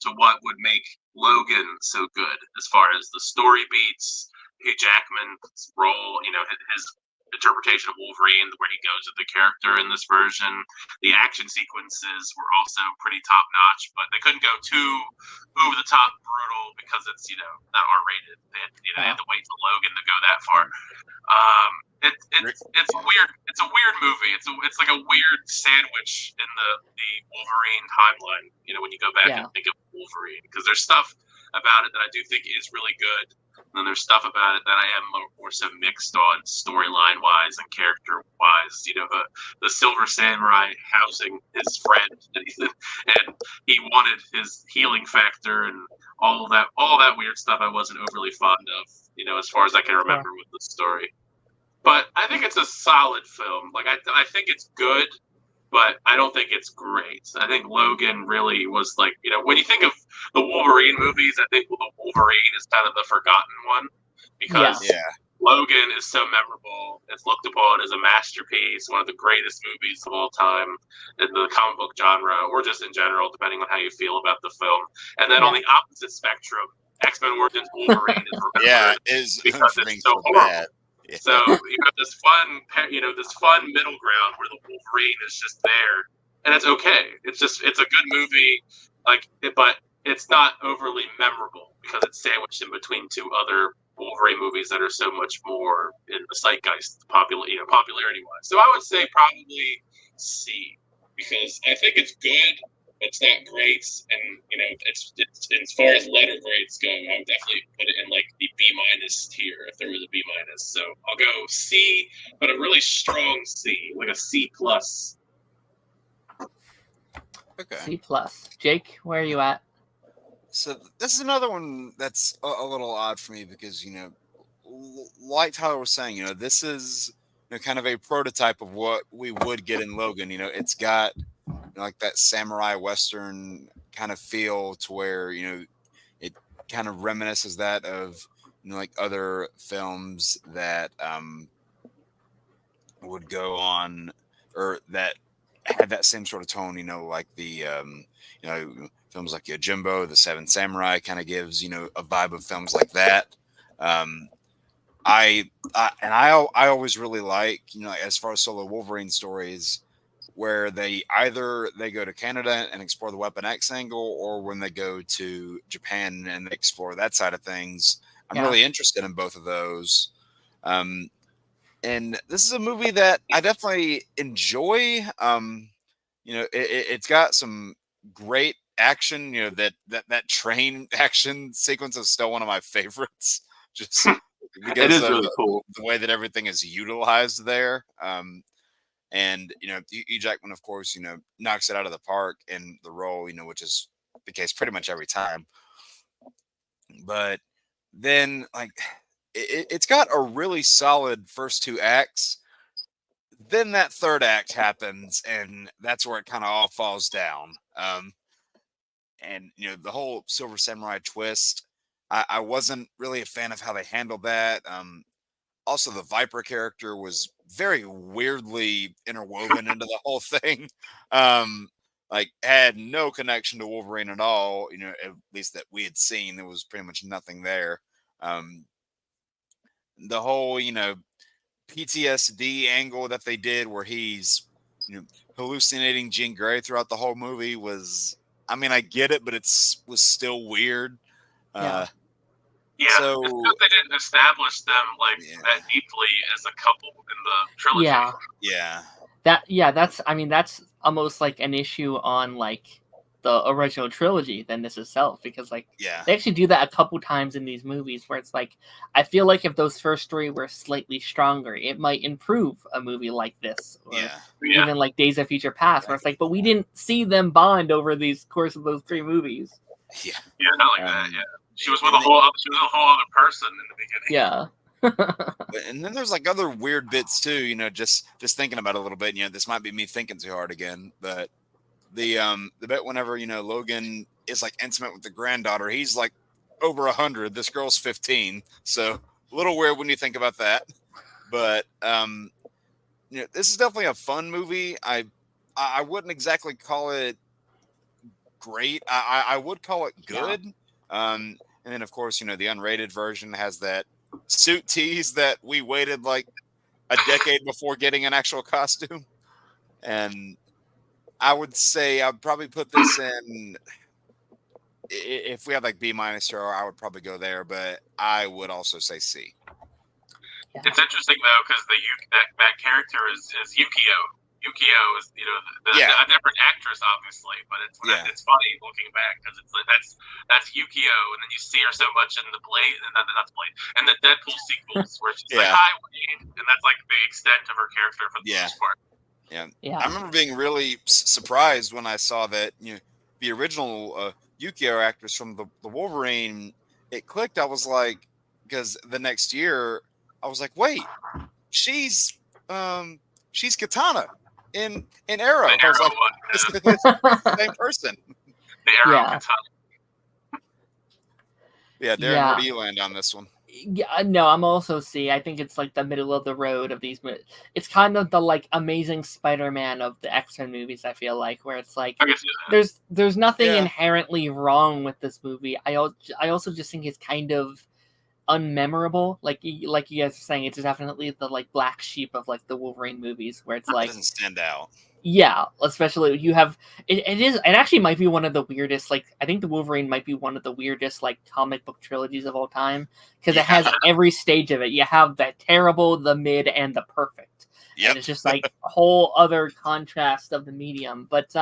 to what would make Logan so good as far as the story beats, Hugh Jackman's role, his interpretation of Wolverine, where he goes with the character in this version. The action sequences were also pretty top notch, but they couldn't go too over the top brutal because it's not R-rated. They had to wait for Logan to go that far. It's weird. It's a weird movie. It's like a weird sandwich in the Wolverine timeline. When you go back and think of Wolverine, because there's stuff about it that I do think is really good. And then there's stuff about it that I am more so mixed on storyline wise and character wise. The Silver Samurai housing his friend, and he wanted his healing factor and all that weird stuff. I wasn't overly fond of, as far as I can remember with the story. But I think it's a solid film. Like I think it's good, but I don't think it's great. I think Logan really was like, when you think of the Wolverine movies, I think the Wolverine is kind of the forgotten one because Logan is so memorable. It's looked upon as a masterpiece, one of the greatest movies of all time in the comic book genre, or just in general, depending on how you feel about the film. And then on the opposite spectrum, X-Men Origins Wolverine is remembered because it's so horrible. Bad. Yeah. So you have this fun middle ground where the Wolverine is just there, and it's okay. It's a good movie, but it's not overly memorable because it's sandwiched in between two other Wolverine movies that are so much more in the zeitgeist, popularity wise. So I would say probably C, because I think it's good. It's not great, and it's as far as letter grades go, I would definitely put it in like the B- tier if there was a B-. So I'll go C, but a really strong C, like a C+. Okay. C+. Jake, where are you at? So this is another one that's a little odd for me because like Tyler was saying, this is kind of a prototype of what we would get in Logan. It's got like that samurai western kind of feel to where it kind of reminisces that of like other films that would go on or that had that same sort of tone, like the films like Yojimbo, The Seven Samurai kind of gives a vibe of films like that. I always really like as far as solo Wolverine stories, where they go to Canada and explore the Weapon X angle, or when they go to Japan and they explore that side of things. I'm really interested in both of those. And this is a movie that I definitely enjoy. It's got some great action. That train action sequence is still one of my favorites. Just because it is really cool the way that everything is utilized there. And Hugh Jackman, of course, knocks it out of the park in the role, which is the case pretty much every time. But then, like, it's got a really solid first two acts. Then that third act happens, and that's where it kind of all falls down. And the whole Silver Samurai twist, I wasn't really a fan of how they handled that. Also, the Viper character was very weirdly interwoven into the whole thing. Like, had no connection to Wolverine at all. At least that we had seen, there was pretty much nothing there. The whole, PTSD angle that they did, where he's, hallucinating Jean Grey throughout the whole movie was. I mean, I get it, but was still weird. Yeah, so it's because they didn't establish them that deeply as a couple in the trilogy. That's almost like an issue on like the original trilogy than this itself, because they actually do that a couple times in these movies where it's like, I feel like if those first three were slightly stronger, it might improve a movie like this, or even like Days of Future Past, where it's like, but we didn't see them bond over these course of those three movies. Not like that. She was with a whole other person in the beginning. And then there's like other weird bits too, just thinking about it a little bit, this might be me thinking too hard again, but the bit whenever, Logan is like intimate with the granddaughter, he's like over 100, this girl's 15. So a little weird when you think about that. But this is definitely a fun movie. I wouldn't exactly call it great. I would call it good. And then of course, the unrated version has that suit tease that we waited like a decade before getting an actual costume. And I would say I'd probably put this in, if we had like B- or I would probably go there, but I would also say C. It's interesting though, because that character is Yukio. Yukio is a different actress, obviously, but it's funny looking back because it's like that's Yukio, and then you see her so much in the Blade and not the Blade and the Deadpool sequels where she's like, "Hi, Wade," and that's like the extent of her character for the most part. Yeah. I remember being really surprised when I saw that the original Yukio actress from the Wolverine. It clicked. I was like, because the next year I was like, wait, she's Katana in Arrow. I was like, it's the same person. The Arrow Katana. Darren, where do you land on this one? No, I'm also C. I think it's like the middle of the road of these. It's kind of the like Amazing Spider-Man of the X-Men movies. I feel like, where it's like there's nothing inherently wrong with this movie. I also just think it's kind of unmemorable. Like you guys are saying, it's definitely the like black sheep of like the Wolverine movies, where it's like doesn't stand out. Yeah, especially you have it actually might be one of the weirdest, like I think the Wolverine might be one of the weirdest like comic book trilogies of all time, because it has every stage of it. You have the terrible, the mid, and the perfect. Yep. And it's just like a whole other contrast of the medium. But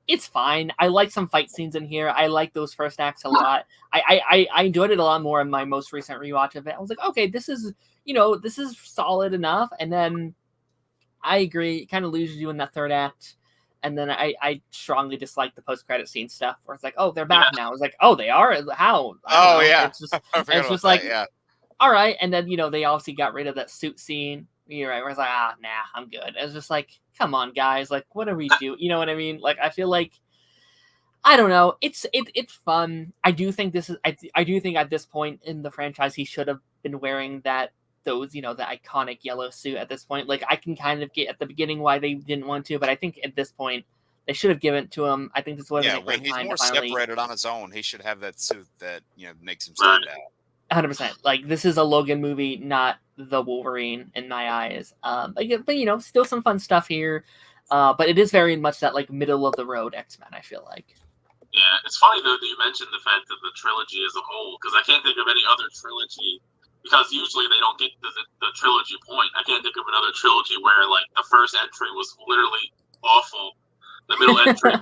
it's fine. I like some fight scenes in here. I like those first acts a lot. I enjoyed it a lot more in my most recent rewatch of it. I was like, okay, this is solid enough. And then I agree, it kind of loses you in that third act. And then I strongly dislike the post-credit scene stuff, where it's like, oh, they're back now. It's like, oh, they are? How? It's just like, all right. And then, they obviously got rid of that suit scene. You're right. Where it's like, nah, I'm good. It's just like, come on, guys. Like, what are we doing? You know what I mean? Like, I feel like, I don't know. It's fun. I do think I do think at this point in the franchise, he should have been wearing the iconic yellow suit at this point. Like, I can kind of get at the beginning why they didn't want to, but I think at this point they should have given it to him. I think this was a great time. When he's more separated on his own, he should have that suit that makes him stand out. 100%. Like, this is a Logan movie, not the Wolverine in my eyes. But still some fun stuff here. But it is very much that like middle of the road X-Men, I feel like. Yeah, it's funny though that you mentioned the fact that the trilogy as a whole, because I can't think of any other trilogy, because usually they don't get to the trilogy point. I can't think of another trilogy where like the first entry was literally awful, the middle entry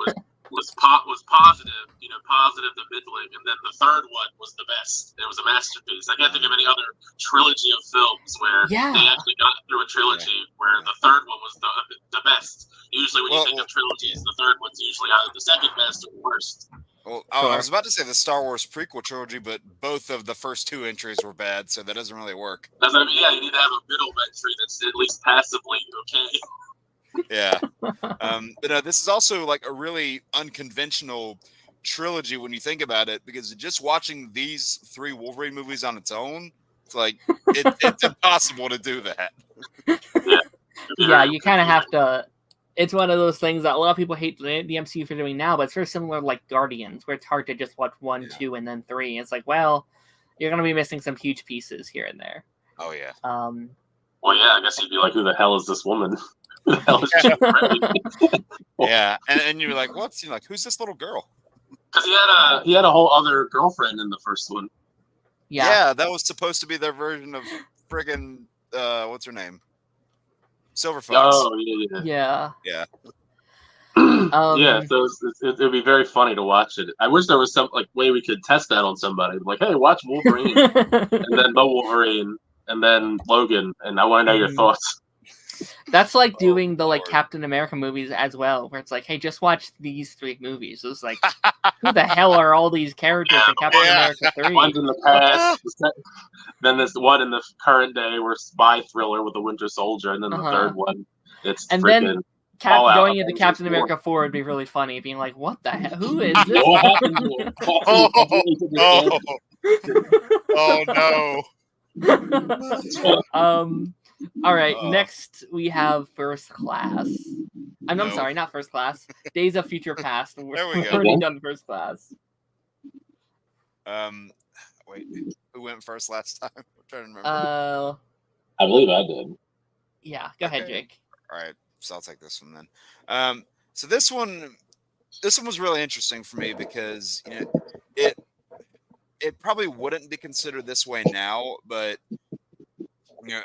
was positive, positive to middling, and then the third one was the best. It was a masterpiece. I can't think of any other trilogy of films where they actually got through a trilogy where the third one was the best. Usually when you think of trilogies, the third one's usually either the second best or the worst. Well, I was about to say the Star Wars prequel trilogy, but both of the first two entries were bad, so that doesn't really work. You need to have a middle entry that's at least passably okay. Yeah. But no, this is also like a really unconventional trilogy when you think about it, because just watching these 3 Wolverine movies on its own, it's like it's impossible to do that. Yeah, you kind of have to. It's one of those things that a lot of people hate the MCU for doing now, but it's very similar to like Guardians, where it's hard to just watch 1, 2, and then 3. It's like, well, you're going to be missing some huge pieces here and there. Oh, yeah. Well, yeah, I guess you'd be like, who the hell is this woman? Who the hell is she? Yeah, and you're like, what's like, who's this little girl? Because he had a whole other girlfriend in the first one. Yeah, that was supposed to be their version of friggin' what's her name? Silver Fox. Oh, yeah. Yeah. Yeah, so it'd be very funny to watch it. I wish there was some like way we could test that on somebody. Like, hey, watch Wolverine, and then the Wolverine, and then Logan, and I want to know your thoughts. That's like doing the like Captain America movies as well, where it's like, hey, just watch these 3 movies. It's like, who the hell are all these characters in Captain America 3? One's in the past, then there's one in the current day, where spy thriller with the Winter Soldier, and then the third one, it's and then going into Captain America 4 would be really funny, being like, what the hell? Who is this? Oh no. All right, next we have First Class. I'm sorry, not First Class. Days of Future Past. There we go. Already done First Class. Wait, who went first last time? I'm trying to remember. I believe I did. Yeah, go ahead, Jake. All right, so I'll take this one then. So this one was really interesting for me because it probably wouldn't be considered this way now, but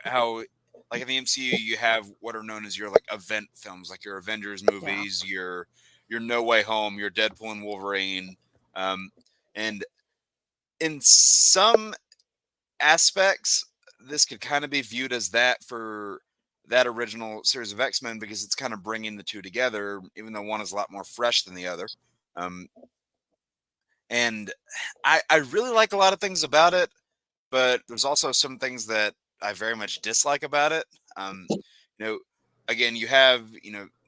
how like in the MCU you have what are known as your like event films, like your Avengers movies, your No Way Home, your Deadpool and Wolverine, and in some aspects this could kind of be viewed as that for that original series of X-Men, because it's kind of bringing the two together, even though one is a lot more fresh than the other. And I really like a lot of things about it, but there's also some things that I very much dislike about it. Again, you have,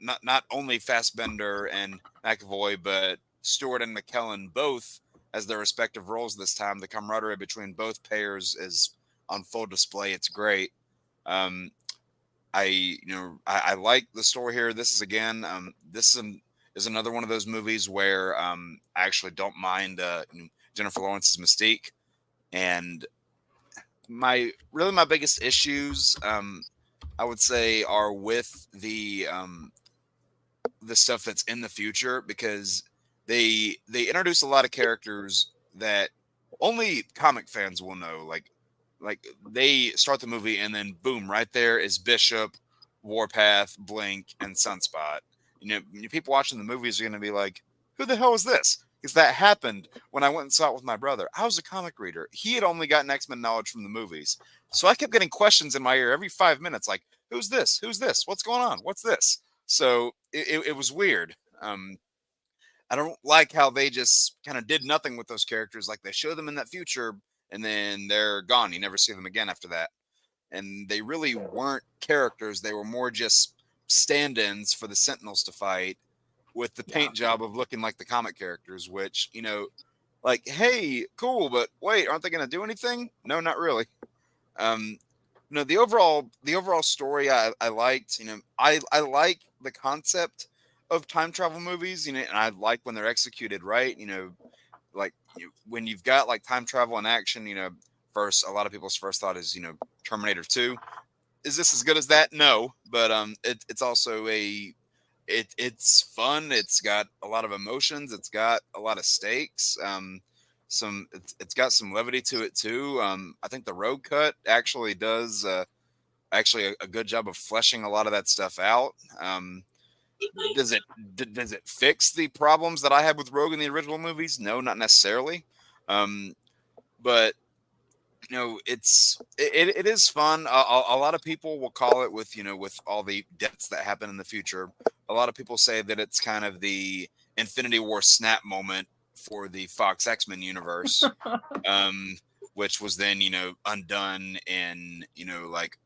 not only Fassbender and McAvoy, but Stewart and McKellen both as their respective roles this time. The camaraderie between both pairs is on full display. It's great. I like the story here. This is again, this is another one of those movies where I actually don't mind Jennifer Lawrence's Mystique, and my biggest issues I would say are with the stuff that's in the future, because they introduce a lot of characters that only comic fans will know. Like they start the movie and then boom, right there is Bishop, Warpath, Blink, and Sunspot. People watching the movies are going to be like, who the hell is this? Because that happened when I went and saw it with my brother. I was a comic reader. He had only gotten X-Men knowledge from the movies. So I kept getting questions in my ear every 5 minutes, like, who's this? Who's this? What's going on? What's this? So it was weird. I don't like how they just kind of did nothing with those characters. Like they show them in that future and then they're gone. You never see them again after that. And they really weren't characters. They were more just stand-ins for the Sentinels to fight, with the paint job of looking like the comic characters, which, like, hey, cool, but wait, aren't they going to do anything? No, not really. The overall story I liked. I like the concept of time travel movies, and I like when they're executed right. When you've got like time travel in action, first, a lot of people's first thought is, Terminator 2. Is this as good as that? No, but it's also a it's fun. It's got a lot of emotions. It's got a lot of stakes. It's got some levity to it too. I think the road cut actually does a good job of fleshing a lot of that stuff out. Does it fix the problems that I had with Rogue in the original movies? No, not necessarily. But it is fun. A lot of people will call it with all the deaths that happen in the future. A lot of people say that it's kind of the Infinity War snap moment for the Fox X-Men universe, which was then undone in like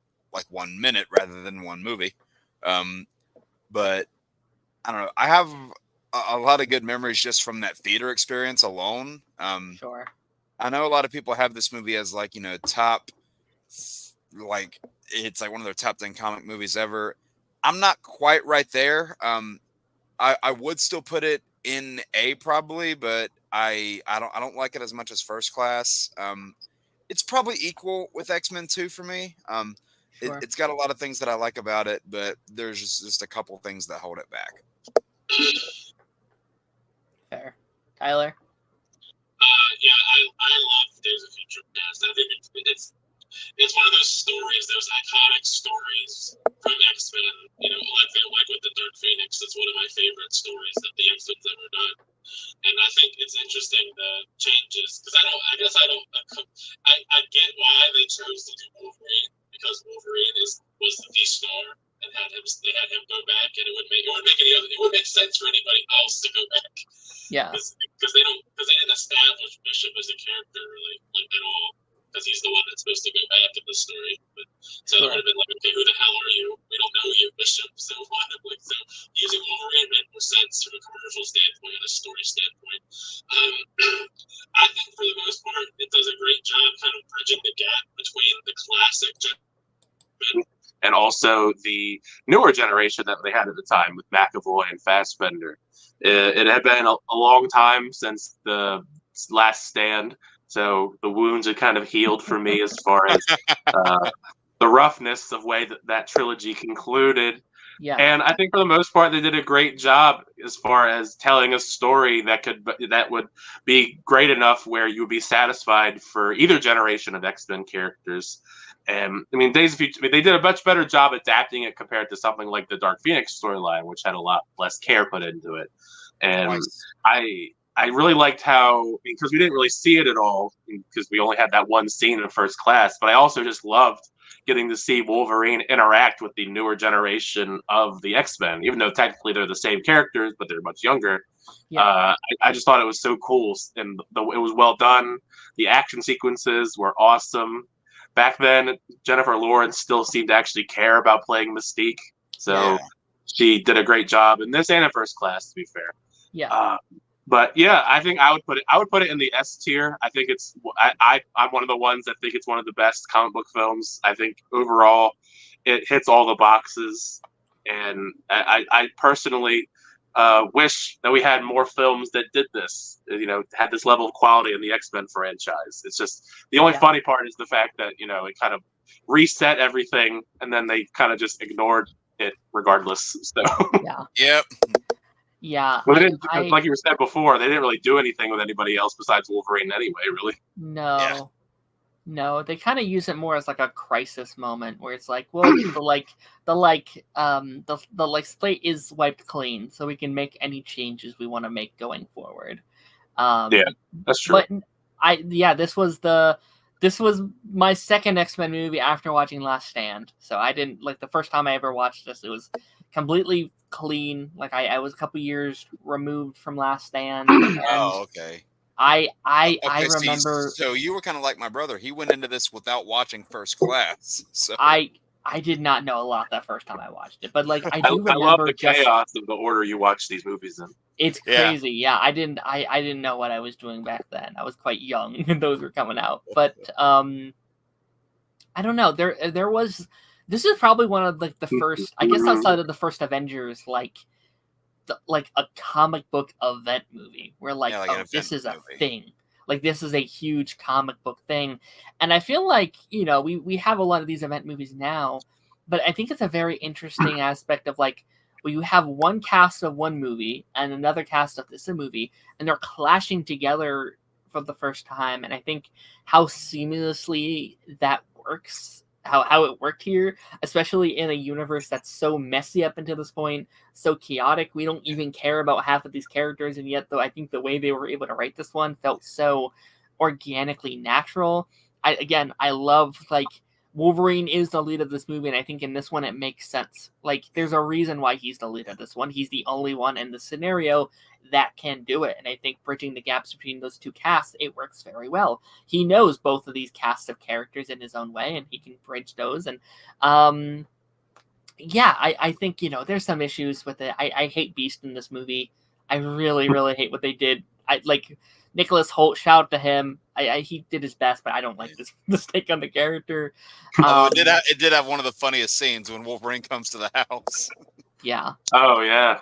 1 minute rather than one movie. But I don't know. I have a lot of good memories just from that theater experience alone. Sure. I know a lot of people have this movie as top, like it's like one of their top 10 comic movies ever. I'm not quite right there. I would still put it in A probably, but I don't like it as much as First Class. It's probably equal with X-Men 2 for me. Sure. It's got a lot of things that I like about it, but there's just a couple things that hold it back. Fair. Tyler? I love Days of Future Past. I think it's one of those stories, those iconic stories from X-Men. Like with the Dark Phoenix, it's one of my favorite stories that the X-Men's ever done. And I think it's interesting the changes because I get why they chose to do Wolverine, because Wolverine was the star and they had him go back, and it would make sense for anybody else to go back. Yeah. Because they didn't establish Bishop as a character really at all. Because he's the one that's supposed to go back in the story. So it would have been like, okay, who the hell are you? We don't know you, Bishop. So using Wolverine made more sense from a commercial standpoint and a story standpoint. I think for the most part, it does a great job kind of bridging the gap between the classic and also the newer generation that they had at the time with McAvoy and Fassbender. It had been a long time since the Last Stand, so the wounds had kind of healed for me as far as the roughness of way that trilogy concluded. Yeah. And I think for the most part, they did a great job as far as telling a story that would be great enough where you would be satisfied for either generation of X-Men characters. And I mean, Days of Future, they did a much better job adapting it compared to something like the Dark Phoenix storyline, which had a lot less care put into it. And Nice. I really liked how, because we didn't really see it at all, because we only had that one scene in First Class, but I also just loved getting to see Wolverine interact with the newer generation of the X-Men, even though technically they're the same characters, but they're much younger. Yeah. I just thought it was so cool, and it was well done. The action sequences were awesome. Back then, Jennifer Lawrence still seemed to actually care about playing Mystique, so she did a great job in this and in First Class, to be fair. Yeah. But yeah, I think I would put it in the S tier. I think I'm one of the ones that think it's one of the best comic book films. I think overall it hits all the boxes, and I personally wish that we had more films that did this. Had this level of quality in the X-Men franchise. It's just the only funny part is the fact that it kind of reset everything, and then they kind of just ignored it regardless. So yeah. Yep. Yeah. Well, like you said before, they didn't really do anything with anybody else besides Wolverine anyway, really. No. Yeah. No, they kind of use it more as like a crisis moment where it's like, well, the slate is wiped clean, so we can make any changes we want to make going forward. Yeah, that's true. But this was my second X-Men movie after watching Last Stand. So I didn't the first time I ever watched this, it was completely clean. Like I was a couple years removed from Last Stand. And Oh, okay. I remember. So you were kind of like my brother. He went into this without watching First Class. So I did not know a lot that first time I watched it, but I do remember. I love the chaos of the order you watch these movies in. It's crazy. Yeah, I didn't know what I was doing back then. I was quite young when those were coming out. But I don't know. There was. This is probably one of the first. I guess outside of the first Avengers, a comic book event movie where this is a thing. Like this is a huge comic book thing. And I feel like, we have a lot of these event movies now, but I think it's a very interesting aspect of where you have one cast of one movie and another cast of this movie, and they're clashing together for the first time. And I think how seamlessly that works, how it worked here, especially in a universe that's so messy up until this point, so chaotic. We don't even care about half of these characters, and yet though I think the way they were able to write this one felt so organically natural. I love, like, Wolverine is the lead of this movie, and I think in this one it makes sense. Like, there's a reason why he's the lead of this one. He's the only one in the scenario that can do it, and I think bridging the gaps between those two casts, it works very well. He knows both of these casts of characters in his own way, and he can bridge those. And I think, there's some issues with it. I hate Beast in this movie. I really, really hate what they did. I like Nicholas Hoult, shout out to him. He did his best, but I don't like this take on the character. It did have one of the funniest scenes when Wolverine comes to the house. Yeah. Oh yeah.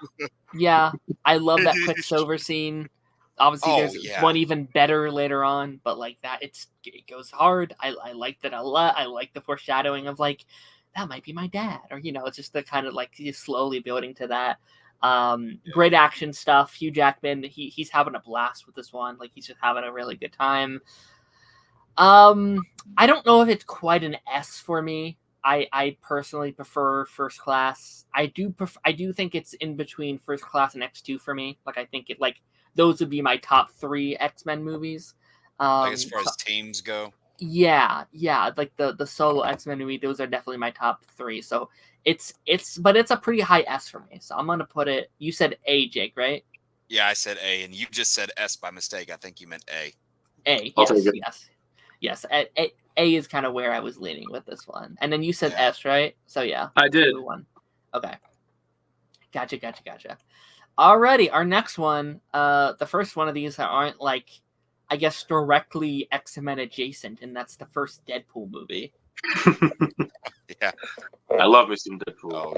Yeah, I love that Quicksilver scene. Obviously, there's one even better later on, but like that, it goes hard. I liked it a lot. I like the foreshadowing of like that might be my dad, or it's just the kind of like he's slowly building to that. Great action stuff. Hugh Jackman, he's having a blast with this one. Like, he's just having a really good time. I don't know if it's quite an S for me. I personally prefer First Class. I do think it's in between First Class and X2 for me. Like, I think those would be my top 3 X-Men movies. Like, as far as teams go. Yeah, like the solo X-Men movie, those are definitely my top 3. So it's a pretty high S for me. So I'm gonna put it. You said A, Jake, right? Yeah, I said A, and you just said S by mistake. I think you meant A. A, yes. A is kind of where I was leaning with this one, and then you said S, right? So yeah, I did. Okay, gotcha. Alrighty, our next one. The first one of these that aren't like, I guess, directly X-Men adjacent, and that's the first Deadpool movie. Yeah, I love me some Deadpool. Oh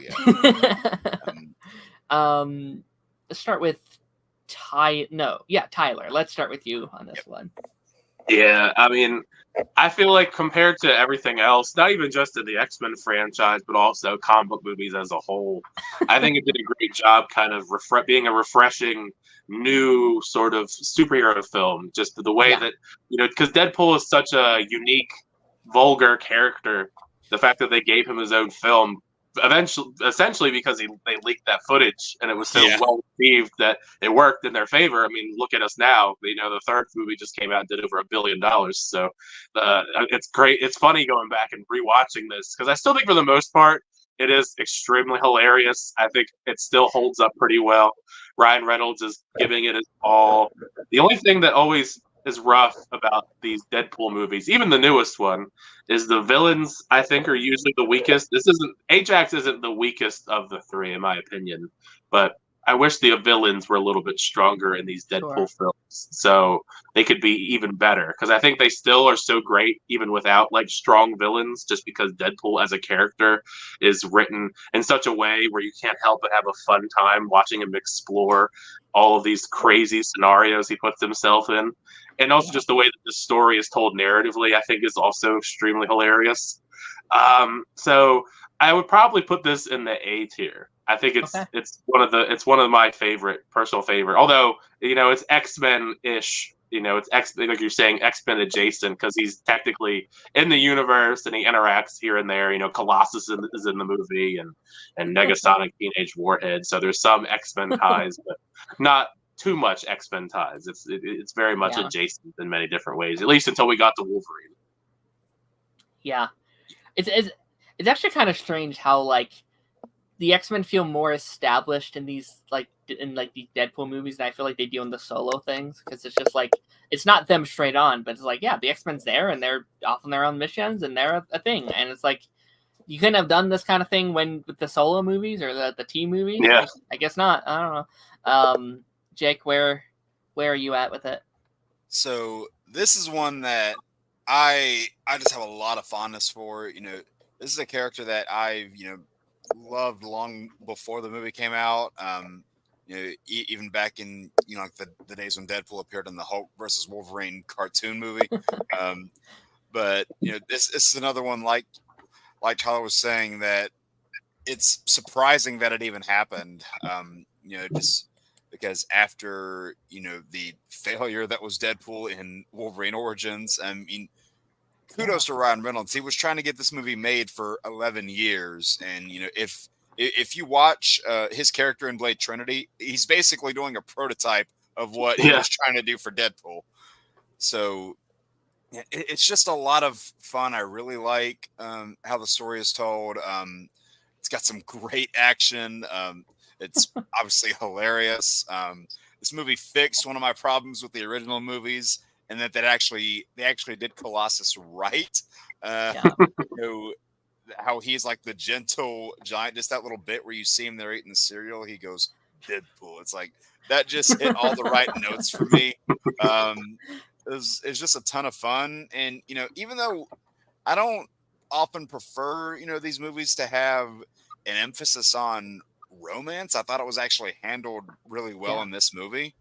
yeah. Let's start with Tyler. Let's start with you on this one. Yeah, I mean, I feel like compared to everything else, not even just in the X-Men franchise, but also comic book movies as a whole, I think it did a great job kind of being a refreshing new sort of superhero film. Just the way that, because Deadpool is such a unique, vulgar character, the fact that they gave him his own film, essentially because they leaked that footage and it was so well received that it worked in their favor. I mean, look at us now. The third movie just came out and did over $1 billion. So it's great. It's funny going back and rewatching this because I still think for the most part it is extremely hilarious. I think it still holds up pretty well. Ryan Reynolds is giving it his all. The only thing that always is rough about these Deadpool movies, even the newest one, is the villains, I think, are usually the weakest. Ajax isn't the weakest of the 3, in my opinion, but I wish the villains were a little bit stronger in these Deadpool films so they could be even better, because I think they still are so great even without like strong villains, just because Deadpool as a character is written in such a way where you can't help but have a fun time watching him explore all of these crazy scenarios he puts himself in. And also just the way that the story is told narratively, I think, is also extremely hilarious. So I would probably put this in the A tier. I think it's one of my personal favorite. Although it's X-Men-ish. It's like you're saying, X-Men adjacent, because he's technically in the universe and he interacts here and there. Colossus is in the movie and Negasonic Teenage Warhead. So there's some X-Men ties, but not too much X-Men ties. It's very much adjacent in many different ways, at least until we got to Wolverine. Yeah, it's actually kind of strange how like the X-Men feel more established in these these Deadpool movies than I feel like they do in the solo things, because it's just like it's not them straight on, but it's like the X-Men's there and they're off on their own missions and they're a thing, and it's like you couldn't have done this kind of thing with the solo movies or the team movies. Yeah, I guess not. I don't know. Jake, where are you at with it? So this is one that I just have a lot of fondness for. This is a character that I've loved long before the movie came out. Even back in like the days when Deadpool appeared in the Hulk versus Wolverine cartoon movie. But this is another one like Tyler was saying, that it's surprising that it even happened. Just because after the failure that was Deadpool in Wolverine Origins, I mean, kudos to Ryan Reynolds. He was trying to get this movie made for 11 years, and if you watch his character in Blade Trinity, he's basically doing a prototype of what he was trying to do for Deadpool. So it's just a lot of fun. I really like how the story is told. It's got some great action. It's obviously hilarious. This movie fixed one of my problems with the original movies, and that they actually did Colossus right. How he's like the gentle giant, just that little bit where you see him there eating the cereal, he goes Deadpool. It's like that just hit all the right notes for me. It's just a ton of fun, and even though I don't often prefer these movies to have an emphasis on romance, I thought it was actually handled really well in this movie.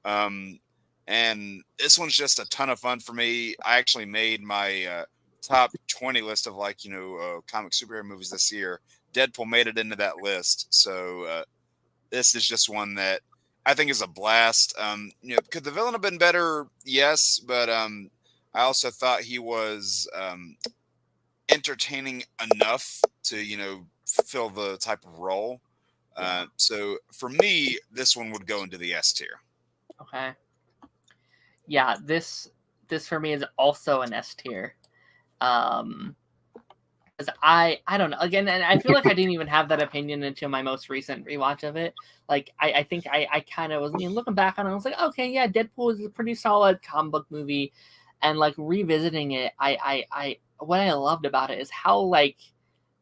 And this one's just a ton of fun for me. I actually made my top 20 list of comic superhero movies this year. Deadpool made it into that list, so this is just one that I think is a blast. Could the villain have been better? Yes, but I also thought he was entertaining enough to fill the type of role. So for me, this one would go into the S tier. Okay. Yeah, this for me is also an S tier. Because I don't know, again, and I feel like I didn't even have that opinion until my most recent rewatch of it. Like I think I kind of was looking back on it, I was like, okay, yeah, Deadpool is a pretty solid comic book movie, and like revisiting it, I what I loved about it is how like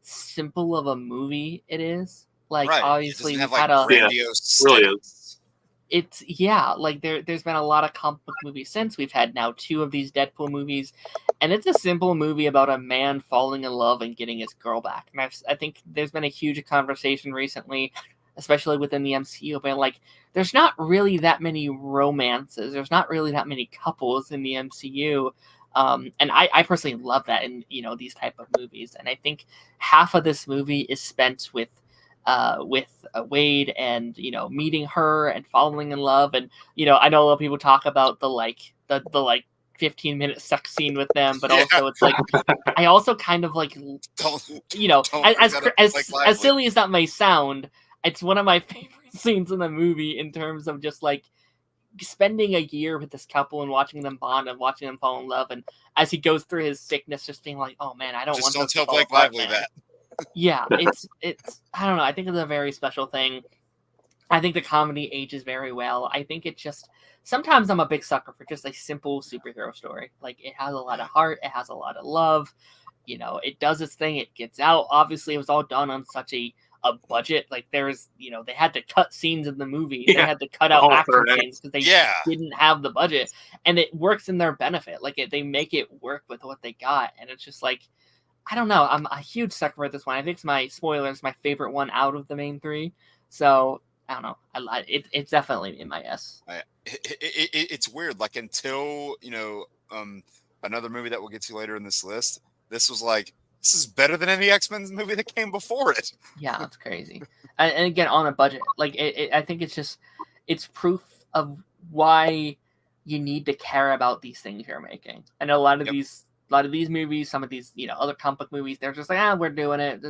simple of a movie it is. Like obviously it we've have, had a grandiose really is. It's like there's been a lot of comic book movies since. We've had now 2 of these Deadpool movies, and it's a simple movie about a man falling in love and getting his girl back. And I think there's been a huge conversation recently, especially within the MCU, but like there's not really that many romances. There's not really that many couples in the MCU. And I personally love that in these type of movies. And I think half of this movie is spent with Wade and meeting her and falling in love, and I know a lot of people talk about the 15-minute sex scene with them, but also it's like I also kind of like as silly as that may sound, it's one of my favorite scenes in the movie in terms of just like spending a year with this couple and watching them bond and watching them fall in love, and as he goes through his sickness, just being like, oh man, I don't want to tell Blake Lively that. Yeah, it's I don't know. I think it's a very special thing. I think the comedy ages very well. I think it just sometimes I'm a big sucker for just a simple superhero story. Like it has a lot of heart, it has a lot of love. It does its thing, it gets out. Obviously, it was all done on such a budget. Like there's they had to cut scenes in the movie. They had to cut out action scenes because they didn't have the budget, and it works in their benefit. Like they make it work with what they got, and it's just like. I don't know. I'm a huge sucker for this one. I think it's my favorite one out of the main 3. So I don't know. It's definitely in my S. It's weird. Like until another movie that we'll get to later in this list, this was like this is better than any X-Men movie that came before it. Yeah, that's crazy. And again, on a budget. Like I think it's proof of why you need to care about these things you're making. I know a lot of these movies, some of these, other comic book movies, they're just like, we're doing it.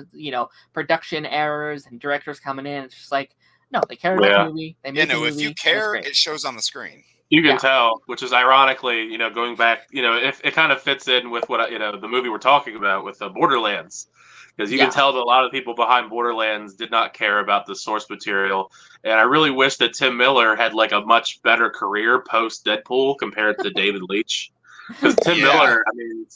Production errors and directors coming in. It's just like, no, they care about the movie. They make the movie. If you care, it shows on the screen. You can tell, which is ironically, going back, if it kind of fits in with what, the movie we're talking about with Borderlands. Because you can tell that a lot of people behind Borderlands did not care about the source material. And I really wish that Tim Miller had like a much better career post Deadpool compared to David Leitch. Because Tim Miller,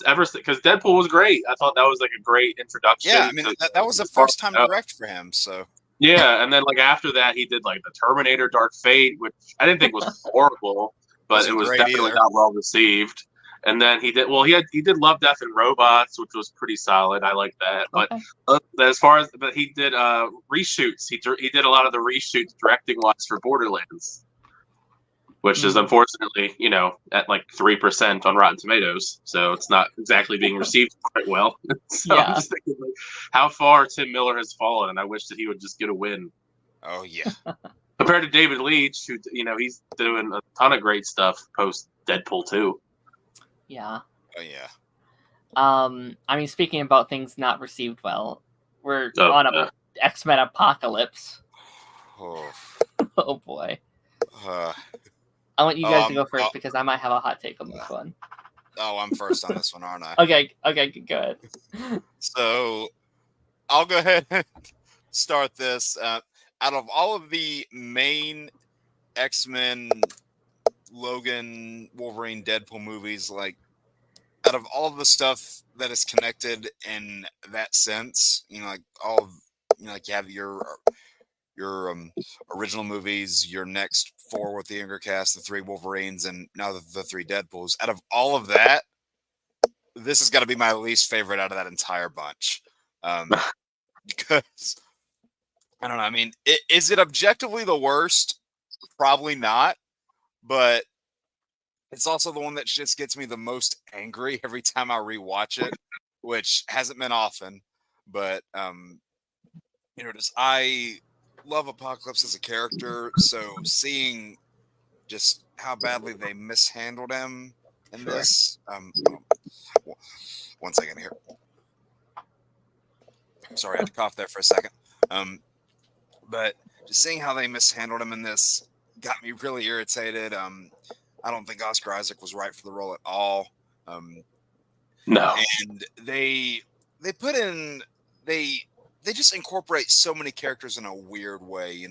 because Deadpool was great. I thought that was like a great introduction. Yeah, I mean, that was the first time direct for him. So yeah, and then like after that, he did like the Terminator: Dark Fate, which I didn't think was horrible, but it was definitely not well received. And then he did Love, Death, and Robots, which was pretty solid. I like that. But he did reshoots. He did a lot of the reshoots directing wise for Borderlands. which is unfortunately, at like 3% on Rotten Tomatoes. So it's not exactly being received quite well. So I'm just thinking, like, how far Tim Miller has fallen, and I wish that he would just get a win. Oh yeah. Compared to David Leitch, who he's doing a ton of great stuff post Deadpool 2. Yeah. Oh yeah. I mean, speaking about things not received well, we're on a X-Men Apocalypse. Oh, oh boy. uh, I want you guys to go first because I might have a hot take on this one. Oh, I'm first on this one, aren't I? Okay, go ahead. So I'll go ahead and start this. Out of all of the main X-Men, Logan, Wolverine, Deadpool movies, like, out of all of the stuff that is connected in that sense, like all of, like you have your original movies, your next 4 with the younger cast, the 3 Wolverines, and now the 3 Deadpools. Out of all of that, this has got to be my least favorite out of that entire bunch. Because, I don't know, I mean, is it objectively the worst? Probably not, but it's also the one that just gets me the most angry every time I rewatch it, which hasn't been often, but, I love Apocalypse as a character, so seeing just how badly they mishandled him in this. One second here. Sorry, I had to cough there for a second. But just seeing how they mishandled him in this got me really irritated. I don't think Oscar Isaac was right for the role at all. No. And they put in they just incorporate so many characters in a weird way.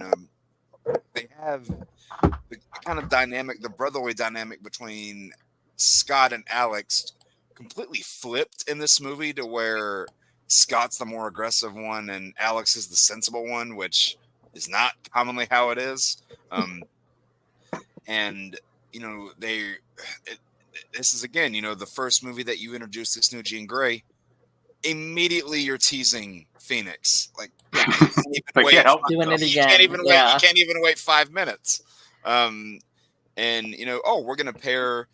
They have the kind of dynamic, the brotherly dynamic between Scott and Alex completely flipped in this movie to where Scott's the more aggressive one and Alex is the sensible one, which is not commonly how it is. And, this is again, the first movie that you introduce this new Jean Grey. Immediately you're teasing Phoenix. Like, you can't even wait 5 minutes. And we're gonna pair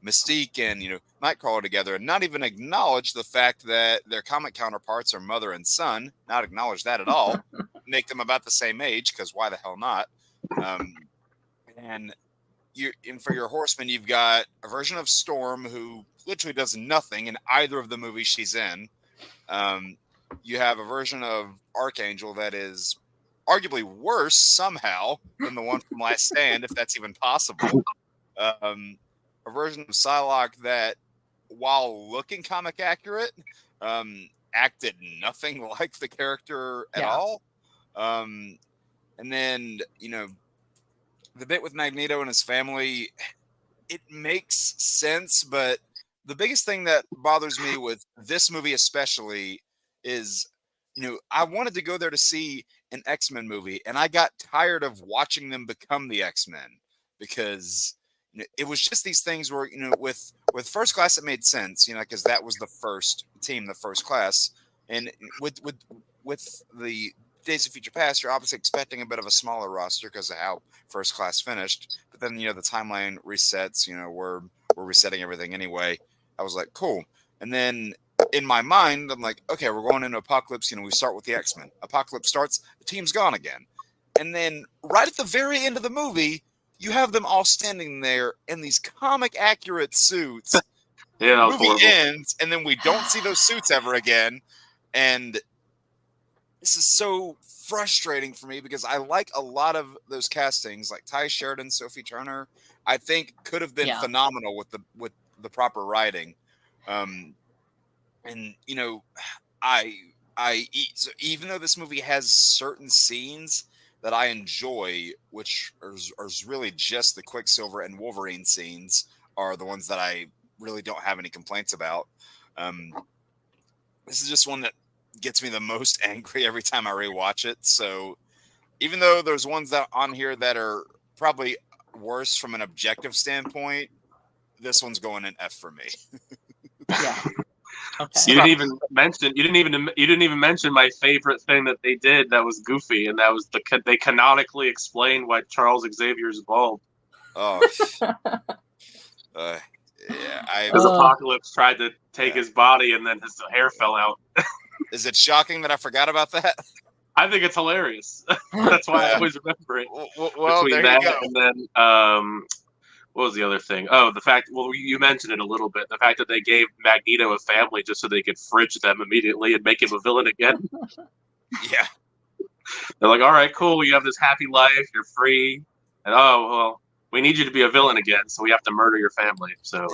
Mystique and Nightcrawler together and not even acknowledge the fact that their comic counterparts are mother and son. Not acknowledge that at all. Make them about the same age, because why the hell not? And for your Horseman, you've got a version of Storm who literally does nothing in either of the movies she's in. You have a version of Archangel that is arguably worse somehow than the one from Last Stand, if that's even possible. A version of Psylocke that, while looking comic accurate, acted nothing like the character at all. And then, the bit with Magneto and his family, it makes sense, but the biggest thing that bothers me with this movie especially is, I wanted to go there to see an X-Men movie, and I got tired of watching them become the X-Men, because it was just these things where, with First Class it made sense, because that was the first team, the First Class, and with the Days of Future Past, you're obviously expecting a bit of a smaller roster because of how First Class finished, but then the timeline resets, we're resetting everything anyway. I was like, cool. And then in my mind, I'm like, okay, we're going into Apocalypse. We start with the X-Men. Apocalypse starts, the team's gone again. And then right at the very end of the movie, you have them all standing there in these comic accurate suits. Yeah, that was movie horrible. ends, and then we don't see those suits ever again. And this is so frustrating for me because I like a lot of those castings, like Ty Sheridan, Sophie Turner. I think could have been phenomenal with the proper writing. And so even though this movie has certain scenes that I enjoy, which are really just the Quicksilver and Wolverine scenes, are the ones that I really don't have any complaints about. This is just one that gets me the most angry every time I rewatch it. So even though there's ones that on here that are probably worse from an objective standpoint, this one's going in F for me. Yeah. Okay. You didn't even mention my favorite thing that they did that was goofy, and that was they canonically explained why Charles Xavier's bald. Oh, yeah. Because Apocalypse tried to take his body and then his hair fell out. Is it shocking that I forgot about that? I think it's hilarious. That's why I always remember it. Well, Between there you that go. and then, what was the other thing? Oh, the fact, well, you mentioned it a little bit. The fact that they gave Magneto a family just so they could fridge them immediately and make him a villain again. Yeah. They're like, all right, cool. You have this happy life. You're free. And, oh, well, we need you to be a villain again, so we have to murder your family. So,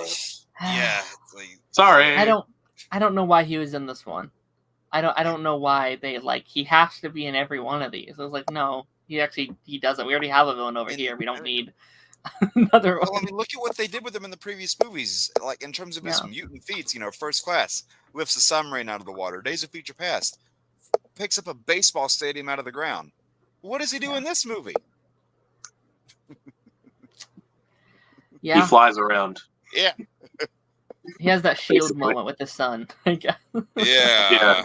Yeah. sorry. I don't know why he was in this one. I don't know why they he has to be in every one of these. I was like, no, he doesn't. We already have a villain over here. We don't need another one. Well, I mean, look at what they did with him in the previous movies. Like in terms of his mutant feats, First Class lifts a submarine out of the water. Days of Future Past picks up a baseball stadium out of the ground. What does he do in this movie? Yeah, he flies around. Yeah, he has that shield Basically. moment with the sun. yeah.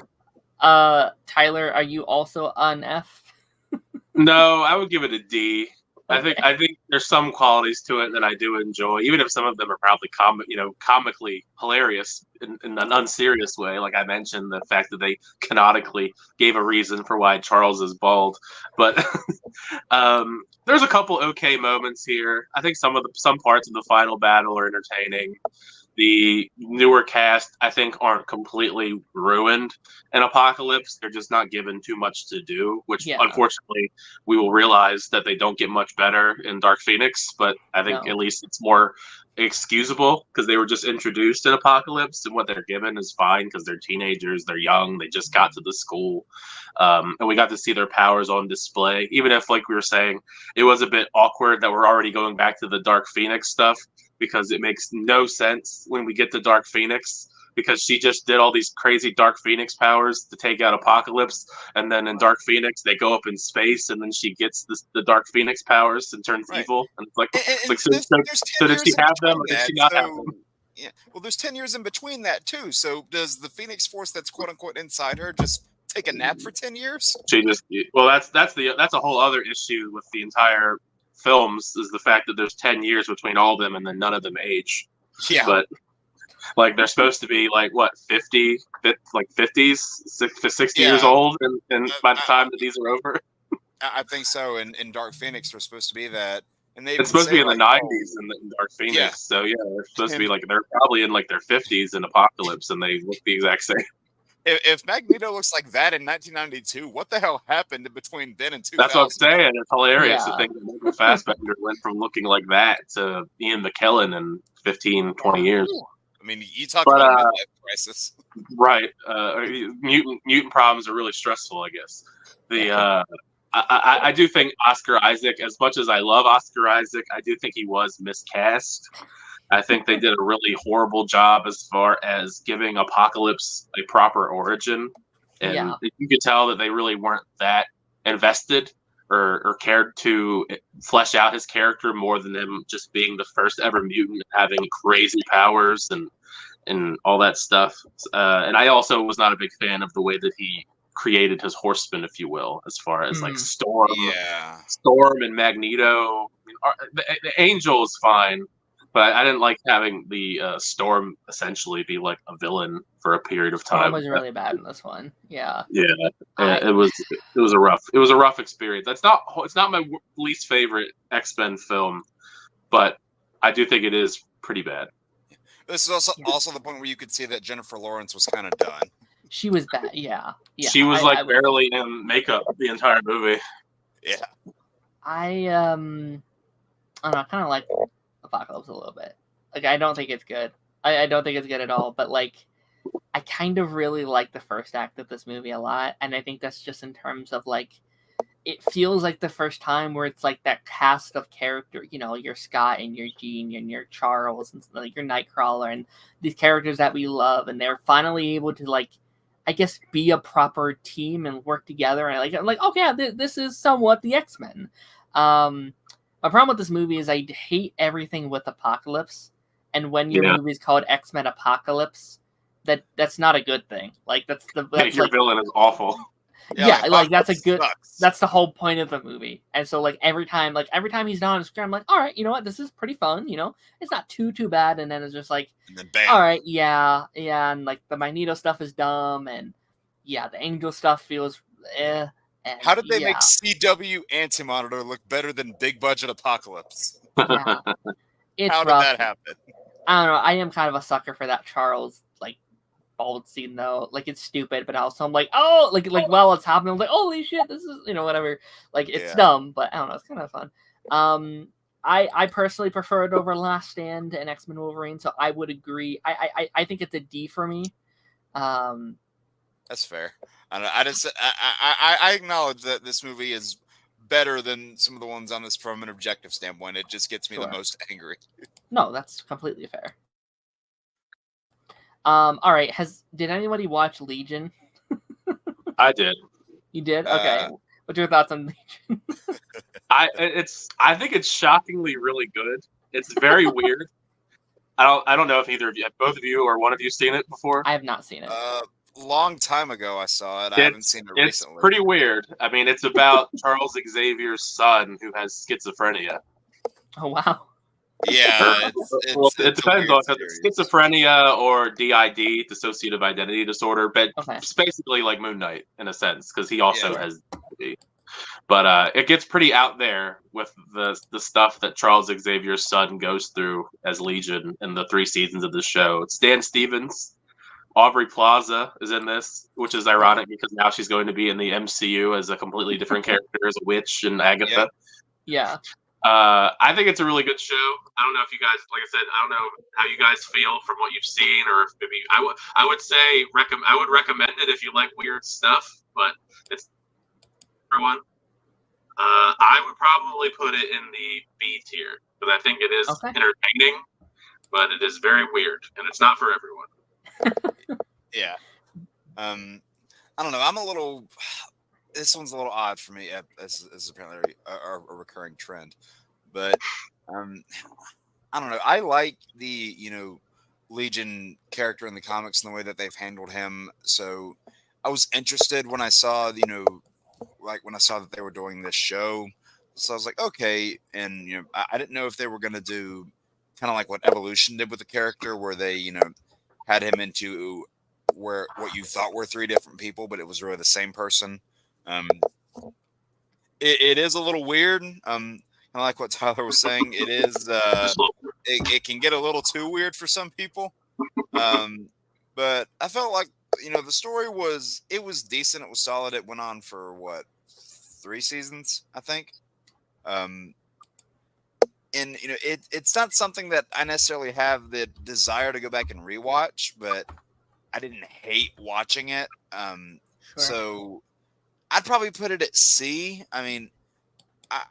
Tyler, are you also an F? No, I would give it a D. I think there's some qualities to it that I do enjoy, even if some of them are probably comically hilarious in an unserious way. Like I mentioned, the fact that they canonically gave a reason for why Charles is bald, but there's a couple okay moments here. I think some parts of the final battle are entertaining. The newer cast, I think, aren't completely ruined in Apocalypse. They're just not given too much to do, which unfortunately we will realize that they don't get much better in Dark Phoenix. But I think at least it's more excusable because they were just introduced in Apocalypse, and what they're given is fine because they're teenagers, they're young, they just got to the school. And we got to see their powers on display, even if, like we were saying, it was a bit awkward that we're already going back to the Dark Phoenix stuff. Because it makes no sense when we get to Dark Phoenix, because she just did all these crazy Dark Phoenix powers to take out Apocalypse, and then in Dark Phoenix they go up in space, and then she gets the Dark Phoenix powers and turns evil. And it's like, so does she have them, or does she not have them? Yeah, well, there's 10 years in between that too. So does the Phoenix Force that's quote unquote inside her just take a nap for 10 years? She just that's a whole other issue with the entire films, is the fact that there's 10 years between all of them and then none of them age. Yeah. But like they're supposed to be like what, 50s, 60 years old, and by the time that these are over. I think so. In Dark Phoenix, they're supposed to be that. And it's supposed to be in the 90s in Dark Phoenix. Yeah. So yeah, they're supposed to be like, they're probably in like their 50s in Apocalypse, and they look the exact same. If Magneto looks like that in 1992, what the hell happened between then and 2000? That's what I'm saying. It's hilarious to think that Michael Fassbender went from looking like that to Ian McKellen in 15, 20 years. I mean, you talk about a midlife crisis. Right. Mutant problems are really stressful, I guess. I do think Oscar Isaac, as much as I love Oscar Isaac, I do think he was miscast. I think they did a really horrible job as far as giving Apocalypse a proper origin. And you could tell that they really weren't that invested or cared to flesh out his character more than him just being the first ever mutant, having crazy powers and all that stuff. And I also was not a big fan of the way that he created his horsemen, if you will, as far as like Storm and Magneto. The Angel is fine. But I didn't like having the Storm essentially be like a villain for a period of time. Storm was really bad in this one. Yeah. Yeah. It was a rough experience. It's not my least favorite X-Men film, but I do think it is pretty bad. This is also the point where you could see that Jennifer Lawrence was kind of done. She was bad. Yeah. She was barely in makeup the entire movie. Yeah. I don't know. I kind of like Apocalypse a little bit. Like, I don't think it's good. I don't think it's good at all. But like, I kind of really like the first act of this movie a lot, and I think that's just in terms of like, it feels like the first time where it's like that cast of character, your Scott and your Jean and your Charles and like your Nightcrawler and these characters that we love, and they're finally able to like, I guess, be a proper team and work together. And I'm like, okay, yeah, this is somewhat the X-Men. My problem with this movie is I hate everything with Apocalypse, and when your movie is called X-Men Apocalypse, that's not a good thing. Like your villain is awful. Yeah, like that's a Apocalypse good. sucks. That's the whole point of the movie. And so like every time he's not on screen, I'm like, all right, you know what, this is pretty fun. You know, it's not too bad. And then it's just like, And then bam. all right, yeah, and like the Magneto stuff is dumb, and yeah, the Angel stuff feels eh. And, How did they yeah, make CW Anti-Monitor look better than big budget Apocalypse? yeah, it's How did rough. that happen? I don't know. I am kind of a sucker for that Charles like bald scene though. Like it's stupid, but also I'm like, oh, like while it's happening, I'm like, holy shit, this is whatever. Like it's Yeah. dumb, but I don't know. It's kind of fun. I personally prefer it over Last Stand and X-Men Wolverine, so I would agree. I think it's a D for me. That's fair. I acknowledge that this movie is better than some of the ones on this from an objective standpoint. It just gets me the most angry. No, that's completely fair. All right. Did anybody watch Legion? I did. You did? Okay. What's your thoughts on Legion? I think it's shockingly really good. It's very weird. I don't know if either of you, both of you, or one of you seen it before. I have not seen it. Long time ago I saw it. I haven't seen it recently. It's pretty weird. I mean, it's about Charles Xavier's son who has schizophrenia. Oh wow. Yeah, it depends on if it's schizophrenia or DID, dissociative identity disorder, but it's basically like Moon Knight in a sense because he also has DID. But it gets pretty out there with the stuff that Charles Xavier's son goes through as Legion in the 3 seasons of the show. It's Dan Stevens, Aubrey Plaza is in this, which is ironic because now she's going to be in the MCU as a completely different character as a witch and Agatha. Yeah. I think it's a really good show. I don't know if you guys, like I said, I don't know how you guys feel from what you've seen, or if maybe I would say I would recommend it if you like weird stuff, but it's everyone. I would probably put it in the B tier because I think it is entertaining, but it is very weird and it's not for everyone. Yeah. I don't know. I'm a little. This one's a little odd for me, as apparently a recurring trend, but I don't know. I like the Legion character in the comics and the way that they've handled him. So I was interested when I saw when I saw that they were doing this show. So I was like, okay, and I didn't know if they were going to do kind of like what Evolution did with the character, where they had him into what you thought were 3 different people, but it was really the same person. It is a little weird. Kind of like what Tyler was saying. It is. It can get a little too weird for some people. But I felt like the story was decent. It was solid. It went on for 3 seasons, I think. And it's not something that I necessarily have the desire to go back and rewatch, but I didn't hate watching it. So I'd probably put it at C. I mean,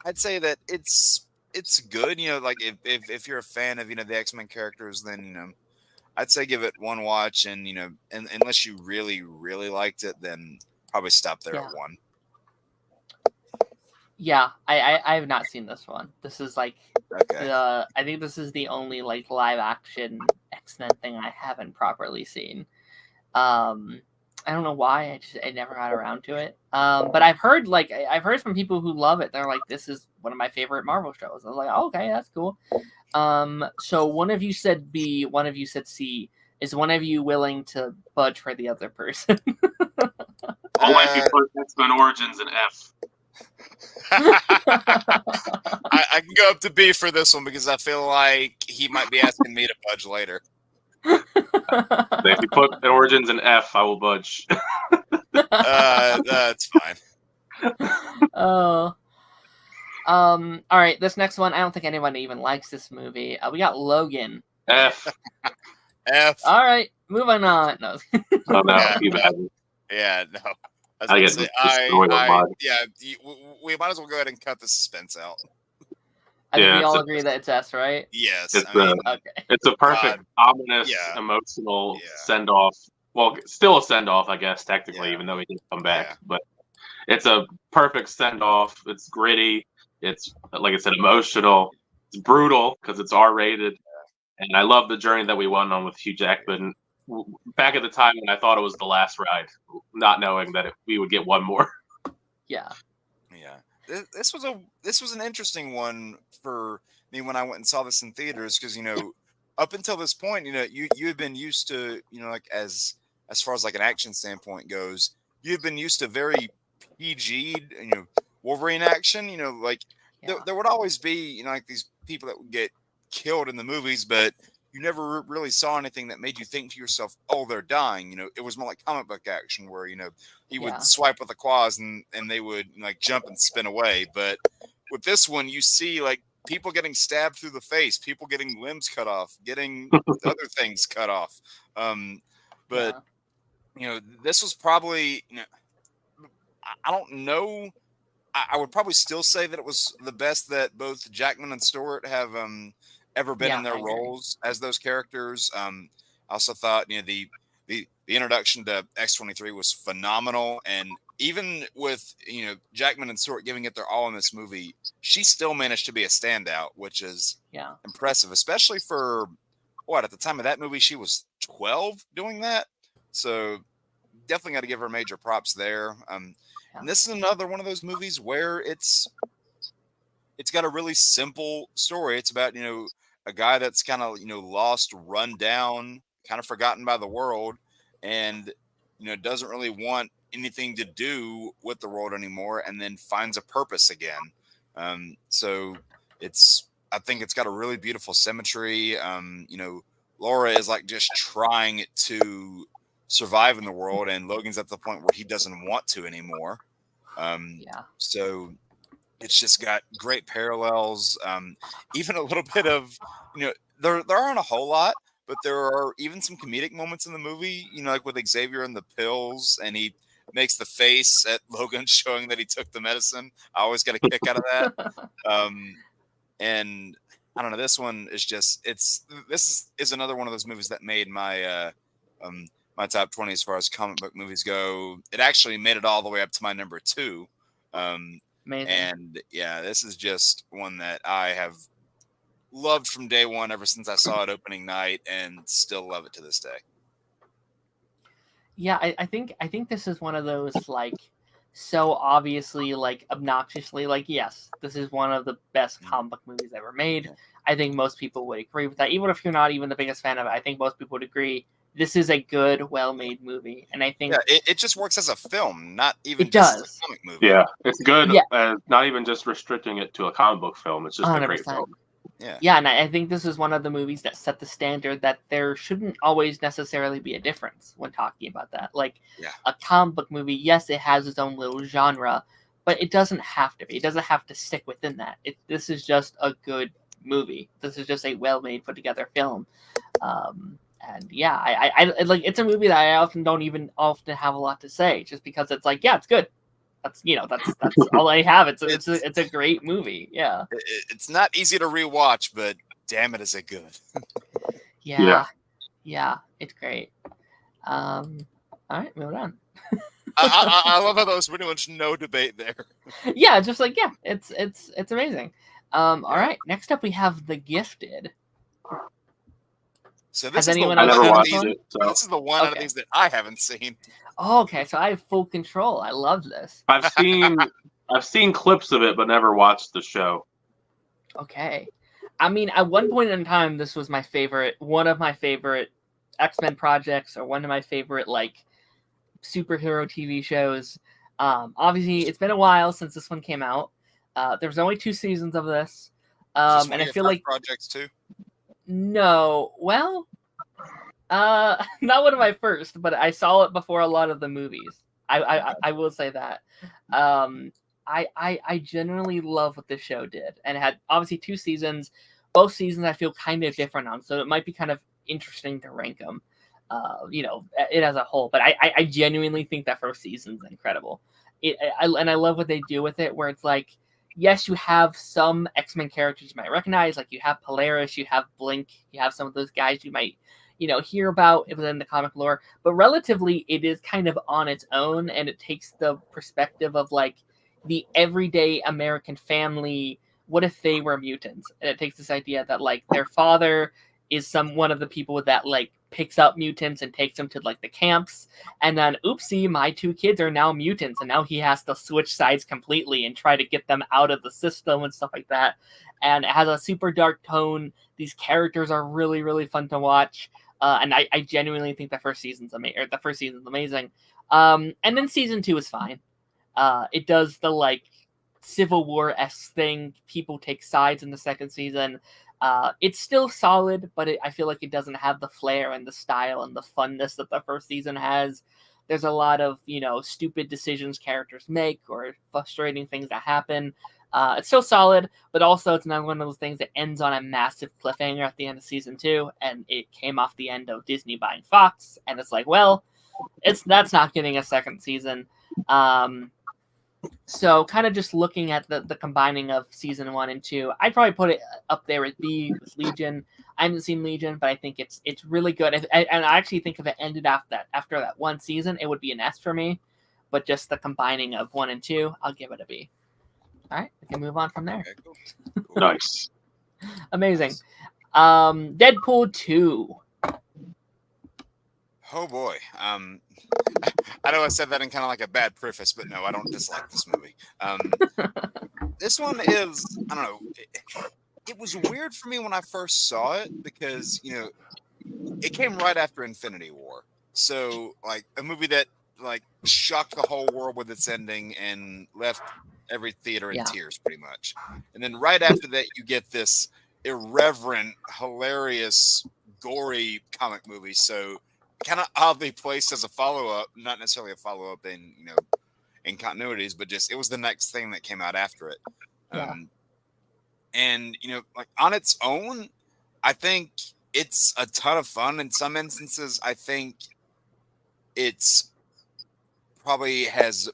I'd say that it's good. Like if you're a fan of the X-Men characters, then I'd say give it one watch, and and unless you really really liked it, then probably stop there at 1. Yeah, I have not seen this one. This is like okay. I think this is the only like live action X-Men thing I haven't properly seen. I don't know why. I never got around to it. But I've heard from people who love it. They're like, this is one of my favorite Marvel shows. I was like, oh, okay, that's cool. So one of you said B, one of you said C. Is one of you willing to budge for the other person? Only if you put X-Men Origins in F. I can go up to B for this one because I feel like he might be asking me to budge later. If you put Origins in F, I will budge. That's fine. Oh. All right, this next one, I don't think anyone even likes this movie. We got Logan. F. F. All right, moving on. No. Oh, no, you bad. Yeah, no. I get we might as well go ahead and cut the suspense out. I think we all agree that it's S, right? Yes. It's a perfect, ominous, emotional send-off. Well, still a send-off, I guess, technically, even though he didn't come back. Yeah. But it's a perfect send-off. It's gritty. It's, like I said, emotional. It's brutal because it's R-rated. And I love the journey that we went on with Hugh Jackman back at the time when I thought it was the last ride, not knowing that we would get one more. Yeah. Yeah. This was an interesting one for me when I went and saw this in theaters, because up until this point, you had been used to, like as far as like an action standpoint goes, you had been used to very PG, Wolverine action. Like there would always be, like these people that would get killed in the movies, but you never really saw anything that made you think to yourself, "Oh, they're dying." It was more like comic book action, where he would swipe with the claws and they would like jump and spin away. But with this one, you see like people getting stabbed through the face, people getting limbs cut off, getting other things cut off. But this was probably, I don't know. I would probably still say that it was the best that both Jackman and Stewart have ever been in their roles as those characters. I also thought, the introduction to X-23 was phenomenal, and even with Jackman and Stewart giving it their all in this movie, she still managed to be a standout, which is impressive, especially for at the time of that movie she was 12 doing that. So definitely got to give her major props there. And this is another one of those movies where it's got a really simple story. It's about a guy that's kind of lost, run down, kind of forgotten by the world, and doesn't really want anything to do with the world anymore, and then finds a purpose again. So I think it's got a really beautiful symmetry. Laura is like just trying to survive in the world, and Logan's at the point where he doesn't want to anymore. So it's just got great parallels. Even a little bit of, there aren't a whole lot, but there are even some comedic moments in the movie, like with Xavier and the pills, and he makes the face at Logan showing that he took the medicine. I always get a kick out of that. And I don't know, this one is just, this is another one of those movies that made my, my top 20 as far as comic book movies go. It actually made it all the way up to my number 2. Amazing. And yeah, this is just one that I have loved from day one, ever since I saw it opening night, and still love it to this day. Yeah, I think this is one of those like so obviously like obnoxiously like, yes, this is one of the best comic book movies ever made. I think most people would agree with that. Even if you're not even the biggest fan of it, I think most people would agree this is a good, well-made movie. And I think it just works as a film, not even just a comic movie. Yeah, it's good. Not even just restricting it to a comic book film. It's just 100%. A great film. Yeah, and I think this is one of the movies that set the standard that there shouldn't always necessarily be a difference when talking about that. Like a comic book movie, yes, it has its own little genre, but it doesn't have to be. It doesn't have to stick within that. This is just a good movie. This is just a well-made, put-together film. And yeah, I like, it's a movie that I often don't even have a lot to say, just because it's like, yeah, it's good. That's that's all I have. It's a great movie. Yeah. It's not easy to rewatch, but damn it, is it good? Yeah, it's great. All right, moving on. I love how there was pretty much no debate there. Yeah, just like it's amazing. All right, next up we have The Gifted. So this is the one out of these that I haven't seen. Oh, okay, so I have full control. I love this. I've seen clips of it, but never watched the show. Okay, I mean, at one point in time, this was one of my favorite X-Men projects, or one of my favorite like superhero TV shows. Obviously, it's been a while since this one came out. There's only 2 seasons of this, and I feel like projects too. No, well, not one of my first, but I saw it before a lot of the movies. I will say that. I generally love what this show did, and it had obviously 2 seasons. Both seasons I feel kind of different on, so it might be kind of interesting to rank them. It as a whole, but I genuinely think that first season's incredible. And I love what they do with it, where it's like, yes, you have some X-Men characters you might recognize, like you have Polaris, you have Blink, you have some of those guys you might, hear about within the comic lore, but relatively it is kind of on its own, and it takes the perspective of like the everyday American family. What if they were mutants? And it takes this idea that like their father is one of the people that like picks up mutants and takes them to like the camps, and then oopsie, my 2 kids are now mutants, and now he has to switch sides completely and try to get them out of the system and stuff like that. And it has a super dark tone. These characters are really, really fun to watch. And I genuinely think the first season's amazing. And then season 2 is fine. It does the like Civil War-esque thing. People take sides in the second season. It's still solid, but I feel like it doesn't have the flair and the style and the funness that the first season has. There's a lot of, stupid decisions characters make or frustrating things that happen. It's still solid, but also it's not one of those things that ends on a massive cliffhanger at the end of season 2, and it came off the end of Disney buying Fox, and it's like, well, that's not getting a second season. So kind of just looking at the combining of season 1 and 2, I'd probably put it up there with B with Legion. I haven't seen Legion, but I think it's really good. And I actually think if it ended after that one season, it would be an S for me. But just the combining of 1 and 2, I'll give it a B. All right, we can move on from there. Okay, cool. Nice. Amazing. Deadpool 2. Oh boy. I know I said that in kind of like a bad preface, but no, I don't dislike this movie. This one is, I don't know, it was weird for me when I first saw it because, it came right after Infinity War. So, like, a movie that, like, shocked the whole world with its ending and left every theater in tears, pretty much. And then right after that, you get this irreverent, hilarious, gory comic movie. So, kind of oddly placed as a follow-up, not necessarily a follow-up in continuities, but just it was the next thing that came out after it. And like on its own, I think it's a ton of fun. In some instances, I think it's probably has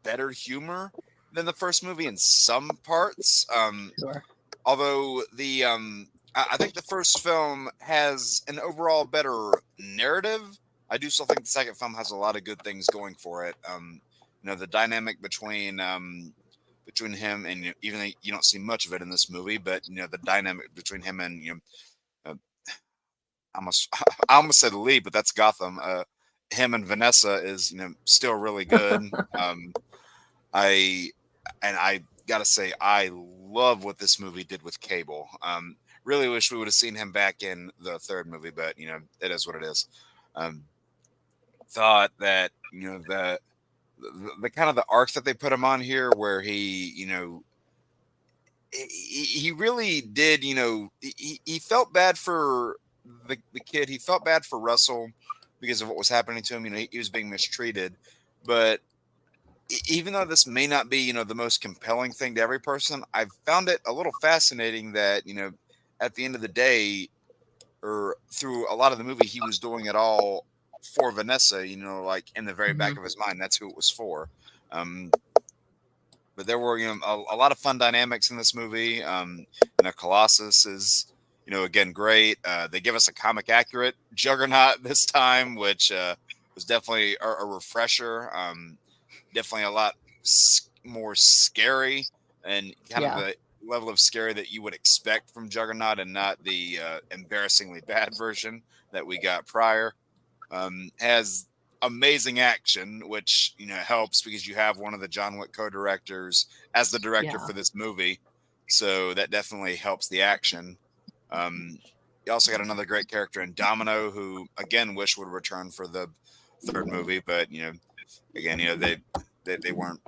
better humor than the first movie in some parts. Sure. Although I think the first film has an overall better narrative. I do still think the second film has a lot of good things going for it. The dynamic between him and even though you don't see much of it in this movie, but the dynamic between him and I almost said Lee, but that's Gotham. Him and Vanessa is still really good. I gotta say I love what this movie did with Cable. Really wish we would have seen him back in the third movie, but it is what it is. Thought that the kind of the arc that they put him on here, where he really did he felt bad for the kid. He felt bad for Russell because of what was happening to him. He was being mistreated, but even though this may not be the most compelling thing to every person, I found it a little fascinating that at the end of the day, or through a lot of the movie, he was doing it all for Vanessa, like in the very back of his mind, that's who it was for. But there were, a lot of fun dynamics in this movie. Colossus is, again, great. They give us a comic accurate Juggernaut this time, which was definitely a refresher. Definitely a lot more scary and kind of the level of scary that you would expect from Juggernaut and not the embarrassingly bad version that we got prior. Has amazing action, which helps because you have one of the John Wick co-directors as the director for this movie, so that definitely helps the action. You also got another great character in Domino, who again wish would return for the third movie, but again they weren't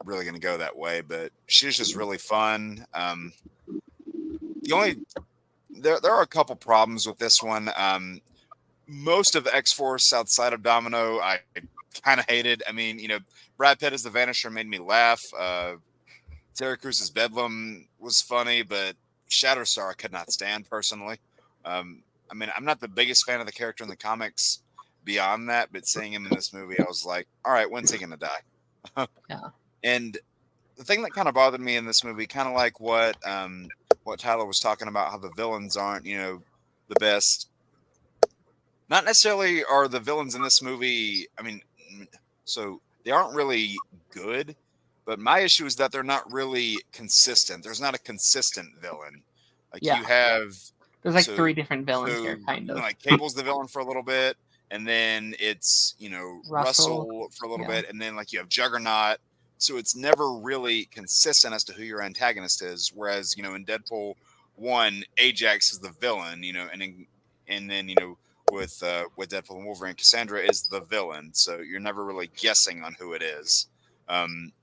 really going to go that way. But she's just really fun. There are a couple problems with this one. Most of X-Force outside of Domino, I kind of hated. I mean, Brad Pitt as the Vanisher made me laugh. Terry Crews' Bedlam was funny, but Shatterstar I could not stand personally. I mean, I'm not the biggest fan of the character in the comics beyond that, but seeing him in this movie, I was like, all right, when's he going to die? And the thing that kind of bothered me in this movie, kind of like what Tyler was talking about, how the villains aren't, the best. Not necessarily are the villains in this movie. I mean, so they aren't really good, but my issue is that they're not really consistent. There's not a consistent villain. Like you have There's like 3 different villains here, kind of. Like Cable's the villain for a little bit, and then it's Russell for a little bit, and then like you have Juggernaut. So it's never really consistent as to who your antagonist is. Whereas in Deadpool 1, Ajax is the villain, and then with Deadpool and Wolverine, Cassandra is the villain. So you're never really guessing on who it is.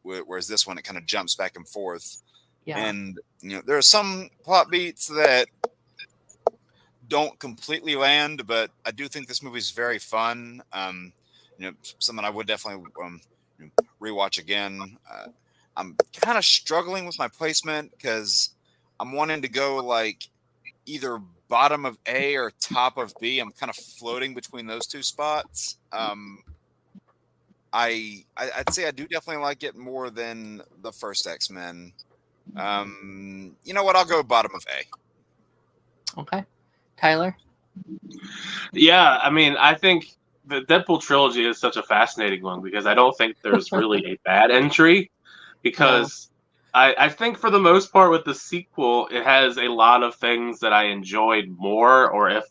Whereas this one, it kind of jumps back and forth. Yeah. And there are some plot beats that don't completely land, but I do think this movie is very fun. Something I would definitely rewatch again. I'm kind of struggling with my placement because I'm wanting to go like either bottom of A or top of B. I'm kind of floating between those 2 spots. I'd say I do definitely like it more than the first X-Men. You know what? I'll go bottom of A. Okay. Tyler? Yeah, I mean, I think the Deadpool trilogy is such a fascinating one because I don't think there's really a bad entry because I think for the most part with the sequel, it has a lot of things that I enjoyed more or at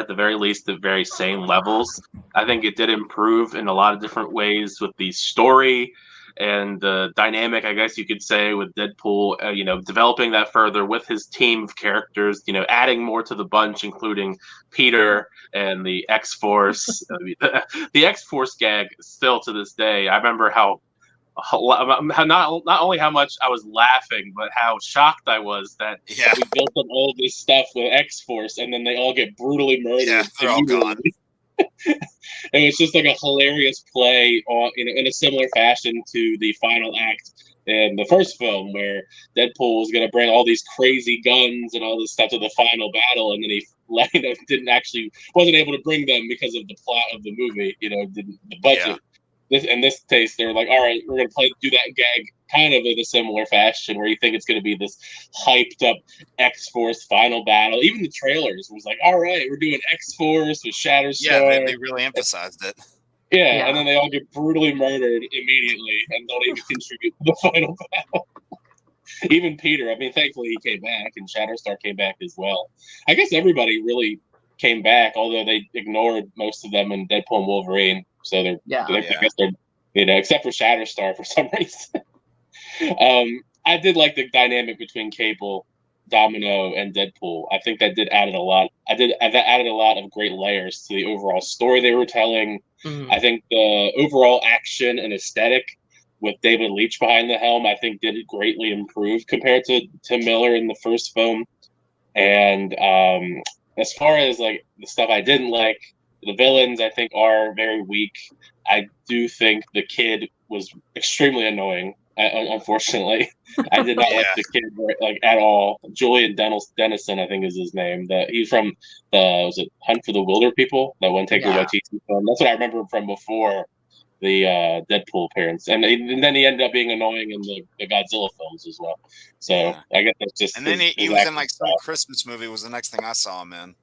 the very least the very same levels. I think it did improve in a lot of different ways with the story and the dynamic, I guess you could say, with Deadpool, developing that further with his team of characters, adding more to the bunch, including Peter and the X-Force. The X-Force gag still to this day. I remember how not only how much I was laughing, but how shocked I was that we built up all this stuff with X-Force and then they all get brutally murdered. Yeah, they're all gone. And it's just like a hilarious play in a similar fashion to the final act in the first film where Deadpool was going to bring all these crazy guns and all this stuff to the final battle, and then he wasn't able to bring them because of the plot of the movie, the budget. In this case, they're like, all right, we're going to do that gag kind of in a similar fashion where you think it's going to be this hyped up X-Force final battle. Even the trailers was like, all right, we're doing X-Force with Shatterstar. Yeah, they really emphasized it. Yeah, and then they all get brutally murdered immediately and don't even contribute to the final battle. Even Peter, I mean, thankfully he came back and Shatterstar came back as well. I guess everybody really came back, although they ignored most of them in Deadpool and Wolverine. So I guess they're, except for Shatterstar for some reason. I did like the dynamic between Cable, Domino, and Deadpool. I think that did added a lot. That added a lot of great layers to the overall story they were telling. Mm-hmm. I think the overall action and aesthetic with David Leitch behind the helm, I think did greatly improve compared to Miller in the first film. And as far as like the stuff I didn't like, the villains I think are very weak. I do think the kid was extremely annoying. Unfortunately, I did not like the kid like at all. Julian Dennison, I think is his name. He's from was it Hunt for the Wilder People? That one Taika Waititi film. That's what I remember from before the Deadpool appearance, and then he ended up being annoying in the Godzilla films as well. So I guess that's just. And then he was in like some Christmas movie. Was the next thing I saw him in.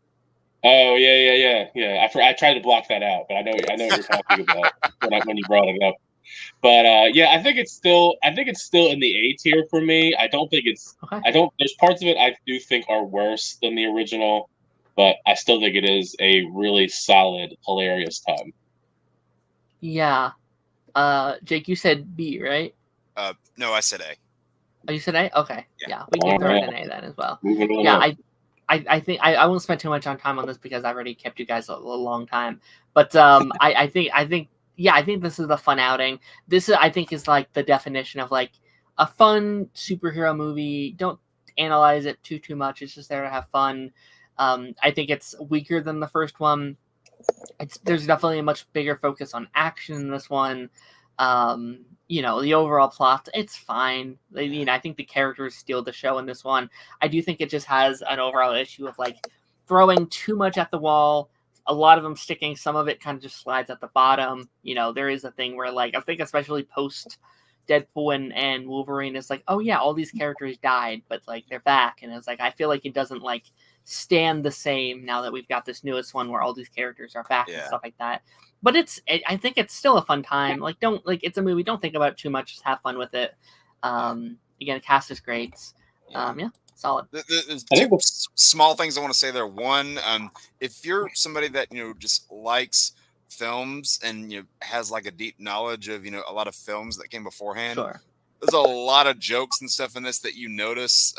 Oh yeah. I tried to block that out, but I know what you're talking about when you brought it up. But I think it's still in the A tier for me. I don't think it's. Okay. There's parts of it I do think are worse than the original, but I still think it is a really solid, hilarious time. Yeah. Jake, you said B, right? No, I said A. Oh, you said A? Okay. Yeah, we can throw it an A then as well. Yeah, I think I won't spend too much time on this because I've already kept you guys a long time. But I think this is the fun outing. This I think is like the definition of like a fun superhero movie. Don't analyze it too much. It's just there to have fun. I think it's weaker than the first one. There's definitely a much bigger focus on action in this one. The overall plot, it's fine. I think the characters steal the show in this one. I do think it just has an overall issue of like throwing too much at the wall. A lot of them sticking. Some of it kind of just slides at the bottom. There is a thing where like I think especially post Deadpool and Wolverine is like, oh yeah, all these characters died, but like they're back, and it's like I feel like it doesn't like stand the same now that we've got this newest one where all these characters are back and stuff like that. But I think it's still a fun time. Like it's a movie. Don't think about it too much. Just have fun with it. Again, the cast is great. Yeah, solid. There's I think two small things I want to say there. One, if you're somebody that just likes films and has like a deep knowledge of a lot of films that came beforehand, Sure. there's a lot of jokes and stuff in this that you notice.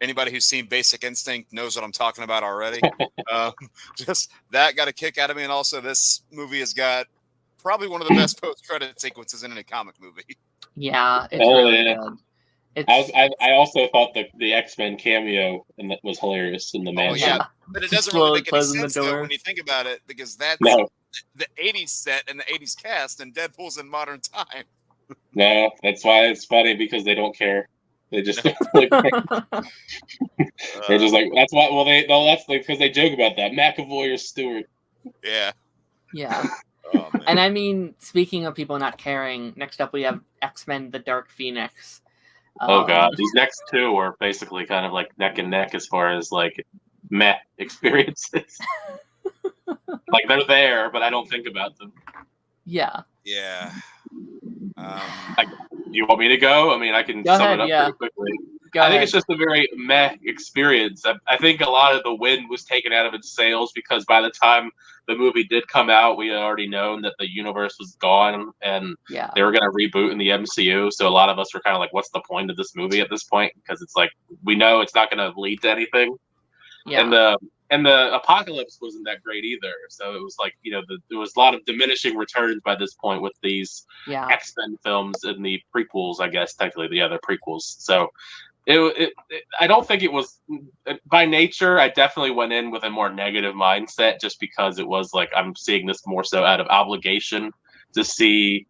Anybody who's seen Basic Instinct knows what I'm talking about already. Just that got a kick out of me, and also this movie has got probably one of the best post-credit sequences in any comic movie. Yeah, it's really good. I also thought the X-Men cameo and that was hilarious in the mansion. Yeah, but it doesn't really make any sense though when you think about it, because that's the 80s set and the 80s cast, and Deadpool's in modern time. No, that's why it's funny, because they don't care. They just they're just like, that's why. Well, that's because they joke about that. McAvoy or Stewart. Yeah. Yeah. Oh, man. And I mean, speaking of people not caring, next up we have X-Men: The Dark Phoenix. Oh god, these next two are basically kind of like neck and neck as far as like meh experiences. Like they're there, but I don't think about them. Yeah. Yeah. Do you want me to go? I mean, I can sum it up pretty quickly. I think it's just a very meh experience. I think a lot of the wind was taken out of its sails because by the time the movie did come out, we had already known that the universe was gone and they were going to reboot in the MCU. So a lot of us were kind of like, what's the point of this movie at this point? Because it's like, we know it's not going to lead to anything. Yeah. And the apocalypse wasn't that great either. So it was like, there was a lot of diminishing returns by this point with these X-Men films and the prequels, I guess, technically, the other prequels. So I don't think it was, by nature, I definitely went in with a more negative mindset just because it was like, I'm seeing this more so out of obligation to see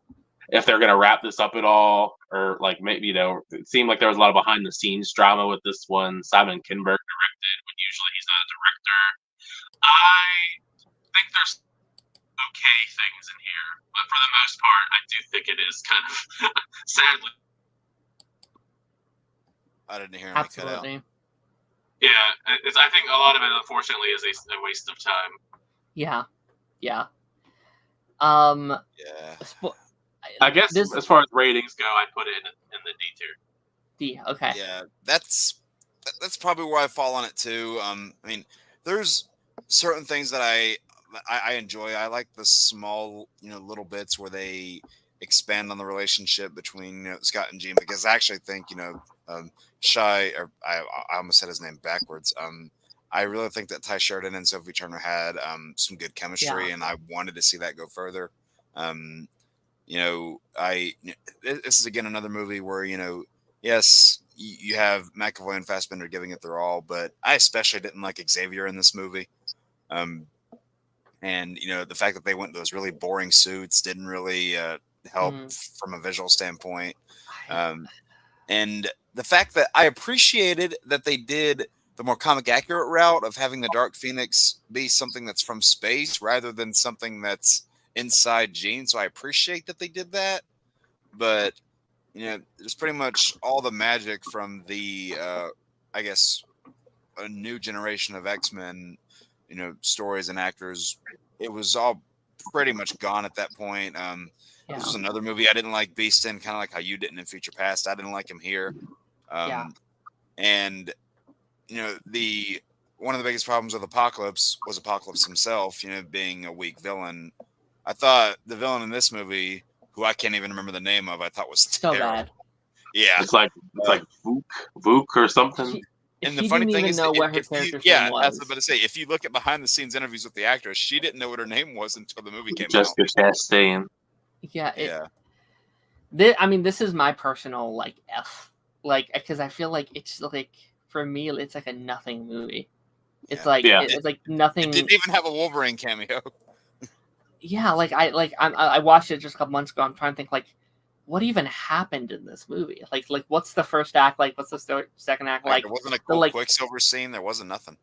if they're going to wrap this up at all, or like maybe, it seemed like there was a lot of behind the scenes drama with this one. Simon Kinberg directed when usually he's not a director. I think there's okay things in here, but for the most part, I do think it is kind of sadly. I didn't hear him cut out. Yeah, I think a lot of it, unfortunately, is a waste of time. Yeah. Yeah. I guess as far as ratings go, I put it in the D tier. D, okay. Yeah, that's probably where I fall on it too. I mean, there's certain things that I enjoy. I like the small, little bits where they expand on the relationship between Scott and Jean, because I actually think Shy, or I almost said his name backwards. I really think that Ty Sheridan and Sophie Turner had some good chemistry, and I wanted to see that go further. This is again another movie where yes, you have McAvoy and Fassbender giving it their all, but I especially didn't like Xavier in this movie. And the fact that they went to those really boring suits didn't really help from a visual standpoint. And the fact that I appreciated that they did the more comic accurate route of having the Dark Phoenix be something that's from space rather than something that's inside Jean. So I appreciate that they did that. But, there's pretty much all the magic from the, I guess, a new generation of X-Men, stories and actors. It was all pretty much gone at that point. This was another movie I didn't like Beast in, kind of like how you didn't in Future Past. I didn't like him here. And, one of the biggest problems with Apocalypse was Apocalypse himself, being a weak villain. I thought the villain in this movie, who I can't even remember the name of, I thought was terrible. Bad. Yeah. It's like Vuk or something. And the funny thing is, I was about to say, if you look at behind the scenes interviews with the actress, she didn't know what her name was until the movie came out. Jessica Chastain. Yeah. This is my personal F, because I feel like it's for me, it's like a nothing movie. It's it's like nothing. It didn't even have a Wolverine cameo. Yeah, I watched it just a couple months ago. I'm trying to think what even happened in this movie? Like what's the first act like? What's the second act like? There wasn't a cool Quicksilver scene. There wasn't nothing.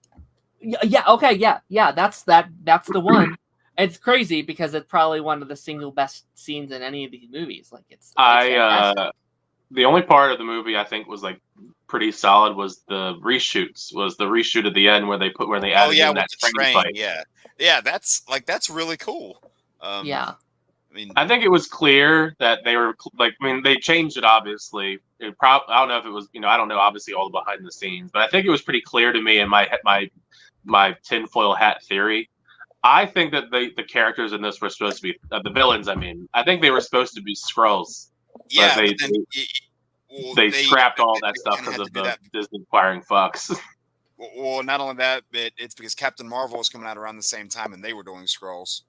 Yeah. Okay. Yeah. That's the one. It's crazy because it's probably one of the single best scenes in any of these movies. It's the only part of the movie I think was pretty solid was the reshoots. Was the reshoot at the end where they added in that train fight. Yeah. That's really cool. Yeah. I think it was clear that they were they changed it obviously I don't know if it was, I don't know obviously all the behind the scenes, but I think it was pretty clear to me in my tinfoil hat theory. I think that the characters in this were supposed to be the villains. I mean, I think they were supposed to be Skrulls. Yeah, but they scrapped all that stuff because of the Disney acquiring Fox. Well, not only that, but it's because Captain Marvel was coming out around the same time, and they were doing Skrulls.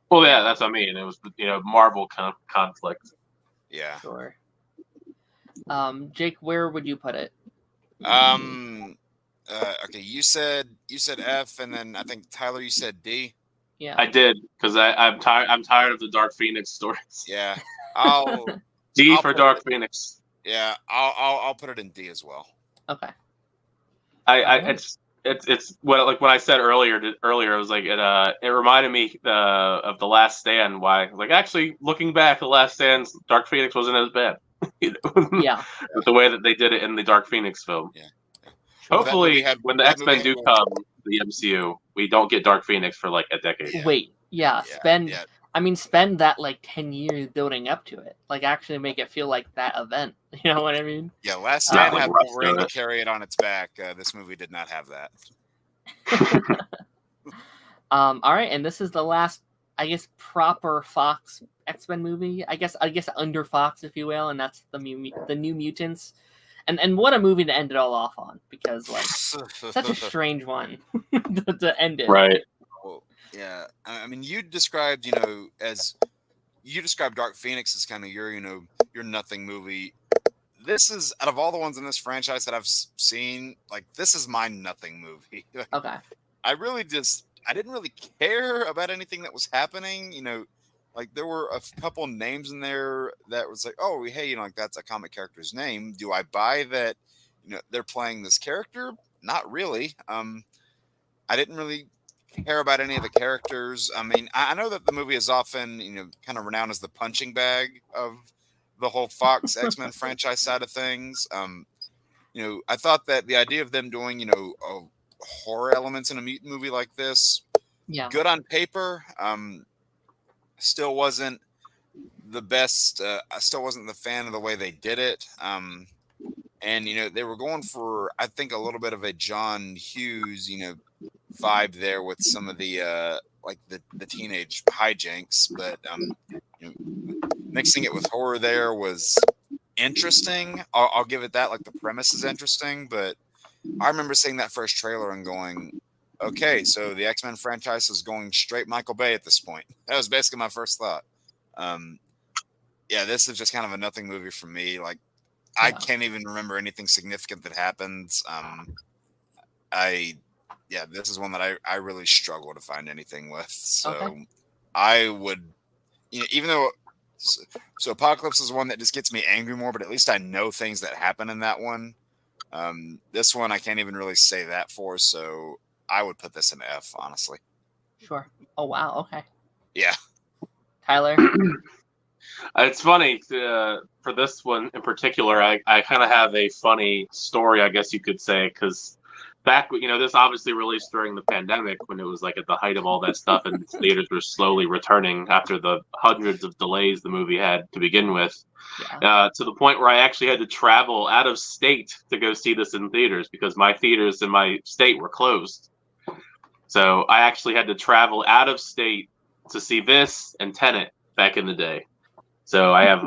Well, yeah, that's what I mean. It was Marvel conflict. Yeah. Sure. Jake, where would you put it? Okay, you said F, and then I think Tyler, you said D. Yeah, I did because I'm tired. I'm tired of the Dark Phoenix stories. Yeah, D for Dark Phoenix. Yeah, I'll put it in D as well. Okay. It's what I said earlier. It was like it reminded me of The Last Stand. Why? Like actually looking back, The Last Stand, Dark Phoenix wasn't as bad. Yeah. The way that they did it in the Dark Phoenix film. Yeah. Hopefully, when the X-Men do come to the MCU, we don't get Dark Phoenix for like a decade. Yeah. Wait, spend that like 10 years building up to it. Like actually make it feel like that event. You know what I mean? Yeah, Last Stand had Wolverine to carry it on its back. This movie did not have that. All right, and this is the last, I guess, proper Fox X-Men movie. I guess under Fox, if you will, and that's the New Mutants. And what a movie to end it all off on, because like such a strange one to end it. Right. Well, yeah. I mean, you described Dark Phoenix as kind of your nothing movie. This is, out of all the ones in this franchise that I've seen, like this is my nothing movie. Okay. I didn't really care about anything that was happening. Like there were a couple names in there that was like, oh, hey, like that's a comic character's name. Do I buy that? They're playing this character? Not really. I didn't really care about any of the characters. I mean, I know that the movie is often, kind of renowned as the punching bag of the whole Fox X-Men franchise side of things. I thought that the idea of them doing, horror elements in a mutant movie like this, good on paper. Still wasn't the best. I still wasn't the fan of the way they did it. And they were going for, I think, a little bit of a John Hughes, vibe there with some of the like the teenage hijinks, but mixing it with horror there was interesting. I'll give it that. Like the premise is interesting, but I remember seeing that first trailer and going, okay, so the X-Men franchise is going straight Michael Bay at this point. That was basically my first thought. Yeah, this is just kind of a nothing movie for me. Like, I can't even remember anything significant that happened. This is one that I really struggle to find anything with. So I would, even though, so Apocalypse is one that just gets me angry more, but at least I know things that happen in that one. This one I can't even really say that for, so I would put this in F, honestly. Sure. Oh, wow. Okay. Yeah. Tyler? It's funny, for this one in particular, I kind of have a funny story, I guess you could say, because back, this obviously released during the pandemic when it was like at the height of all that stuff and theaters were slowly returning after the hundreds of delays the movie had to begin with. To the point where I actually had to travel out of state to go see this in theaters because my theaters in my state were closed. So I actually had to travel out of state to see this and Tenet back in the day. So I have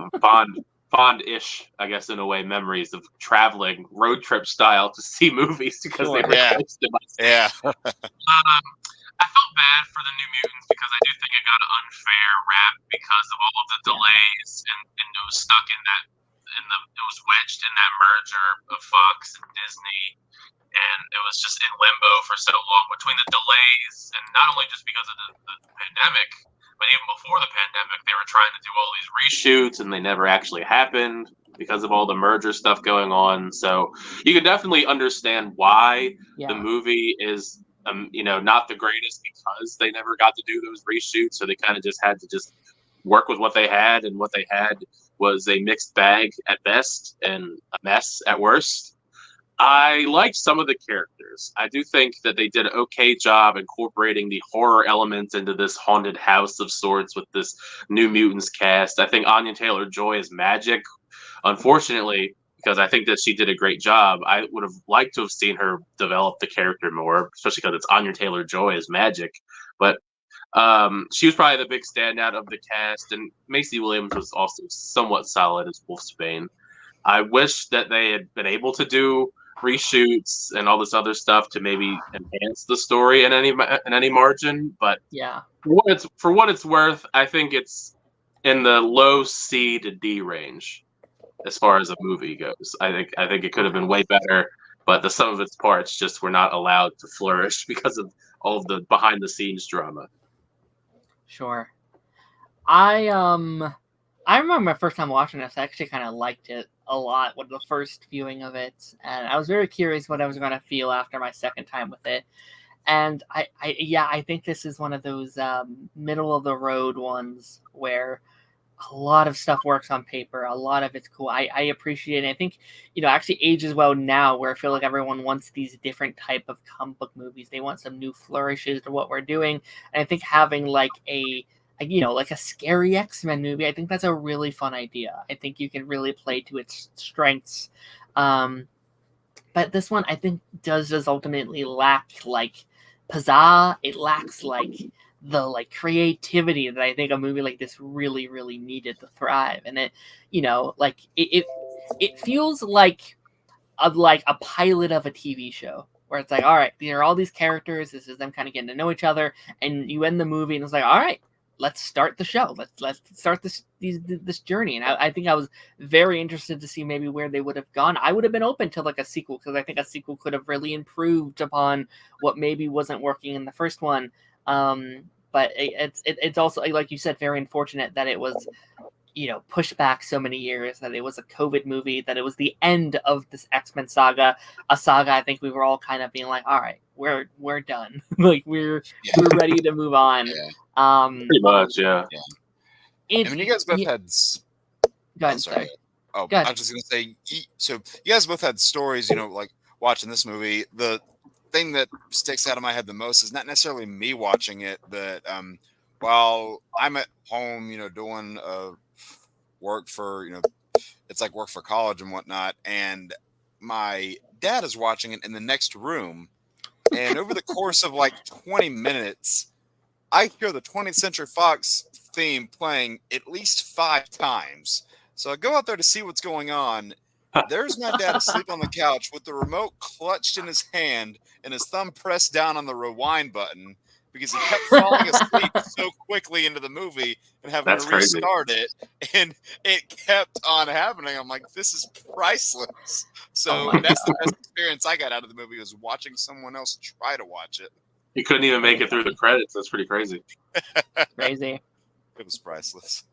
fond-ish, I guess, in a way, memories of traveling road trip style to see movies because they were close to my state. Yeah. I felt bad for the New Mutants because I do think it got an unfair rap because of all of the delays and it was stuck in that, it was wedged in that merger of Fox and Disney, and it was just in limbo for so long between the delays, and not only just because of the pandemic, but even before the pandemic, they were trying to do all these reshoots and they never actually happened because of all the merger stuff going on. So you can definitely understand why the movie is not the greatest because they never got to do those reshoots. So they kind of just had to just work with what they had, and what they had was a mixed bag at best and a mess at worst. I liked some of the characters. I do think that they did an okay job incorporating the horror elements into this haunted house of sorts with this New Mutants cast. I think Anya Taylor-Joy is magic. Unfortunately, because I think that she did a great job. I would have liked to have seen her develop the character more, especially because it's Anya Taylor-Joy as Magic. But she was probably the big standout of the cast, and Macy Williams was also somewhat solid as Wolfsbane. I wish that they had been able to do reshoots and all this other stuff to maybe enhance the story in any margin. But Yeah. for what it's worth, I think it's in the low C to D range as far as a movie goes. I think it could have been way better, but the sum of its parts just were not allowed to flourish because of all of the behind the scenes drama. Sure. I remember my first time watching this. I actually kind of liked it a lot with the first viewing of it, and I was very curious what I was going to feel after my second time with it. And I think this is one of those middle of the road ones where a lot of stuff works on paper. A lot of it's cool. I appreciate it. I think, actually ages well now, where I feel like everyone wants these different type of comic book movies. They want some new flourishes to what we're doing. And I think having like a scary X-Men movie, I think that's a really fun idea. I think you can really play to its strengths. But this one, I think, does just ultimately lack like pizzazz. It lacks like the creativity that I think a movie like this really, really needed to thrive. And it, it feels like a pilot of a TV show where it's like, all right, there are all these characters. This is them kind of getting to know each other, and you end the movie and it's like, all right, let's start the show. Let's start this journey. And I think I was very interested to see maybe where they would have gone. I would have been open to like a sequel, because I think a sequel could have really improved upon what maybe wasn't working in the first one. But it's also, like you said, very unfortunate that it was, pushed back so many years, that it was a COVID movie, that it was the end of this X-Men saga, a saga I think we were all kind of being like, all right, we're done. Like we're ready to move on. Yeah. Pretty much, yeah. I mean, you guys both had. Go ahead, sorry. Oh, Go ahead. I was just gonna say. So you guys both had stories, like watching this movie. The thing that sticks out of my head the most is not necessarily me watching it, but while I'm at home, doing work for, it's like work for college and whatnot, and my dad is watching it in the next room, and over the course of like 20 minutes, I hear the 20th Century Fox theme playing at least 5 times. So I go out there to see what's going on. There's my dad asleep on the couch with the remote clutched in his hand and his thumb pressed down on the rewind button, because he kept falling asleep so quickly into the movie and having to restart it. And it kept on happening. I'm like, this is priceless. So that's the best experience I got out of the movie, was watching someone else try to watch it. You couldn't even make it through the credits. That's pretty crazy. Crazy. It was priceless.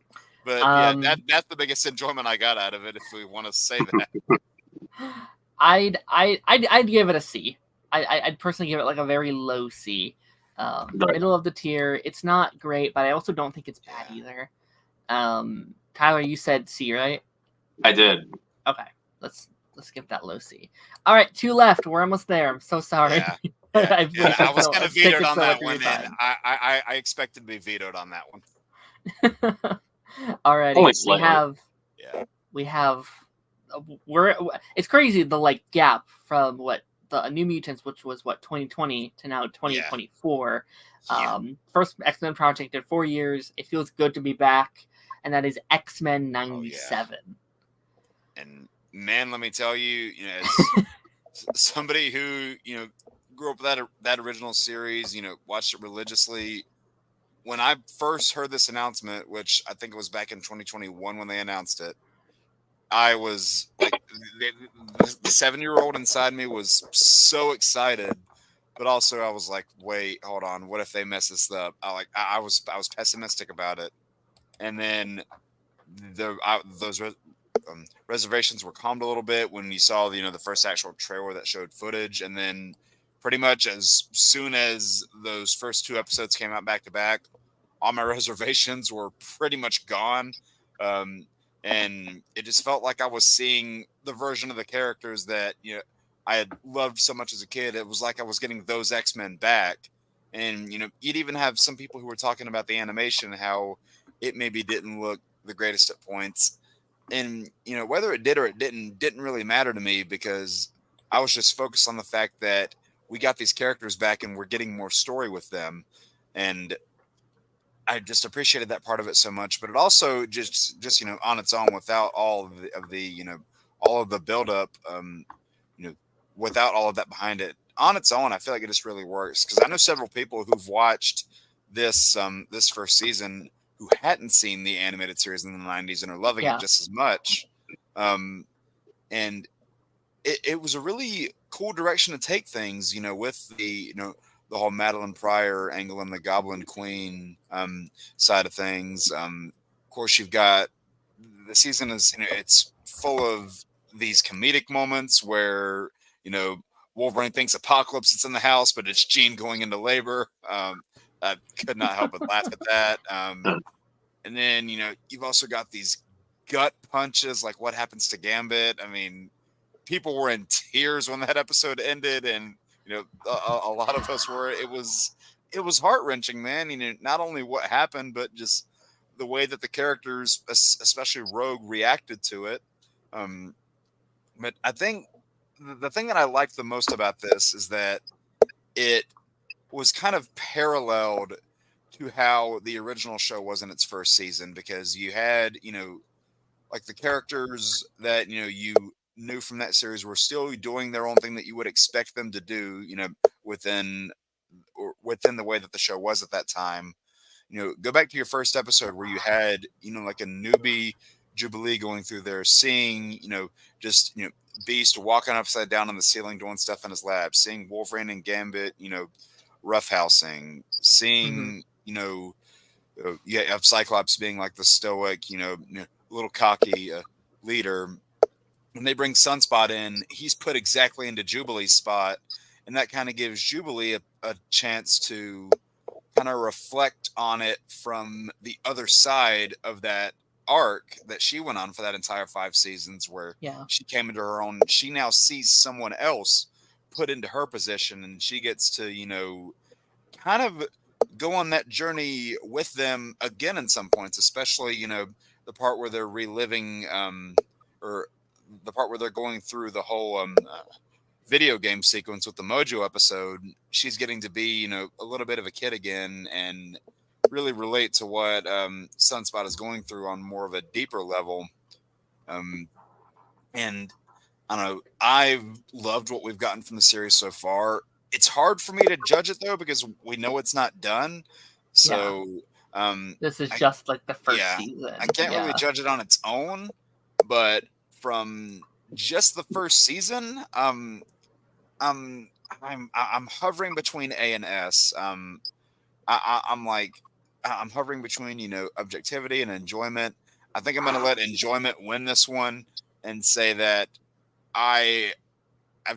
But yeah, that's the biggest enjoyment I got out of it, if we want to say that. I'd give it a C. I'd personally give it like a very low C. Middle of the tier. It's not great, but I also don't think it's bad either. Tyler, you said C, right? I did. Okay, let's give that low C. All right, 2 left. We're almost there. I'm so sorry. Yeah. I was kind of vetoed on that one, and I expected to be vetoed on that one. Alrighty, we have it's crazy, the gap from what the New Mutants, which was 2020 to now 2024. First X-Men project in 4 years. It feels good to be back, and that is X-Men 97. And man, let me tell you, as somebody who grew up with that original series, watched it religiously. When I first heard this announcement, which I think it was back in 2021 when they announced it, I was like, the 7-year-old inside me was so excited, but also I was like, wait, hold on, what if they mess this up? I was pessimistic about it, and then those reservations were calmed a little bit when you saw the first actual trailer that showed footage, and then pretty much as soon as those first 2 episodes came out back to back, all my reservations were pretty much gone. And it just felt like I was seeing the version of the characters that I had loved so much as a kid. It was like I was getting those X-Men back. And you'd even have some people who were talking about the animation, how it maybe didn't look the greatest at points. and whether it did or it didn't really matter to me, because I was just focused on the fact that we got these characters back and we're getting more story with them, and I just appreciated that part of it so much. But it also just on its own, without all of the all of the buildup, without all of that behind it, on its own, I feel like it just really works, because I know several people who've watched this this first season who hadn't seen the animated series in the 90s and are loving it just as much. And it was a really cool direction to take things, with the the whole Madeline Pryor angle and the Goblin Queen side of things. Of course, you've got the season is it's full of these comedic moments where Wolverine thinks Apocalypse is in the house, but it's Jean going into labor. I could not help but laugh at that. And then you've also got these gut punches, like what happens to Gambit. I mean, people were in tears when that episode ended, and a lot of us were. It was heart-wrenching, man. Not only what happened, but just the way that the characters, especially Rogue, reacted to it. But I think the thing that I liked the most about this is that it was kind of paralleled to how the original show was in its first season, because you had like the characters that you knew from that series were still doing their own thing that you would expect them to do, within the way that the show was at that time. Go back to your first episode where you had, like a newbie Jubilee going through there, seeing, just, Beast walking upside down on the ceiling doing stuff in his lab, seeing Wolverine and Gambit, roughhousing, seeing, of Cyclops being like the stoic, little cocky leader. When they bring Sunspot in, he's put exactly into Jubilee's spot, and that kind of gives Jubilee a chance to kind of reflect on it from the other side of that arc that she went on for that entire 5 seasons, where she came into her own. She now sees someone else put into her position, and she gets to kind of go on that journey with them again in some points, especially the part where they're reliving or the part where they're going through the whole video game sequence with the Mojo episode. She's getting to be a little bit of a kid again and really relate to what Sunspot is going through on more of a deeper level. And I don't know, I've loved what we've gotten from the series so far. It's hard for me to judge it though, because we know it's not done. So this is just like the first season. I can't really judge it on its own, but from just the first season, I'm hovering between A and S. I'm hovering between objectivity and enjoyment. I think I'm going to let enjoyment win this one and say that I've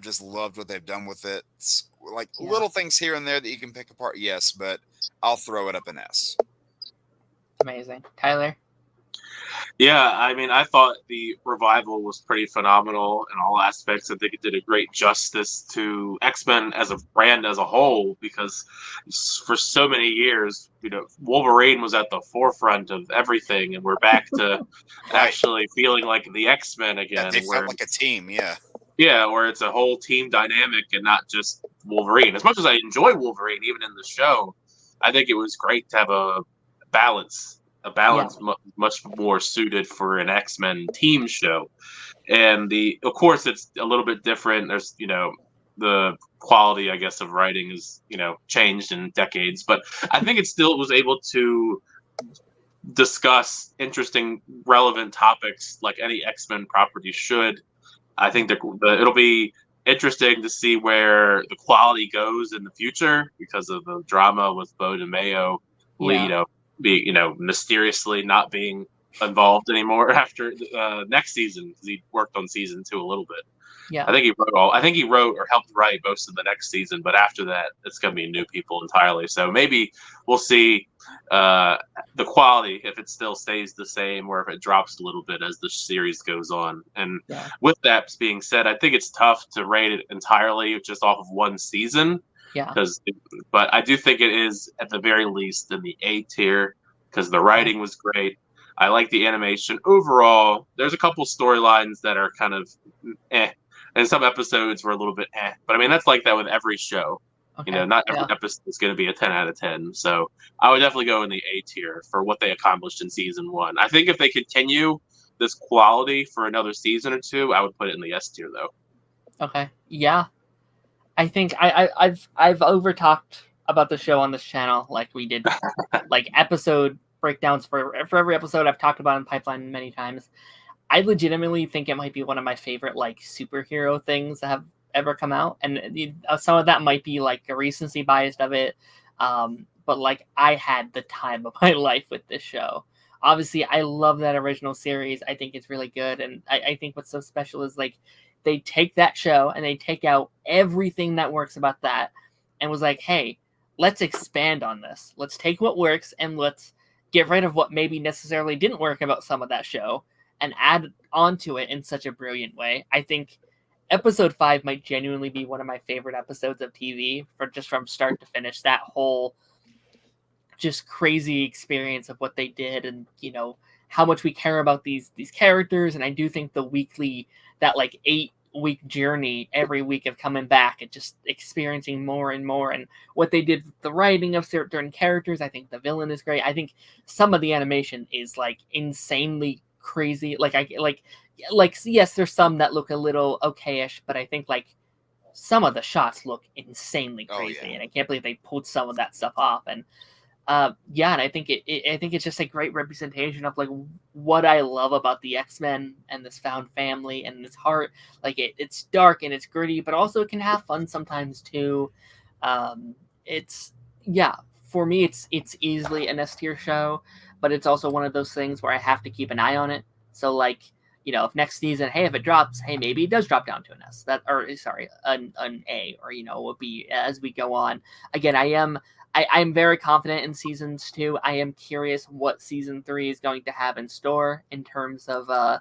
just loved what they've done with it. It's like little things here and there that you can pick apart, yes, but I'll throw it up an S. Amazing. Tyler? Yeah, I mean, I thought the revival was pretty phenomenal in all aspects. I think it did a great justice to X-Men as a brand as a whole, because for so many years, Wolverine was at the forefront of everything, and we're back to actually feeling like the X-Men again. They felt like a team, Yeah, where it's a whole team dynamic and not just Wolverine. As much as I enjoy Wolverine, even in the show, I think it was great to have a balance much more suited for an X-Men team show. And of course, it's a little bit different. There's, the quality, I guess, of writing is, changed in decades, but I think it still was able to discuss interesting, relevant topics like any X-Men property should. I think that it'll be interesting to see where the quality goes in the future because of the drama with Bo DeMayo, mysteriously not being involved anymore after next season, because he worked on season 2 a little bit. Yeah, I think he wrote or helped write most of the next season, but after that, it's going to be new people entirely. So maybe we'll see the quality, if it still stays the same or if it drops a little bit as the series goes on. And with that being said, I think it's tough to rate it entirely just off of one season. Yeah. But I do think it is at the very least in the A tier, because the writing was great. I like the animation overall. There's a couple storylines that are kind of and some episodes were a little bit but I mean that's like that with every show. Okay. Not every episode is going to be a 10 out of 10. So I would definitely go in the A tier for what they accomplished in season 1. I think if they continue this quality for another season or 2, I would put it in the S tier though. Okay. Yeah. I think I've over talked about the show on this channel, like we did like episode breakdowns for every episode. I've talked about in Pipeline many times. I legitimately think it might be one of my favorite like superhero things that have ever come out, and some of that might be like a recency bias of it, but like I had the time of my life with this show. Obviously I love that original series. I think it's really good, and I think what's so special is like they take that show and they take out everything that works about that and was like, hey, let's expand on this. Let's take what works and let's get rid of what maybe necessarily didn't work about some of that show and add onto it in such a brilliant way. I think episode 5 might genuinely be one of my favorite episodes of TV for just from start to finish. That whole just crazy experience of what they did, and how much we care about these characters. And I do think the weekly, that like 8-week journey every week of coming back and just experiencing more and more, and what they did with the writing of certain characters. I think the villain is great. I think some of the animation is like insanely crazy. Like yes, there's some that look a little okayish, but I think like some of the shots look insanely crazy, and I can't believe they pulled some of that stuff off. And and I think I think it's just a great representation of like what I love about the X-Men and this found family and this heart. Like it's dark and it's gritty, but also it can have fun sometimes too. For me it's easily an S tier show, but it's also one of those things where I have to keep an eye on it. So like, if next season, if it drops, maybe it does drop down to an S, an A, or will be as we go on. Again, I'm very confident in seasons 2. I am curious what season 3 is going to have in store in terms of the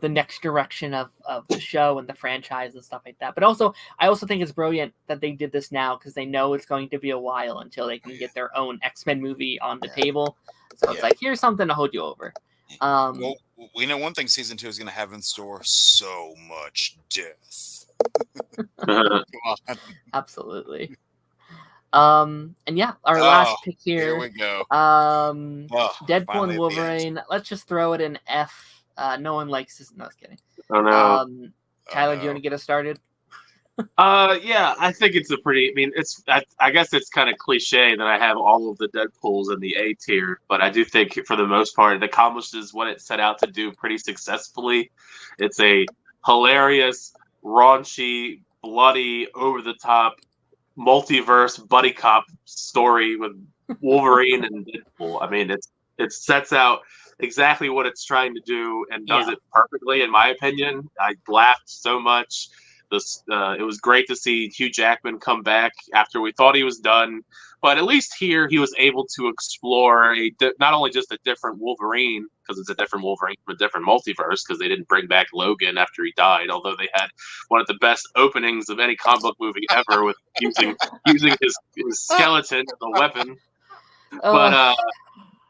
next direction of the show and the franchise and stuff like that. But also, I also think it's brilliant that they did this now, because they know it's going to be a while until they can get their own X-Men movie on the table. So it's like, here's something to hold you over. Well, we know one thing season 2 is going to have in store: so much death. Come on. Absolutely. And our last pick here. Here we go. Deadpool and Wolverine. Let's just throw it in F. No one likes this. No, I was kidding. Oh no. Tyler, do you want to get us started? I think it's a pretty. I mean, I guess it's kind of cliche that I have all of the Deadpools in the A tier, but I do think for the most part it accomplishes what it set out to do pretty successfully. It's a hilarious, raunchy, bloody, over the top multiverse buddy cop story with Wolverine and Deadpool. I mean, it sets out exactly what it's trying to do and does it perfectly, in my opinion. I laughed so much. It was great to see Hugh Jackman come back after we thought he was done, but at least here he was able to explore not only just a different Wolverine, because it's a different Wolverine from a different multiverse, because they didn't bring back Logan after he died, although they had one of the best openings of any comic book movie ever with using his skeleton as a weapon. But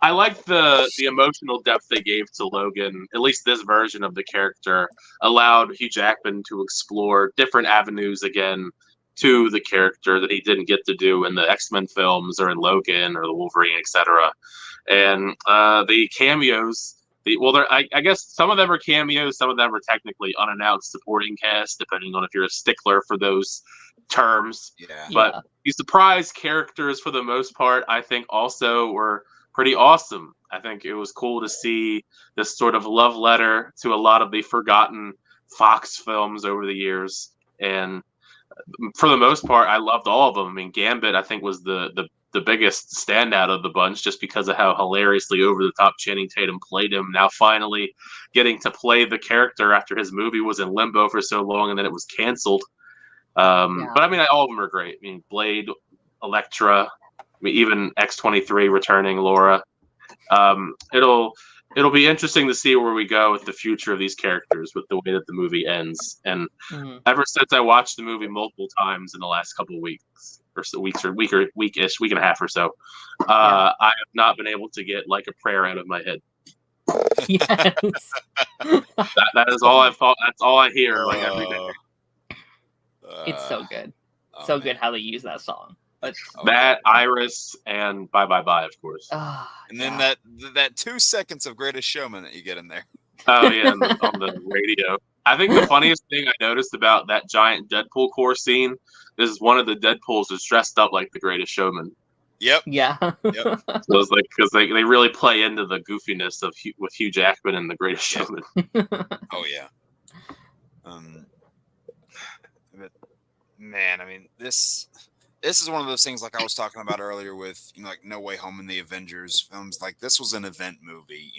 I like the emotional depth they gave to Logan. At least this version of the character allowed Hugh Jackman to explore different avenues again to the character that he didn't get to do in the X-Men films or in Logan or the Wolverine, etc. And the cameos, I guess some of them are cameos, some of them are technically unannounced supporting cast, depending on if you're a stickler for those terms. But the surprise characters, for the most part, I think also were pretty awesome. I think it was cool to see this sort of love letter to a lot of the forgotten Fox films over the years. And for the most part, I loved all of them. I mean, Gambit, I think, was the biggest standout of the bunch, just because of how hilariously over the top Channing Tatum played him. Now finally getting to play the character after his movie was in limbo for so long and then it was canceled. But I mean, all of them are great. I mean, Blade, Elektra, even X-23 returning Laura. It'll be interesting to see where we go with the future of these characters with the way that the movie ends. And ever since I watched the movie multiple times in the last couple of weeks, or so, week and a half or so. I have not been able to get Like a Prayer out of my head. Yes. That is all I've thought. That's all I hear like every day. It's so good. So good how they use that song. But that Iris and Bye Bye Bye, of course. And then that 2 seconds of Greatest Showman that you get in there. Oh yeah, on the radio. I think the funniest thing I noticed about that giant Deadpool core scene is one of the Deadpools is dressed up like the Greatest Showman. Yep. Yeah. Yep. So it's like because they really play into the goofiness of with Hugh Jackman and the Greatest Showman. Oh yeah. But, man, I mean this is one of those things like I was talking about earlier with like No Way Home and the Avengers films. Like this was an event movie.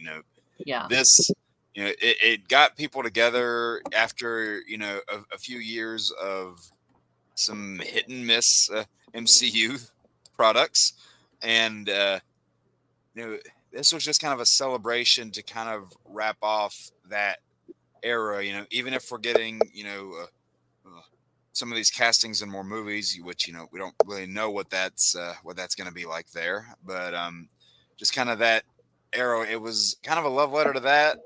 Yeah. This. It got people together after a few years of some hit and miss MCU products, and this was just kind of a celebration to kind of wrap off that era. Even if we're getting some of these castings in more movies, which we don't really know what that's going to be like there, but just kind of that era. It was kind of a love letter to that.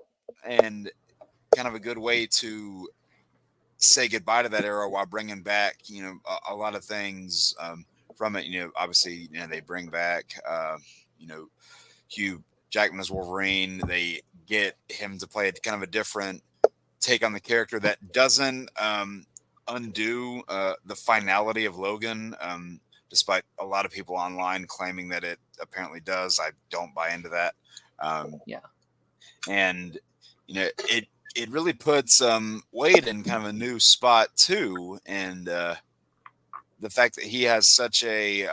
And kind of a good way to say goodbye to that era while bringing back, a lot of things from it. Obviously, they bring back, Hugh Jackman as Wolverine. They get him to play kind of a different take on the character that doesn't undo the finality of Logan, despite a lot of people online claiming that it apparently does. I don't buy into that. And it really puts Wade in kind of a new spot too, and the fact that he has such a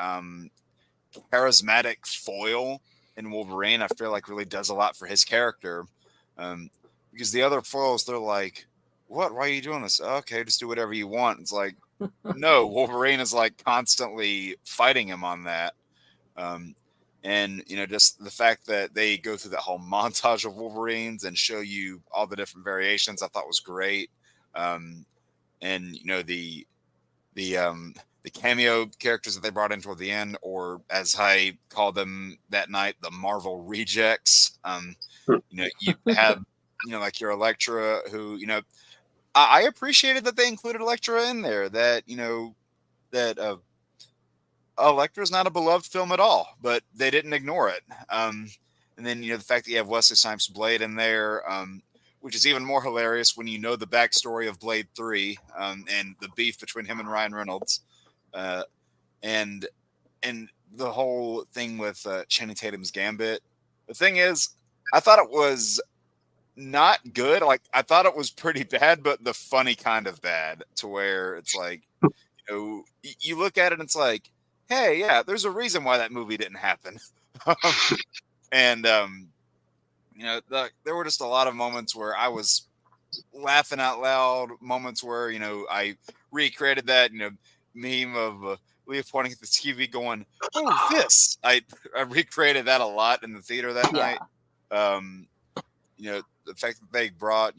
charismatic foil in Wolverine, I feel like really does a lot for his character. Because the other foils, they're like, "What? Why are you doing this?" Okay, just do whatever you want. It's like, no, Wolverine is like constantly fighting him on that. And just the fact that they go through that whole montage of Wolverines and show you all the different variations, I thought was great. And the cameo characters that they brought in toward the end, or as I called them that night, the Marvel rejects. You have like your Elektra, who I appreciated that they included Elektra in there. That that. Elektra is not a beloved film at all, but they didn't ignore it. And then, the fact that you have Wesley Snipes' Blade in there, which is even more hilarious when you know the backstory of Blade 3 and the beef between him and Ryan Reynolds. And the whole thing with Channing Tatum's Gambit. The thing is, I thought it was not good. Like, I thought it was pretty bad, but the funny kind of bad, to where it's like, you look at it and it's like, hey, yeah, there's a reason why that movie didn't happen. And, there were just a lot of moments where I was laughing out loud, moments where, I recreated that, meme of Leah pointing at the TV going, "Oh, this." I recreated that a lot in the theater that night. The fact that they brought,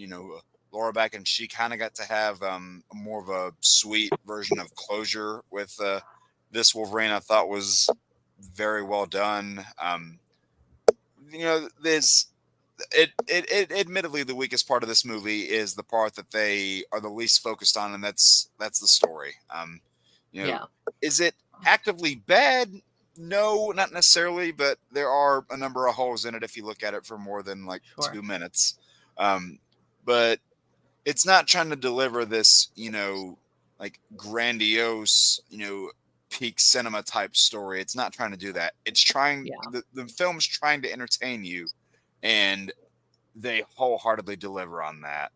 Laura back and she kind of got to have more of a sweet version of closure with this Wolverine, I thought was very well done. There's admittedly the weakest part of this movie is the part that they are the least focused on, and that's the story. Is it actively bad? No, not necessarily, but there are a number of holes in it if you look at it for more than 2 minutes. But it's not trying to deliver this, grandiose, peak cinema type story. It's not trying to do that. It's trying the film's trying to entertain you, and they wholeheartedly deliver on that.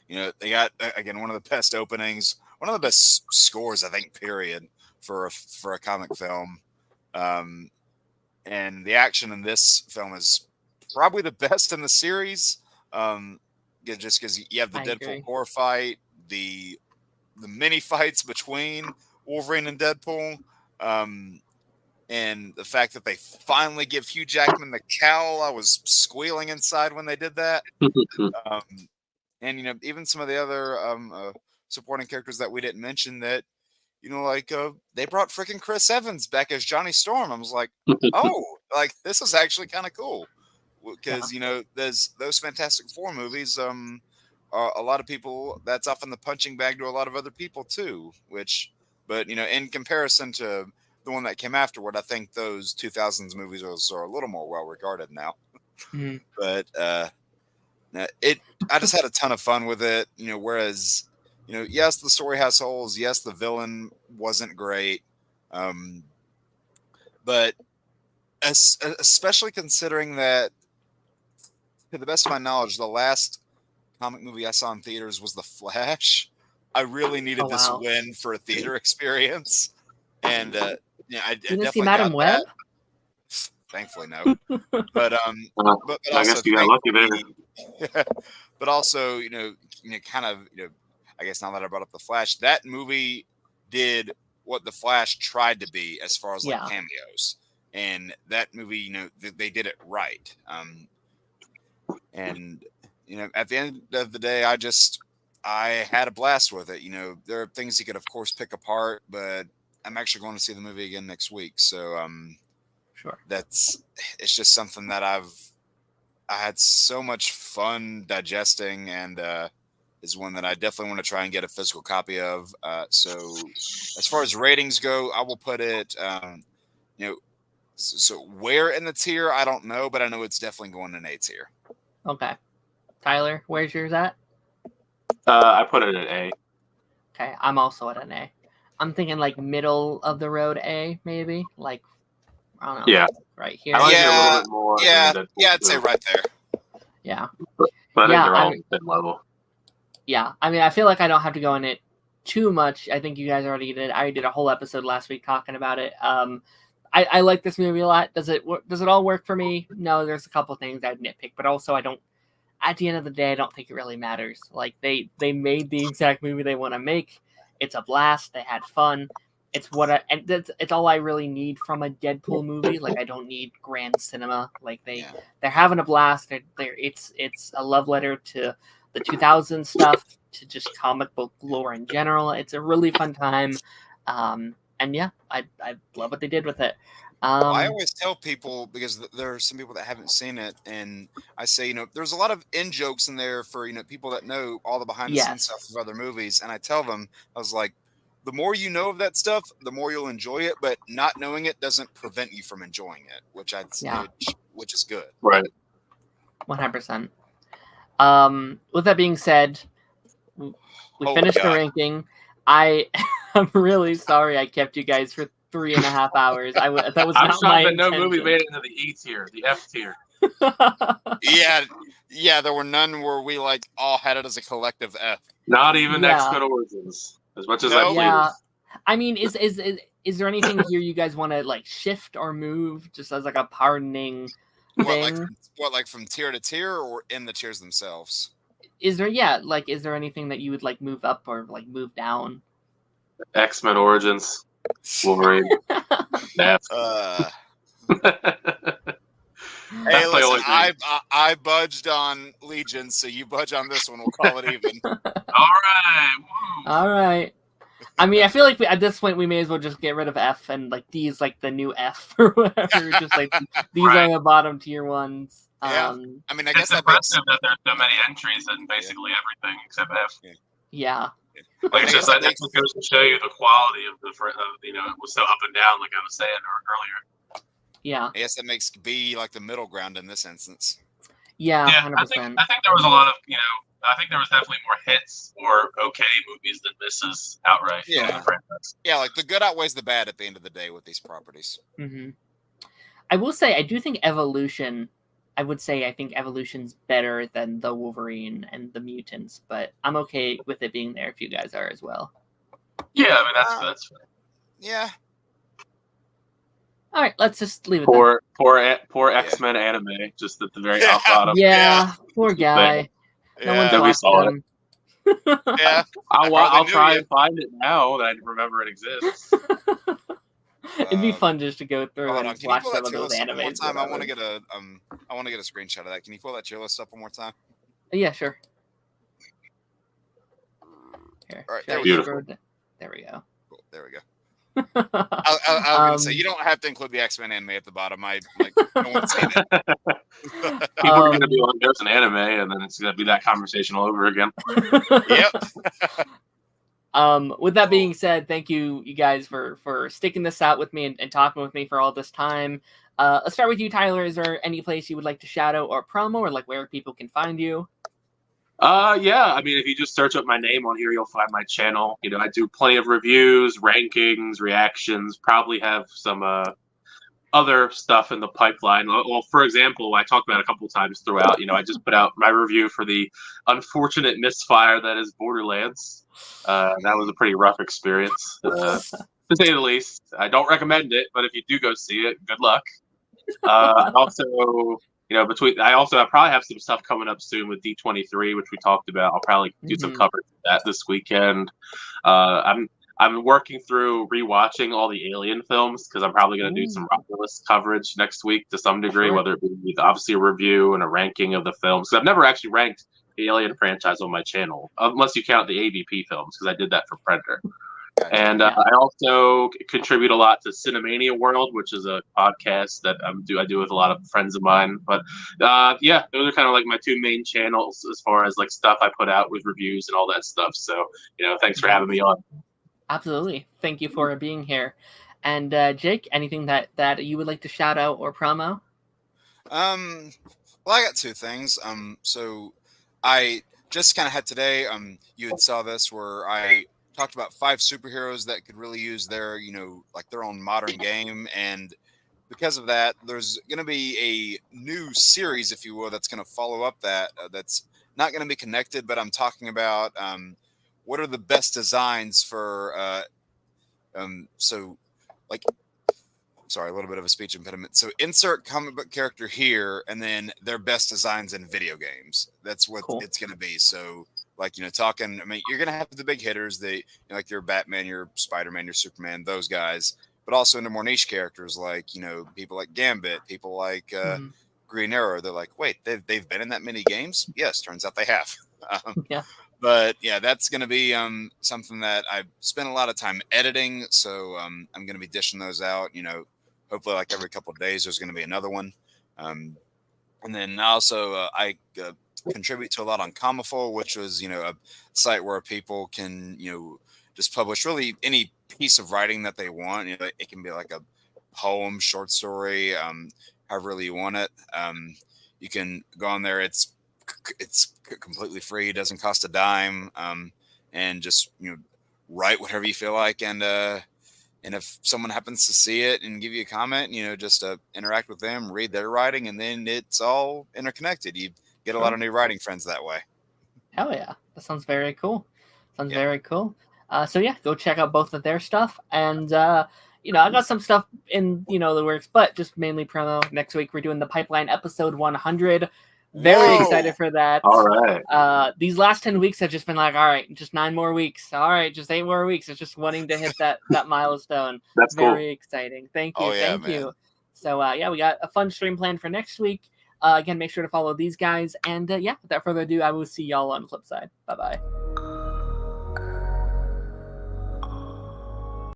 They got, again, one of the best openings, one of the best scores, I think, period, for a comic film. And the action in this film is probably the best in the series. Just because you have the Deadpool core fight, the mini fights between Wolverine and Deadpool, and the fact that they finally give Hugh Jackman the cowl. I was squealing inside when they did that. And even some of the other supporting characters that we didn't mention that they brought freaking Chris Evans back as Johnny Storm. I was like, oh, like this is actually kind of cool because there's those Fantastic Four movies. A lot of people, that's often the punching bag to a lot of other people too. But in comparison to the one that came afterward, I think those 2000s movies are a little more well regarded now. Mhm. But I just had a ton of fun with it. Whereas yes, the story has holes. Yes, the villain wasn't great. But especially considering that, to the best of my knowledge, the last comic movie I saw in theaters was The Flash. I really needed this win for a theater experience, and I definitely Madam got Web? that. Thankfully, no. But I guess you got lucky there. But also, kind of, I guess now that I brought up The Flash, that movie did what The Flash tried to be as far as cameos, and that movie, they did it right. And at the end of the day, I had a blast with it. There are things you could, of course, pick apart, but I'm actually going to see the movie again next week. So, sure. It's just something that I had so much fun digesting, and is one that I definitely want to try and get a physical copy of. So as far as ratings go, I will put it, so where in the tier, I don't know, but I know it's definitely going in A tier. Okay. Tyler, where's yours at? I put it at A. Okay, I'm also at an A. I'm thinking like middle of the road A, maybe. Like, I don't know. Yeah. Right here. I like it a little bit more. Yeah, I'd say right there. Yeah. But I think they're all same level. Yeah, I mean, I feel like I don't have to go in it too much. I think you guys already did. I did a whole episode last week talking about it. I like this movie a lot. Does it all work for me? No, there's a couple things I'd nitpick, but also I don't. At the end of the day, I don't think it really matters. Like they made the exact movie they want to make. It's a blast. They had fun. It's it's all I really need from a Deadpool movie. Like I don't need grand cinema. Like they're having a blast. It's a love letter to the 2000s stuff, to just comic book lore in general. It's a really fun time. And yeah, I love what they did with it. I always tell people, because there are some people that haven't seen it, and I say, there's a lot of in jokes in there for, people that know all the behind the scenes stuff of other movies. And I tell them, I was like, the more you know of that stuff, the more you'll enjoy it, but not knowing it doesn't prevent you from enjoying it, which is good. Right. 100%. With that being said, we finished the ranking. I'm really sorry I kept you guys for 3.5 hours. That was I'm not shocked my that intention. no movie made it into the E tier, the F tier. Yeah, there were none where we all had it as a collective F. Not even X-Men Origins, as much as I pleaded. Yeah, I mean, is there anything here you guys want to shift or move, just as a pardoning thing? What, from tier to tier, or in the tiers themselves? Is there is there anything that you would move up or move down? X-Men Origins, Wolverine. Hey, listen, I budged on Legion, so you budge on this one. We'll call it even. All right. I mean, I feel like at this point we may as well just get rid of F, and D is the new F or whatever. Just these are the bottom tier ones. Yeah. I mean, I guess it's impressive that there's so many entries in basically everything except F. Yeah. It's just that goes to show you the quality of it was so up and down, like I was saying earlier. Yeah. I guess that makes B the middle ground in this instance. Yeah, 100%. I think there was a lot of, I think there was definitely more hits or okay movies than misses outright. Yeah. The good outweighs the bad at the end of the day with these properties. Mm-hmm. I will say, I do think Evolution, I think Evolution's better than the Wolverine and the Mutants, but I'm okay with it being there if you guys are as well. Yeah, I mean, that's fair. Yeah. All right, let's just leave it Poor X-Men anime, just at the very bottom. Yeah, poor guy. No one watched him. Yeah. I'll try and find it now that I remember it exists. It'd be fun just to go through and watch some of those animes. One time, I want to get a screenshot of that. Can you pull that tier list up one more time? Yeah, sure. Here, all right, there we go. There we go. Cool. There we go. I was going to say, you don't have to include the X-Men anime at the bottom. I don't want to say that. People are going to be like, there's an anime, and then it's going to be that conversation all over again. Yep. With that being said, thank you guys for sticking this out with me and talking with me for all this time. Let's start with you, Tyler. Is there any place you would like to shout out or promo, or like where people can find you? Yeah, I mean, if you just search up my name on here, you'll find my channel. You know, I do plenty of reviews, rankings, reactions, probably have some other stuff in the pipeline. Well, for example, I talked about it a couple times throughout, you know, I just put out my review for the unfortunate misfire that is Borderlands. That was a pretty rough experience, to say the least. I don't recommend it, but if you do go see it, good luck. Also, you know, I probably have some stuff coming up soon with D23, which we talked about. I'll probably do some coverage of that this weekend. I'm working through rewatching all the Alien films because I'm probably going to do some Romulus coverage next week to some degree, whether it be obviously a review and a ranking of the films. I've never actually ranked the Alien franchise on my channel, unless you count the AVP films, because I did that for Predator. And I also contribute a lot to Cinemania World, which is a podcast that I do with a lot of friends of mine. But yeah, those are kind of like my two main channels as far as like stuff I put out with reviews and all that stuff. So, you know, thanks for having me on. Absolutely. Thank you for being here. And Jake, anything that you would like to shout out or promo? Well, I got two things. So I just kind of had today, you had saw this where I talked about 5 superheroes that could really use their, you know, like their own modern game. And because of that, there's going to be a new series, if you will, that's going to follow up that, that's not going to be connected, but I'm talking about, what are the best designs for, so like, sorry, a little bit of a speech impediment. So insert comic book character here, and then their best designs in video games. That's what it's going to be. So, like, you know, talking, I mean, you're going to have the big hitters, like your Batman, your Spider-Man, your Superman, those guys, but also into more niche characters, like, you know, people like Gambit, people like Green Arrow. They're like, wait, they've been in that many games? Yes, turns out they have. Yeah. But yeah, that's going to be something that I've spent a lot of time editing. So I'm going to be dishing those out, you know, hopefully like every couple of days, there's going to be another one. And then also I contribute to a lot on Comiful, which was, you know, a site where people can, you know, just publish really any piece of writing that they want. You know, it can be like a poem, short story, however really you want it. You can go on there. It's completely free. It doesn't cost a dime. And just, you know, write whatever you feel like. And if someone happens to see it and give you a comment, you know, just interact with them, read their writing, and then it's all interconnected. You get a lot of new writing friends that way. Hell yeah. That sounds very cool. Very cool. So yeah, go check out both of their stuff. And, you know, I got some stuff in, you know, the works, but just mainly promo. Next week, we're doing the Pipeline episode 100. Very excited for that. All right. These last 10 weeks have just been like, all right, just 9 more weeks. All right, just 8 more weeks. It's just wanting to hit that milestone. That's very exciting. Thank you. Thank you. So, yeah, we got a fun stream planned for next week. Again, make sure to follow these guys. And, yeah, without further ado, I will see y'all on the flip side. Bye-bye.